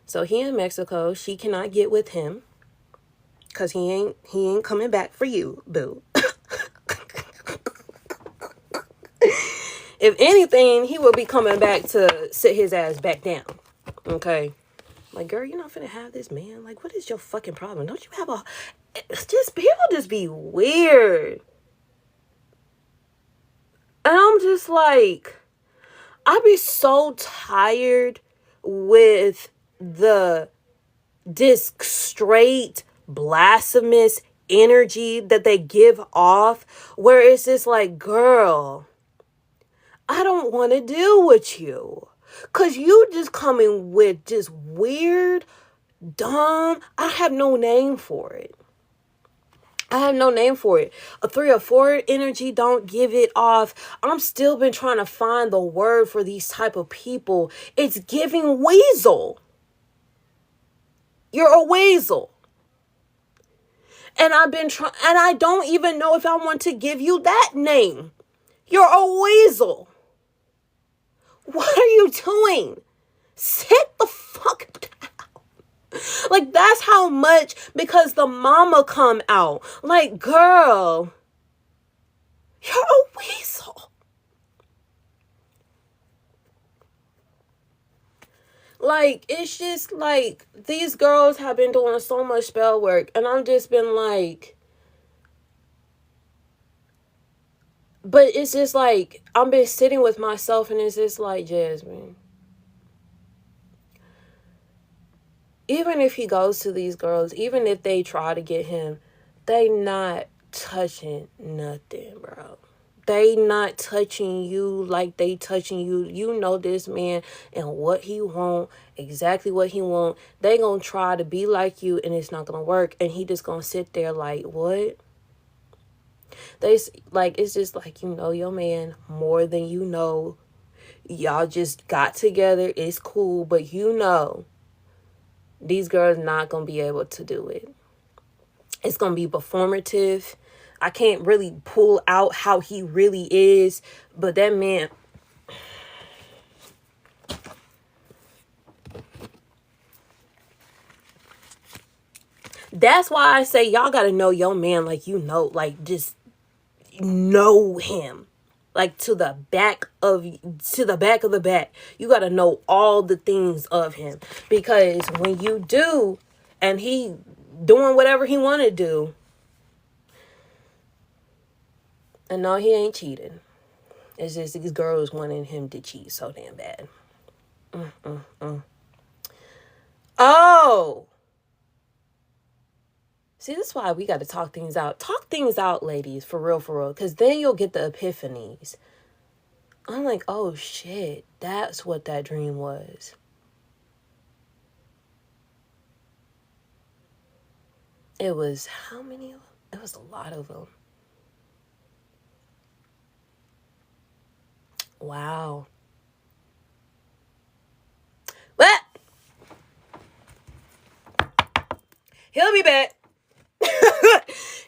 So he in Mexico. She cannot get with him because he ain't coming back for you, boo. If anything, he will be coming back to sit his ass back down. Okay? Like, girl, you're not finna have this man. Like, what is your fucking problem? Don't you have a... It's just, people just be weird. And I'm just like... I be so tired with this straight blasphemous energy that they give off. Where it's just like, girl... I don't want to deal with you. Because you just coming with just weird, dumb. I have no name for it. I have no name for it. A 3 or 4 energy, don't give it off. I'm still been trying to find the word for these type of people. It's giving weasel. You're a weasel. And I've been trying, and I don't even know if I want to give you that name. You're a weasel. What are you doing? Sit the fuck down. Like, that's how much, because the mama come out. Like, girl, you're a weasel. Like, it's just like, these girls have been doing so much spell work, and I've just been like, but it's just like, I've been sitting with myself, and it's just like, Jasmine, even if he goes to these girls, even if they try to get him, they not touching nothing, bro. They not touching you like they touching you. You know this man and what he want, exactly what he want. They gonna try to be like you, and it's not gonna work. And he just gonna sit there like, what? It's just like, you know your man more than you know. Y'all just got together. It's cool. But you know, these girls not going to be able to do it. It's going to be performative. I can't really pull out how he really is. But that man... That's why I say y'all got to know your man like you know. Like, just... know him like to the back of the back. You got to know all the things of him, because when you do, and he doing whatever he want to do, and no, he ain't cheating. It's just these girls wanting him to cheat so damn bad. Oh, see, that's why we got to talk things out. Talk things out, ladies, for real, because then you'll get the epiphanies. I'm like, oh, shit, that's what that dream was. It was how many of them? It was a lot of them. Wow. What? He'll be back.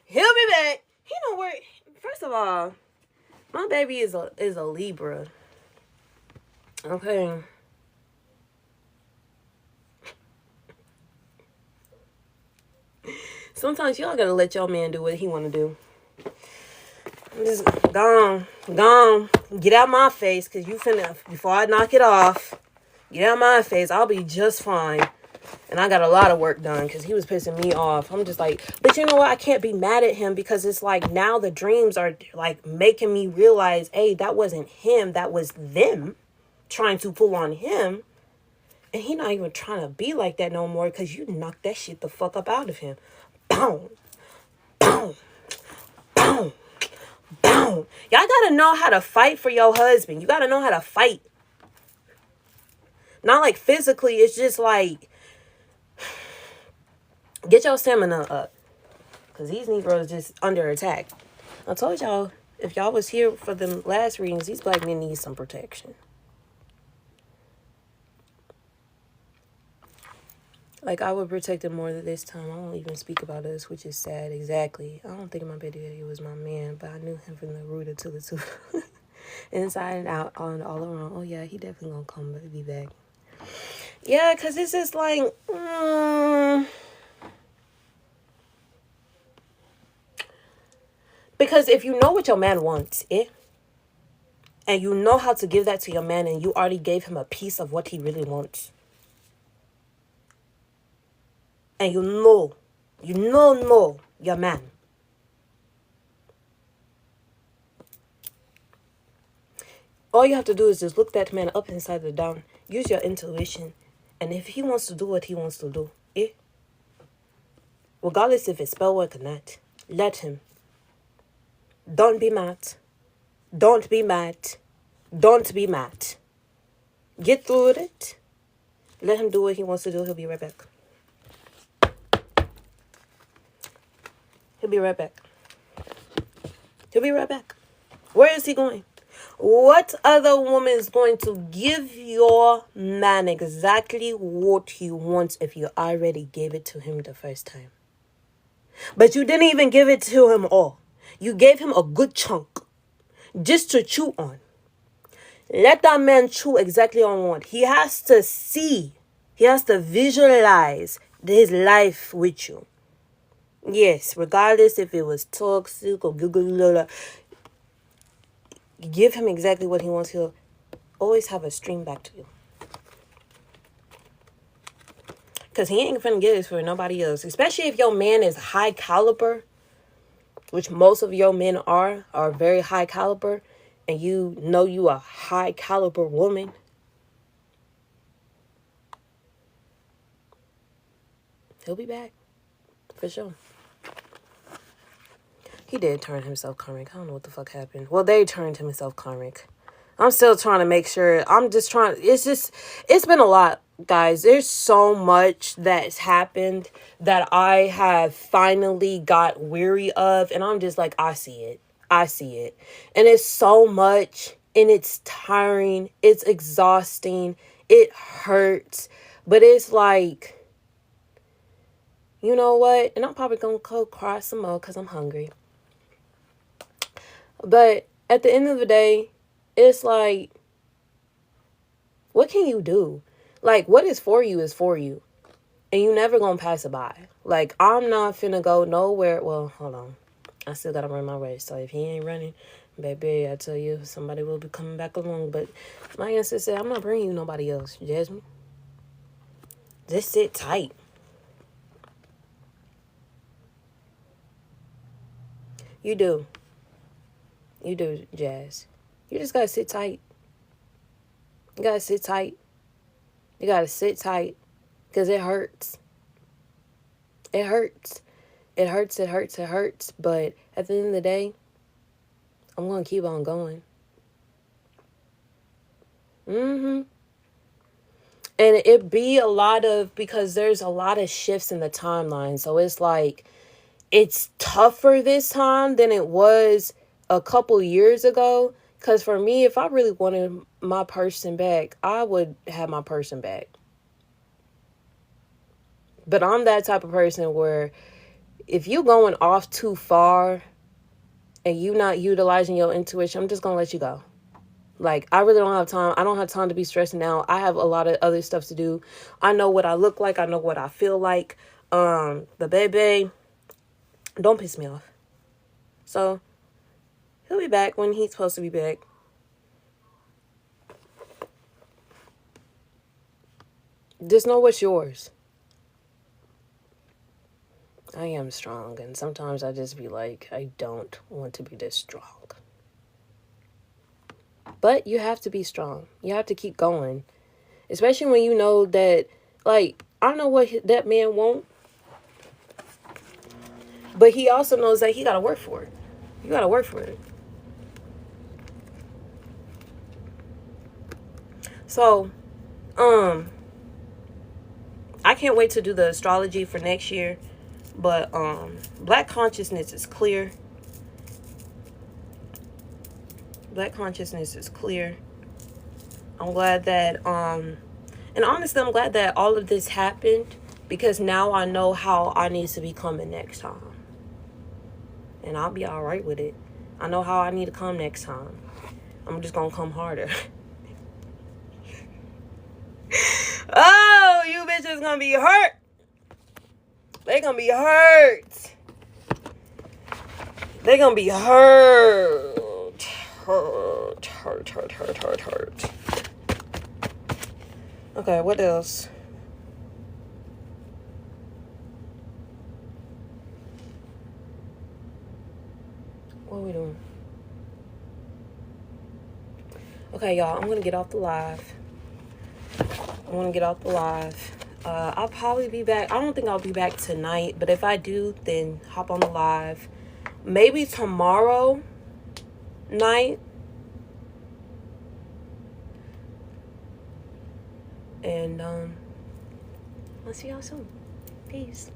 He'll be back. He don't work. First of all, my baby is a Libra. Okay. Sometimes y'all gotta let your man do what he wanna do. Just gone. Get out my face, cause you finna, before I knock it off, get out my face. I'll be just fine. And I got a lot of work done because he was pissing me off. I'm just like, but you know what? I can't be mad at him, because it's like now the dreams are like making me realize, hey, that wasn't him. That was them trying to pull on him. And he not even trying to be like that no more because you knocked that shit the fuck up out of him. Boom, boom, boom, boom. Y'all gotta know how to fight for your husband. You gotta know how to fight. Not like physically, it's just like, get your stamina up. Because these Negroes just under attack. I told y'all, if y'all was here for the last readings, these black men need some protection. Like, I would protect him more this time. I don't even speak about us, which is sad. Exactly. I don't think my baby daddy was my man, but I knew him from the rooter to the tooth. Inside and out, all around. Oh, yeah, he definitely gonna come but be back. Yeah, because it's just like, because if you know what your man wants, and you know how to give that to your man, and you already gave him a piece of what he really wants, and you know your man. All you have to do is just look that man up inside and down. Use your intuition. And if he wants to do what he wants to do, regardless if it's spell work or not, let him. Don't be mad. Don't be mad. Don't be mad. Get through with it. Let him do what he wants to do. He'll be right back. He'll be right back. He'll be right back. Where is he going? What other woman is going to give your man exactly what he wants if you already gave it to him the first time? But you didn't even give it to him all. You gave him a good chunk just to chew on. Let that man chew exactly on what. He has to see. He has to visualize his life with you. Yes, regardless if it was toxic or give him exactly what he wants. He'll always have a stream back to you. Because he ain't finna get it for nobody else. Especially if your man is high caliber, which most of your men are very high caliber, and you know you a high caliber woman. He'll be back. For sure. He did turn himself karmic. I don't know what the fuck happened. Well, they turned himself karmic. I'm still trying to make sure. It's been a lot, guys. There's so much that's happened that I have finally got weary of. And I'm just like, I see it. And it's so much. And it's tiring. It's exhausting. It hurts. But it's like, you know what? And I'm probably going to go cry some more because I'm hungry. But at the end of the day, it's like, what can you do? Like, what is for you is for you. And you never gonna pass it by. Like, I'm not finna go nowhere. Well, hold on. I still gotta run my race. So if he ain't running, baby, I tell you, somebody will be coming back along. But my ancestor said, I'm not bringing you nobody else, Jasmine. Just sit tight. You do, Jazz. You just gotta sit tight. You gotta sit tight. Because it hurts. It hurts. But at the end of the day, I'm going to keep on going. And it be a lot of, because there's a lot of shifts in the timeline. So it's like, it's tougher this time than it was a couple years ago. Because for me, if I really wanted my person back, I would have my person back. But I'm that type of person where if you going off too far and you not utilizing your intuition, I'm just going to let you go. Like, I really don't have time. I don't have time to be stressing out. I have a lot of other stuff to do. I know what I look like. I know what I feel like. The baby, don't piss me off. So, he'll be back when he's supposed to be back. Just know what's yours. I am strong, and sometimes I just be like, I don't want to be this strong. But you have to be strong. You have to keep going. Especially when you know that, like, I don't know what that man won't, but he also knows that he gotta work for it. You gotta work for it. So, I can't wait to do the astrology for next year. But black consciousness is clear. Black consciousness is clear. I'm glad that and honestly I'm glad that all of this happened, because now I know how I need to be coming next time. And I'll be alright with it. I know how I need to come next time. I'm just gonna come harder. Oh, you bitches gonna be hurt. They gonna be hurt. They gonna be hurt. Hurt. Okay, what else? What are we doing? Okay, y'all, I'm gonna get off the live. I'll probably be back. I don't think I'll be back tonight, but if I do, then hop on the live. Maybe tomorrow night. And I'll see y'all soon. Peace.